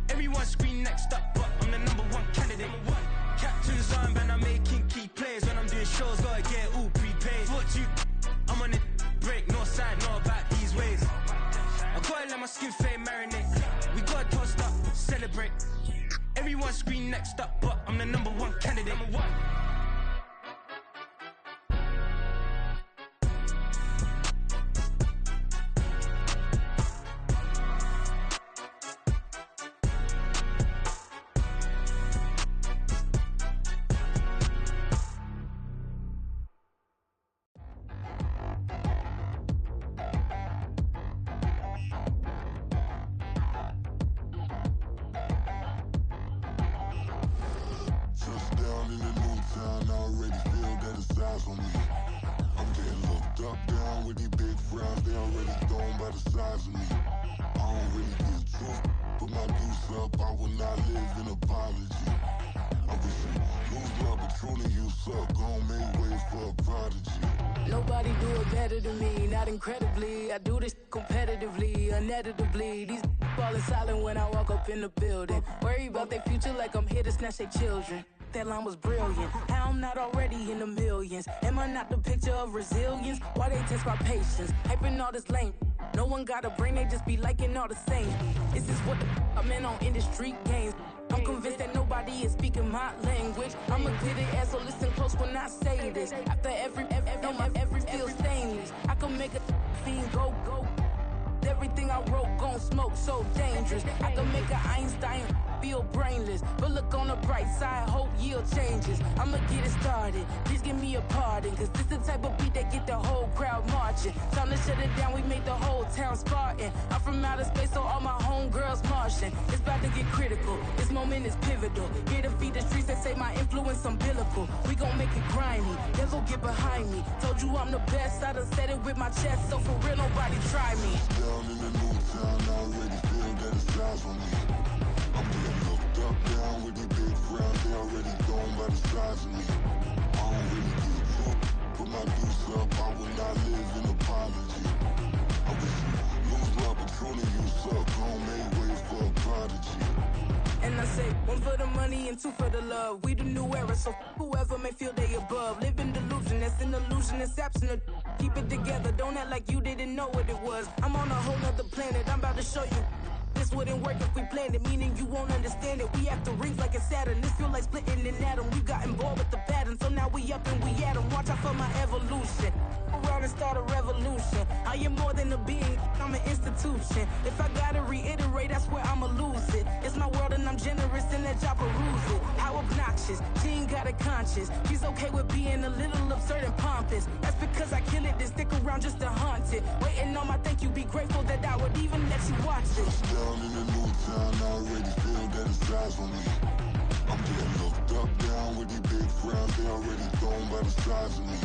Everyone scream next up, but I'm the #1 candidate. Captain's armband, I'm making key plays. When I'm doing shows, gotta get it all prepaid. What you, I'm on it, break, no side, know about these ways. I gotta let my skin fade marinate. We gotta toast up, celebrate. Everyone scream next up, but I'm the #1 candidate. Nobody do it better than me, not incredibly. I do this competitively, uneditably. These falling silent when I walk up in the building. Worry about their future like I'm here to snatch their children. That line was brilliant. How I'm not already in the millions? Am I not the picture of resilience? Why they test my patience? Hyping all this lame. No one got a brain, they just be liking all the same. This is what the I'm in on industry games. I'm convinced that nobody is speaking my language. I'ma get it as so listen close when I say this. After every feel stainless. I can make a scene go. Everything I wrote gon' smoke, so dangerous. I can make an Einstein feel brainless. But look on the bright side, hope yield changes. I'ma get it started, please give me a pardon. Cause this the type of beat that get the whole crowd marching. Time to shut it down, we make the whole town Spartan. I'm from outer space, so all my homegirls Martian. It's about to get critical, this moment is pivotal. Here to feed the streets that say my influence umbilical. We gon' make it grimy, never get behind me. Told you I'm the best, I done said it with my chest. So for real, nobody try me. Down in the new town, I already feel that it's eyes on me. I'm getting looked up, down with these big crowds, they already gone by the size of me. I don't really get drunk, put my deuce up, I will not live in apology. I wish you lose love, but truly you suck, gon' make way for a prodigy. And I say, one for the money and two for the love. We the new era, so whoever may feel they above. Live in delusion, that's an illusion, it's absent. Keep it together, don't act like you didn't know what it was. I'm on a whole nother planet, I'm about to show you. This wouldn't work if we planned it, meaning you won't understand it. We have to rings like a Saturn, this feel like splitting an atom. We got involved with the pattern, so now we up and we at 'em. Watch out for my evolution, around and start a revolution. I am more than a being, I'm an institution. If I gotta reiterate, that's where I'ma lose it. It's my world and I'm generous and let y'all peruse it. How obnoxious, she ain't got a conscience. She's okay with being a little absurd and pompous. That's because I kill it, then stick around just to haunt it. Waiting on my thank you, be grateful that I would even let you watch it. Down in the new town, I already feel that it's eyes on me. I'm getting looked up, down with these big crowds, they already gone by the size of me.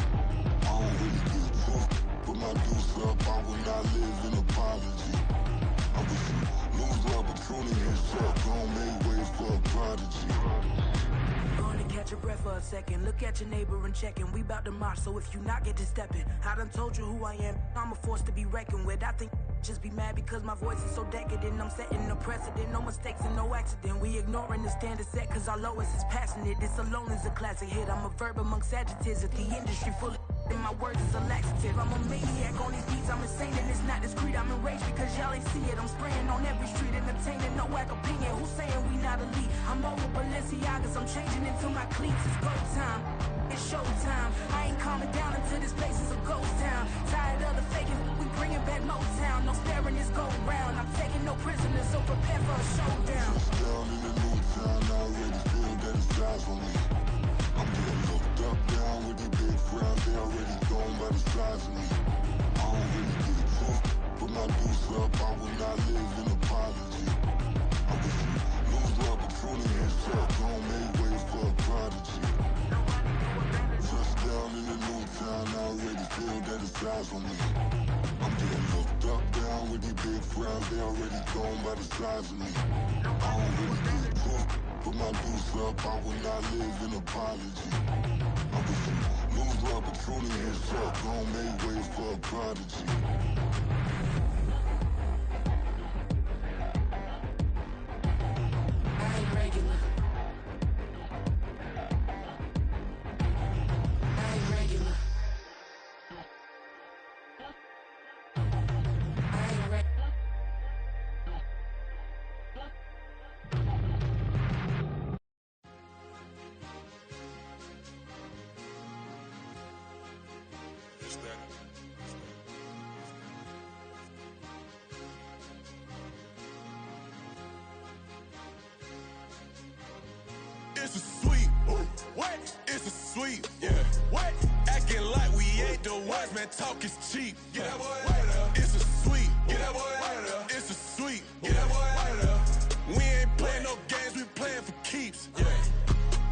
I don't really get drunk, put my deuce up, I will not live in apology. I wish you lose love, but truly you suck, gon' make way for a prodigy. Gonna catch your breath for a second. Look at your neighbor and checkin'. We bout to march, so if you not get to steppin'. I done told you who I am. I'm a force to be reckoned with. I think just be mad because my voice is so decadent. I'm setting a precedent, no mistakes and no accident. We ignoring the standard set cause our lowest is passionate. This alone is a classic hit. I'm a verb amongst adjectives. If the industry full of and my words is a laxative. I'm a maniac on these beats, I'm insane and it's not discreet. I'm enraged because y'all ain't see it. I'm spraying on every street, entertaining, no whack opinion. Who's saying we not elite? I'm over Balenciagas, I'm changing into my cleats. It's go time, it's showtime. I ain't calming down until this place is a ghost town. Tired of the faking, we bringing back Motown. No sparing this go round. I'm taking no prisoners, so prepare for a showdown. Down in the new town, I already feel that it's eyes on me. I'm getting looked up, down with these big crowds, they already gone by the size of me. I don't really get drunk, put my deuce up, I will not live in apology. I gone made way for a prodigy. Touchdown in the new town, I already feel that it's eyes on me. I'm getting looked up, down with these big frowns, they already gone by the size of me. I don't really get drunk, put my deuce up, I will not live in apology. I wish you lose the opportunity and shot, gone made way for a prodigy. It's a sweep. What? It's a sweep. Yeah. What? Acting like we ain't the ones, man. Talk is cheap. Get that boy out of there. It's a sweep. Get that boy out of there. It's a sweep. Get that boy out of there. We ain't playing no games, we playing for keeps. Yeah.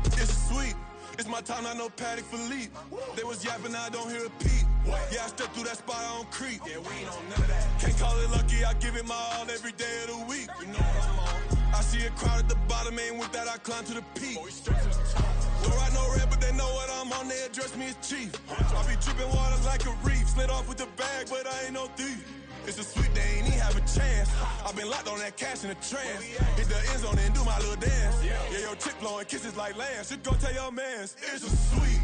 It's a sweep. It's my time, not no Paddock Philippe. They was yapping, I don't hear a peep. Yeah, I stepped through that spot, I don't creep. Yeah, we ain't on none of that. Can't call it lucky, I give it my all every day of the week. You know what I'm on. I see a crowd at the bottom, and with that I climb to the peak. Don't write no red, but they know what I'm on, they address me as chief. I be dripping water like a reef, slid off with the bag, but I ain't no thief. It's a sweet, they ain't even have a chance. I've been locked on that cash in a trance. Hit the end zone and do my little dance. Yeah, your chick blowing kisses like lambs. You go tell your mans. It's a sweet.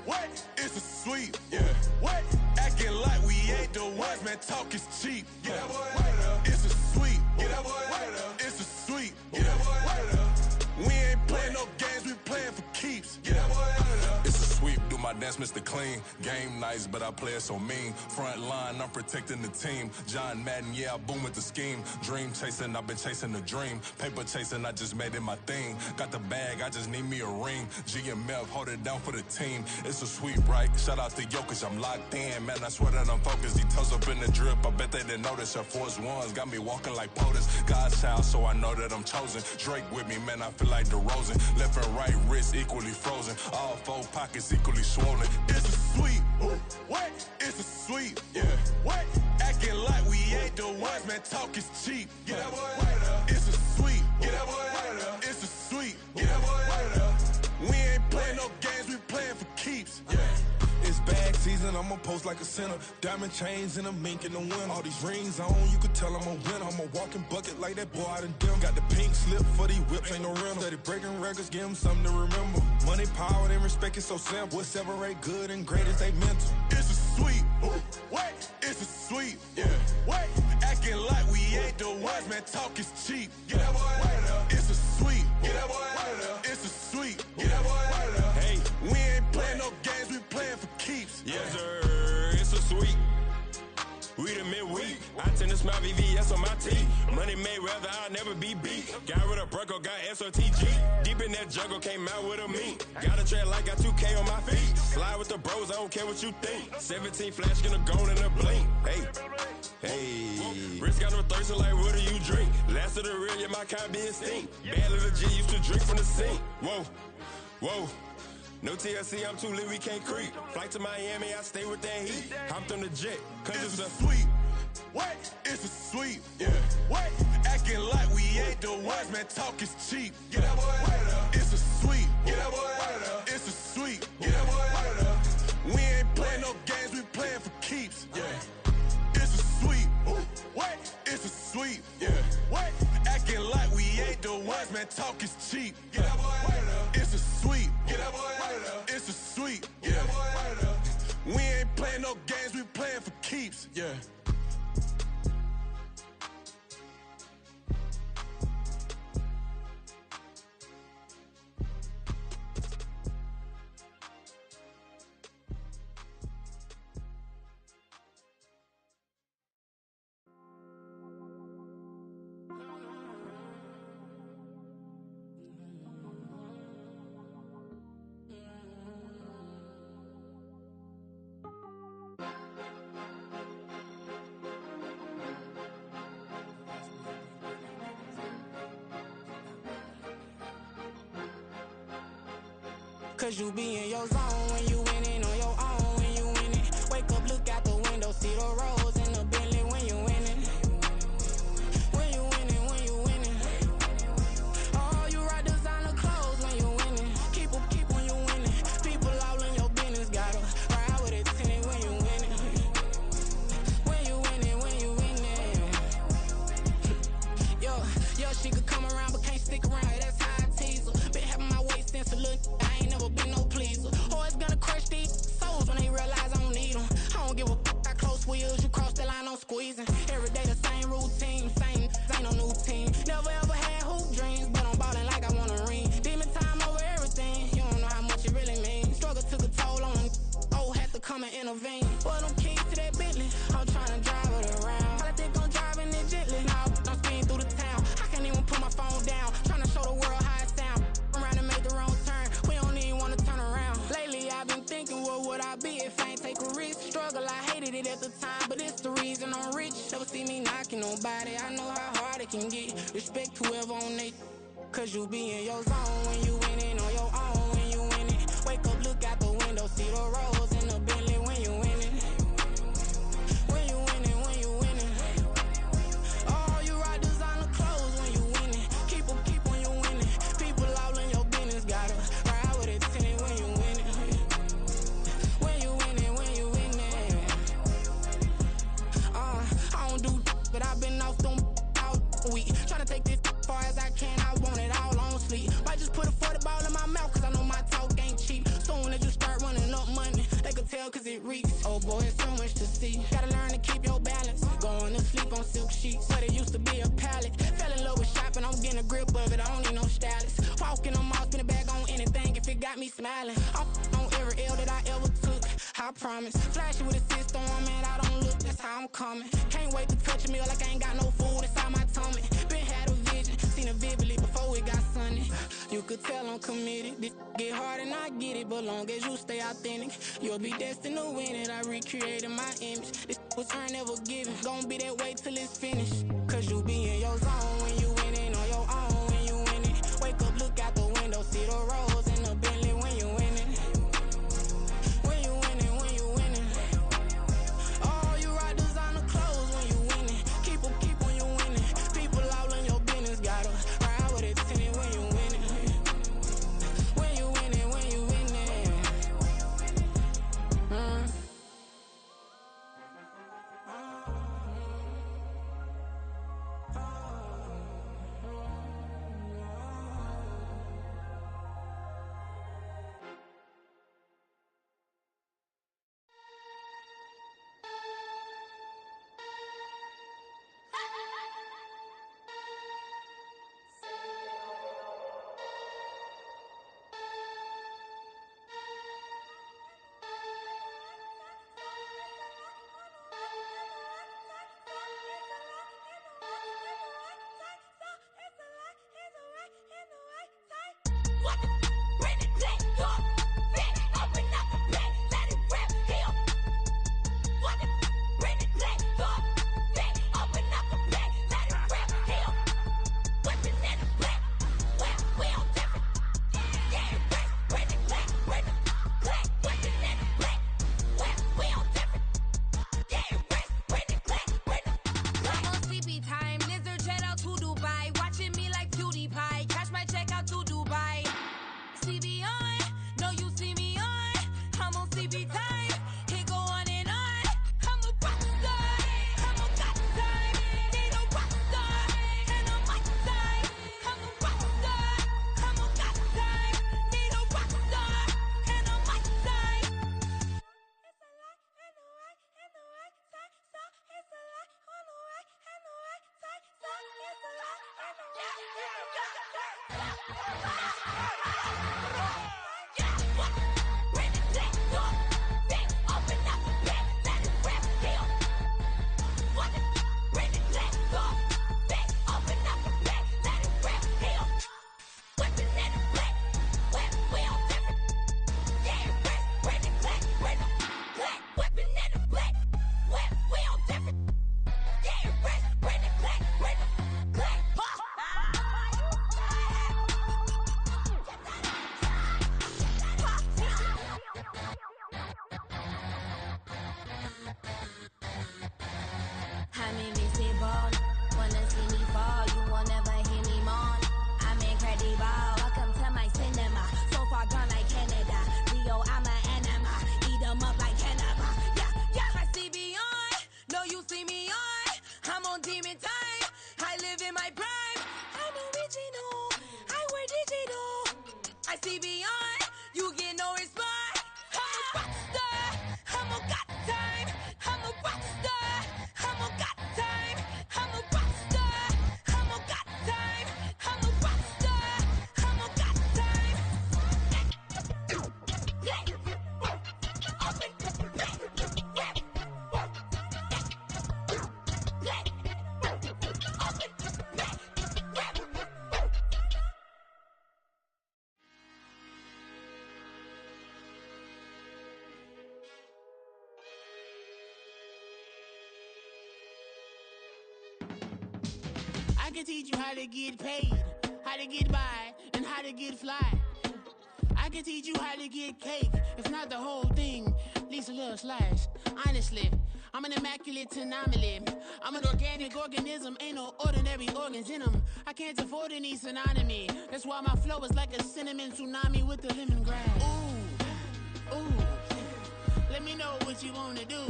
What? It's a sweet. Yeah. What? Acting like we ain't the ones, man. Talk is cheap. Get that boy out of there. It's a sweet. Get that boy out of there. It's a sweet. Get that boy out of there. We ain't playing no games, we playing for keeps. Get that boy out of there. It's a sweep, do my dance, Mr. Clean. Game nice, but I play it so mean. Front line, I'm protecting the team. John Madden, yeah, I boom with the scheme. Dream chasing, I've been chasing the dream. Paper chasing, I just made it my thing. Got the bag, I just need me a ring. GMF, hold it down for the team. It's a sweep, right? Shout out to Jokic, I'm locked in. Man, I swear that I'm focused. He toes up in the drip, I bet they didn't notice. Air Force Ones got me walking like POTUS. God's child, so I know that I'm chosen. Drake with me, man, I feel like DeRozan. Left and right wrist equally frozen. All four pockets equally swollen. It's a sweep. What? It's a sweep. Yeah. What? Acting like we ain't the ones, man. Talk is cheap. Get that boy out of there. It's a sweep. Get that boy out of there. It's a sweep. Get that boy out of there. We ain't playing no games, we playing for keeps. Yeah. It's bag season, I'ma post like a sinner. Diamond chains and a mink in the wind. All these rings on, you could tell I'm a winner. I'm a walking bucket like that boy out in dim. Got the pink slip for these whips, ain't no rental. Steady breaking records, give them something to remember. Money, power, and respect is so simple. What separate good and great is they mental. It's a sweep. What? It's a sweep. Yeah. What? Acting like we ain't the ones, man. Talk is cheap. Get that boy out of there. It's a sweep. Get that boy out of there. It's a sweep. Get that boy out of there. Hey, we ain't playing no games, we playing for keeps. Yes, sir. It's a sweep. We the midweek. I tend to smile VVS on my teeth. Money made rather I'll never be beat. Got rid of Bronco, got SOTG. Deep in that jungle, came out with a meat. Got a trail like got 2K on my feet. Slide with the bros, I don't care what you think. 17 flash, gonna go in a blink. Hey. Hey, Rich got no thirst, like what do you drink? Last of the real, yeah, my kind be extinct. Bad little G used to drink from the sink. Whoa, whoa. No TLC, I'm too lit, we can't creep. Flight to Miami, I stay with that heat. Hopped on the jet, cause it's a sweep. What? It's a sweep. Yeah. What? Acting like we ain't the ones, man. Talk is cheap. Get that boy out of there. It's a sweep. Get that boy out of there. It's a sweep. Get that boy out of there. We ain't playing no games, we playing for keeps. Yeah. It's a sweep. What? It's a sweep. Yeah. What? Acting like we ain't the ones, man. Talk is cheap. Get that boy out of there. It's a sweep. Get that boy out of there. It's a sweep. Get that boy out of there. We ain't playing no games, we playing for keeps. Yeah. Cause you be in your zone when you winning on your own when you winning. Wake up, look out the window, see the roads in the Bentley when you winning. When you winning, when you winning. Oh, you rock designer clothes when you winning. Keep when you winning. People all in your business, gotta ride with it tinted when you winning. When you winning, when you winning. Yo, she could come around but can't stick around. That's how I tease her. Been having my waist since a little. I ain't never been no pleaser. Always gonna crush these souls when they realize I don't need them. I don't give a f*** how close we is. You cross the line, I'm squeezing. Every day the same routine, same ain't no new team. Never ever had hoop dreams, but I'm ballin' like I want a ring. Demon time over everything. You don't know how much it really means. Struggle took a toll on them. Oh, had to come and intervene. Boy, them keys to that Bentley. I'm tryna drive it around. I think I'm driving it gently. Now I'm speeding through the town. I can't even put my phone down. Tryna show the world how it sound. Around and make the wrong turn. We don't even wanna turn around. Lately I've been thinking, what would I be if I ain't take a risk? Struggle, I hated it at the time, but it's the reason I'm rich. Never see me knocking nobody. I know how hard it can get. Respect whoever on they. Cause you be in your zone when you winning on your own when you winning. Wake up, look out the window, see the roads in the Bentley when you winning. When you winning, when you winning. Oh, you rock designer clothes when you winning. Keep when you winning. People all in your business, gotta ride with it tinted when you winning. When you winning, when you winning. I don't do but I've been off them all week. Tryna take this far as I can, I want it all on sleep. Might just put a 40 ball in my mouth, cause I know my talk ain't cheap. Soon as you start running up money, they could tell cause it reeks. Oh boy, it's so much to see. Gotta learn to keep your balance. Going to sleep on silk sheets, but it used to be a pallet. Fell in love with shopping, I'm getting a grip of it, I don't need no stylist. Walking on mouth, spin a bag on anything if it got me smiling. I'm on every L that I ever took, I promise. Flashy with a system on, man, I don't look, that's how I'm coming. Can't wait to touch a meal like I ain't got no food inside my tummy. Been had a vision, seen it vividly before it got sunny. You could tell I'm committed. This get hard and I get it, but long as you stay authentic, you'll be destined to win it. I recreated my image. This was earned, never given. Gonna be that way till it's finished. Cause you be in your zone when you winning on your own when you winning. Wake up, look out the window, see the roads in the Bentley when you winning. When you winning, when you winning. Oh, you rock designer clothes when you winning. Keep when you winning. People all in your business, gotta ride with it tinted when you winning. When you winning, when you winning. I'm on demon time. I live in my prime. I'm original. I wear digital. I see beyond. You get no response. I'm a rock star. I'm a got time. I'm a rock star. I'm a got time. I'm a rock star. I'm a got time. I'm a rock star. I'm a got time. I can teach you how to get paid, how to get by, and how to get fly. I can teach you how to get cake, if not the whole thing, at least a little slice. Honestly, I'm an immaculate anomaly. I'm an organic organism, ain't no ordinary organs in them. I can't afford any synonymy. That's why my flow is like a cinnamon tsunami with the lemongrass. Ooh, ooh, let me know what you wanna do.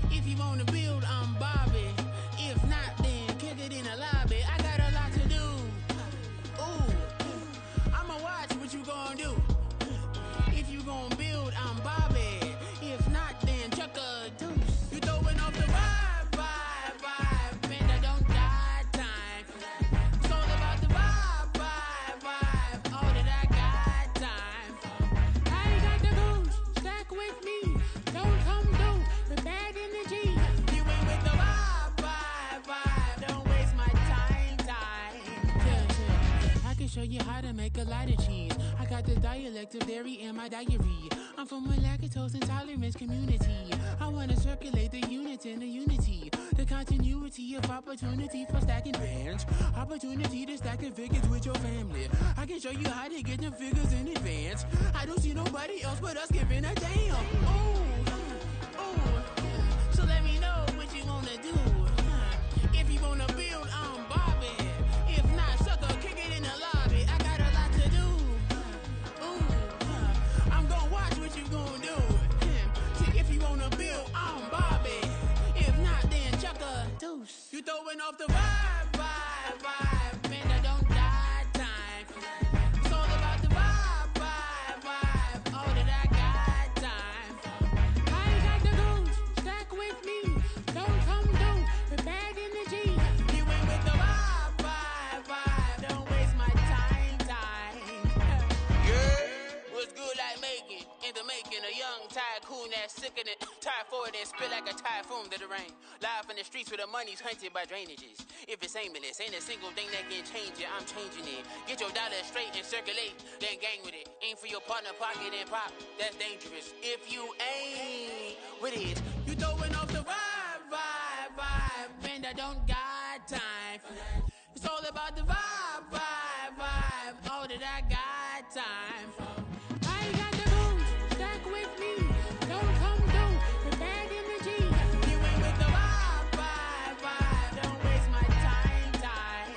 If you wanna build, I'm Bobby. If not, then kick it in the lobby. I got a lot to do. Ooh, I'ma watch what you gon' do. If you gon' build, I'm Bobby. If not, then chuck a deuce. You throwing off the vibe, vibe, vibe. Man, I don't die time. It's all about the vibe, vibe, vibe. All that I got time. I ain't got the goose. Stack with me. Don't come through with bad energy. You ain't with the vibe, vibe, vibe. Don't waste my time, time. Yeah. I can show you how to make a lot of cheese. I got the dialect of dairy in my diary. I'm from a lactose intolerance community. I wanna circulate the unity and the unity. The continuity of opportunity for stacking bands. Opportunity to stack the figures with your family. I can show you how to get the figures in advance. I don't see nobody else but us giving a damn. Ooh, ooh. So let me know what you wanna do. If you wanna build, I'm Bobby. If not, sucker, kick it in the lobby. I got a lot to do. Ooh, I'm gonna watch what you gonna do. See, if you wanna build, I'm Bobby. If not, then chuck a deuce. You throwing off the vibe, vibe, vibe. Man, I don't die time. It's all about the vibe, vibe, vibe. All that I got time. I ain't got the goose. Stack with me. Don't come through with bad energy. You ain't with the vibe, vibe, vibe. Don't waste my time, time. Yeah, what's good like making? In the making, a young tycoon that's sickening. Tire forward and spit like a typhoon to the rain. Live in the streets where the money's hunted by drainages. If it's aimless, ain't a single thing that can change it. I'm changing it. Get your dollar straight and circulate, then gang with it. Aim for your partner, pocket and pop. That's dangerous. If you ain't with it, you throwing off the vibe, vibe, vibe. Man, I don't got time for that. It's all about the vibe, vibe, vibe. All that I got time for. I ain't got the goose. Stack with me. Don't come through with bad energy. You ain't with the vibe, vibe, vibe. Don't waste my time, time.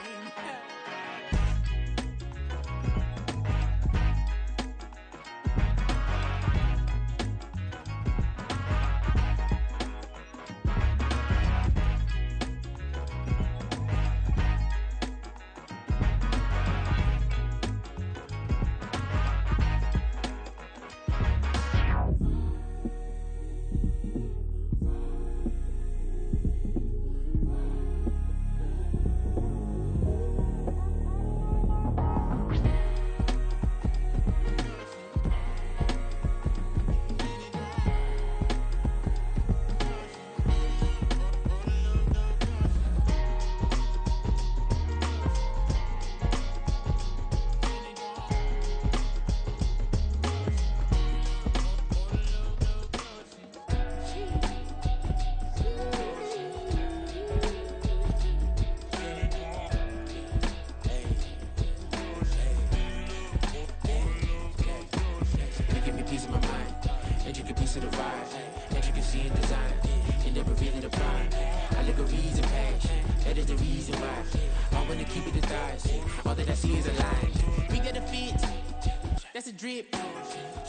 Drip,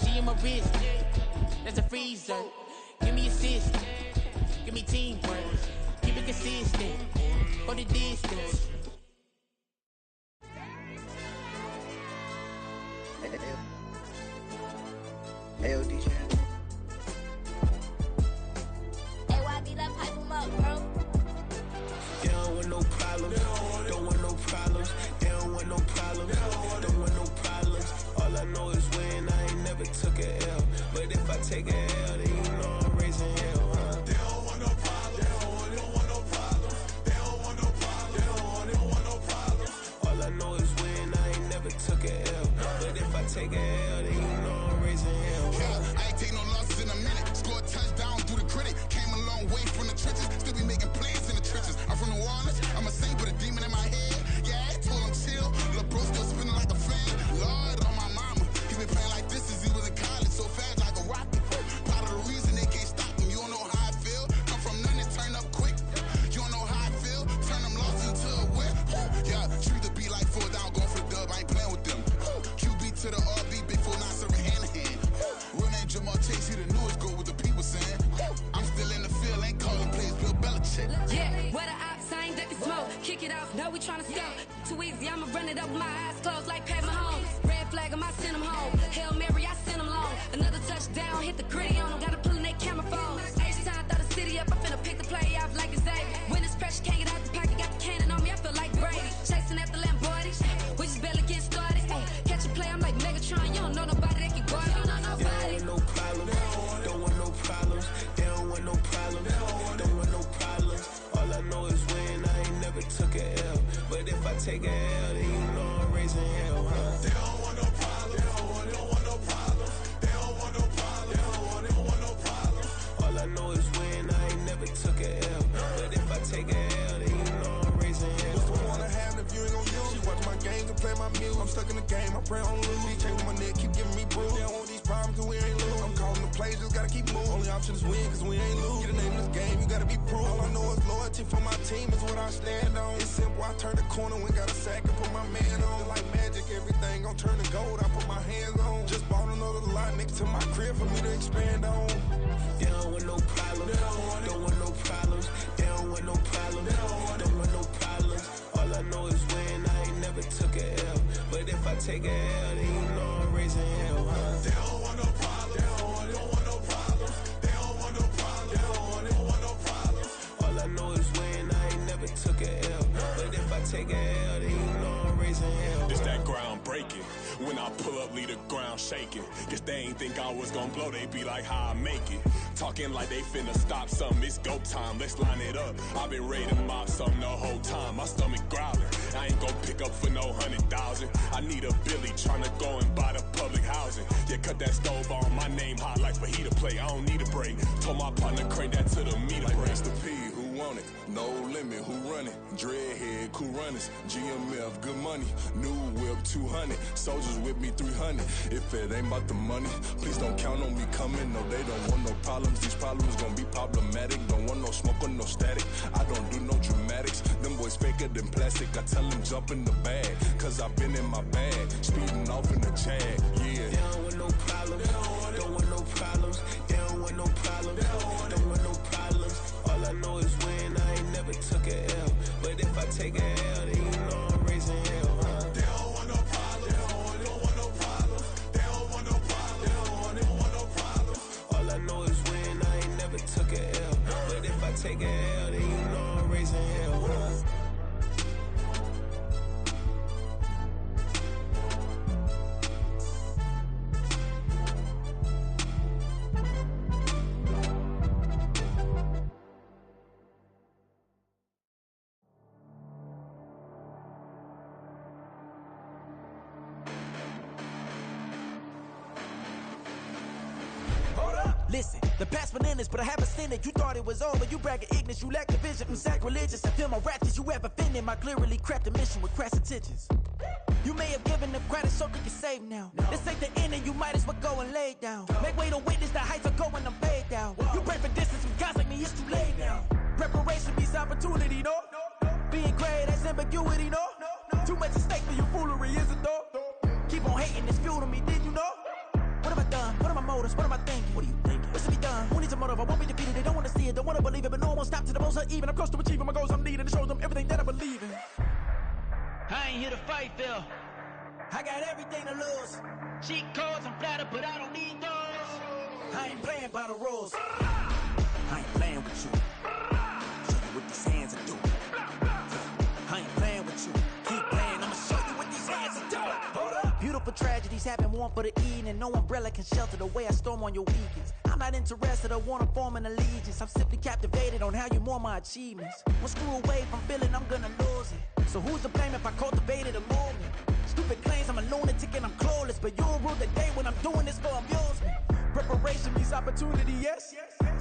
she in my wrist, that's a freezer. Give me assist, give me teamwork. Keep it be consistent. For the distance. Ayo, DJ. AYB, let pipe him up, bro. They don't want no problems. Don't want no problems. They don't want no problems. Don't want no problems. All I know is when I ain't never took a L. But if I take a L, then you know I'm raising hell, huh? They don't want no problems. They don't want no problems. They don't want no problems. They don't want no problems. All I know is when I ain't never took a L. But if I take a L, then you know I'm raising hell. Yeah, I ain't take no losses in a minute. Scored touchdown through the critic. Came a long way from the trenches. Still be making plays in the trenches. I'm from New Orleans. I'm a saint with a demon in my head. Yeah, I told him chill. Lil' bro still spinning like a fan. Lord on my mama. He been playing like this since he was in college. So fast like a rocket. Part of the reason they can't stop him. You don't know how I feel. Come from nothing, turn up quick. You don't know how I feel. Turn them losses into a whip. Yeah, treat the beat like 4 down. Going for the dub. I ain't playing with them. QB to the RB. Big 4 9 serving hand to hand. Real name Jamal Chase. He the newest go with the people saying. I'm still in the field. Ain't calling plays. Bill Belichick. Yeah, what a ops, I ain't ducking smoke. Kick it off, know we tryna score. Too easy, I'ma run it up with my eyes closed like Pat Mahomes. Red flag, I send him home. Hail Mary, I send him long. Another touchdown, hit the gritty on him. Gotta pull in that camera phone. H-time, throw the city up, I finna pick the play off like it's Xavier. When it's pressure, can't get out the pocket, got the cannon on me, I feel like Brady. Chasing after Lamborghini, we just barely get started. Ay, catch a play, I'm like Megatron, you don't know nobody that can guard me, you don't know nobody. They don't want no problems. Don't want no problems. They don't want no problems. Don't want no problems. All I know is when I ain't never took a L. But if I take a L, then you know I'm raising hell, huh? They don't want no problems. They don't want no problems. They don't want no problems. They don't want no problems. All I know is when I ain't never took a L. But if I take a L, then you know I'm raising hell. What's the point of having if you ain't gon' use? She watch my games and play my music. I'm stuck in the game, I pray on lose. These chains on my neck keep giving me bruise. They don't want these problems cause we ain't lose. I'm calling the plays, just gotta keep moving. Only option is win cause we ain't lose. Get the name of this game, you gotta be proof. All I know is loyalty for my team is what I stand on. It's simple, I turn the corner when got a sack and put my man on. Like magic, everything gon' turn to gold, I put my hands on. Just bought another lot next to my crib for me to expand on. They don't want no problems. Don't want no problems. They don't want no problems. Don't want no problems. All I know is when I ain't never took a L. But if I take a L, then you know I'm raising hell, huh? They don't want no problems. They don't want no problems. They don't want no problems. They don't want no problems. All I know is when I ain't never took a L. But if I take a L, then you know I'm raising hell. It's that ground breaking. When I pull up, leave the ground shaking. Guess they ain't think I was gonna blow, they be like, how I make it. Talking like they finna stop something, it's go time, let's line it up. I've been ready to mop something the whole time, my stomach growling. I ain't gon' pick up for no 100,000. I need a Billy tryna go and buy the public housing. Yeah, cut that stove on, my name hot like fajita play. I don't need a break. Told my partner crank that to the meter like break. Race the P, who want it? No limit, who run it? Dreadhead, cool runners. GMF, good money. New whip, 200. Soldiers with me, 300. If it ain't about the money, please don't count on me coming. No, they don't want no problems. These problems gon' be problematic. Don't want no smoke or no static. I don't do no dramatics. Them boys faker than plastic. I tell them jump in the bag, cause I've been in my bag. Speeding off in the Jag, yeah. They don't want no problems. Don't want no problems. They don't want no problems. Don't want no problems. All I know is when I ain't never took a L. But if I take a L, then you know I'm raising hell, huh? They don't want no problems. They don't want no problems. They don't want no problems. They don't want no problems. All I know is when I ain't never took a L. But if I take a L, then you know I'm raising hell, huh? Listen, the past bananas, but I haven't seen it. You thought it was over, you bragging ignorance, you lack the vision from sacrilegious. I feel my ratchets, you have offended my clearly crafted mission with crass intentions. You may have given them credit so they can save now. This ain't the end and you might as well go and lay down. Make way to witness the heights are going, I'm paid down. You pray for distance from guys like me, it's too late now. Preparation beats opportunity, no? Being great, that's ambiguity, no? Too much at stake for your foolery, is it though? Keep on hating, it's fuel to me, did you know? What have I done? What are my motives? What am I thinking? What are you thinking? What's to be done? Who needs a motive? I won't be defeated. They don't want to see it, don't want to believe it, but no one won't stop to the most even. I'm close to achieving my goals. I'm needing to show them everything that I believe in. I ain't here to fight, Phil. I got everything to lose. Cheat codes, I'm flattered, but I don't need those. I ain't playing by the rules. I ain't playing with you. Show you what these hands are doing. I ain't playing with you. Keep playing, I'ma show you what these hands are doing. Hold up. Beautiful tragedies happen, one for the evening. No umbrella can shelter the way I storm on your weekends. I'm not interested or wanna form an allegiance. I'm simply captivated on how you more my achievements. One screw away from feeling I'm gonna lose it. So who's to blame if I cultivated a movement? Stupid claims I'm a lunatic and I'm clueless, but you'll rule the day when I'm doing this for amusement. Preparation means opportunity, yes.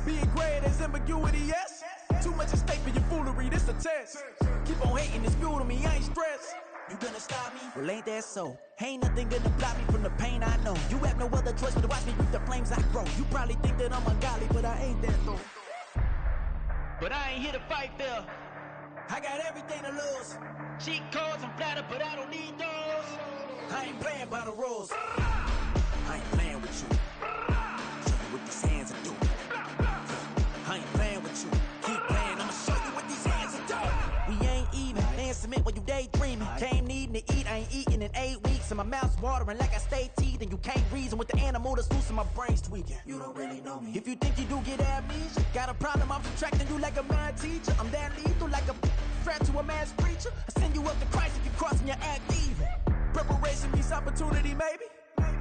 Being great is ambiguity, yes. Too much at stake for your foolery, this a test. Keep on hating, it's fuel to me, I ain't stressed. You gonna stop me? Well, ain't that so? Ain't nothing gonna block me from the pain I know. You have no other choice but to watch me reap the flames I grow. You probably think that I'm ungodly, but I ain't that though. But I ain't here to fight, Phil. I got everything to lose. Cheat codes, I'm flattered, but I don't need those. I ain't playing by the rules. I ain't playing with you. Show you what these hands are doing. I ain't playing with you. Keep playing, I'ma show you what these hands are doing. We ain't even. They submit when you daydreaming. Came needing to eat, I ain't eating in 8 weeks. And my mouth's watering like I stay teeth. And you can't reason with the animal that's loose and my brain's tweaking. You don't really know me. If you think you do get amnesia, got a problem, I'm subtracting you like a mad teacher. I'm that lethal like a threat to a mass preacher. I send you up to Christ if you crossing your act evil. Preparation means opportunity, maybe.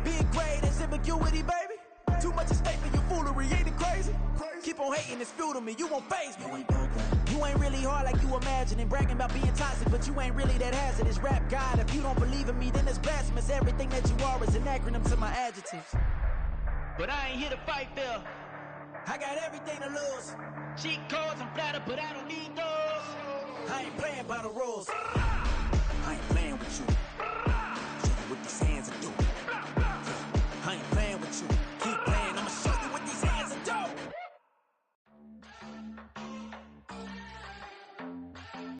Being great is ambiguity, baby. Too much at stake for your foolery, ain't it crazy? Keep on hating, it's fuel to me, you won't faze me. You ain't really hard like you imagining. Bragging about being toxic, but you ain't really that hazardous. Rap God, if you don't believe in me, then it's blasphemous. Everything that you are is an acronym to my adjectives. But I ain't here to fight, Phil. I got everything to lose. Cheat codes, I'm flattered, but I don't need those. I ain't playing by the rules. I ain't playing with you.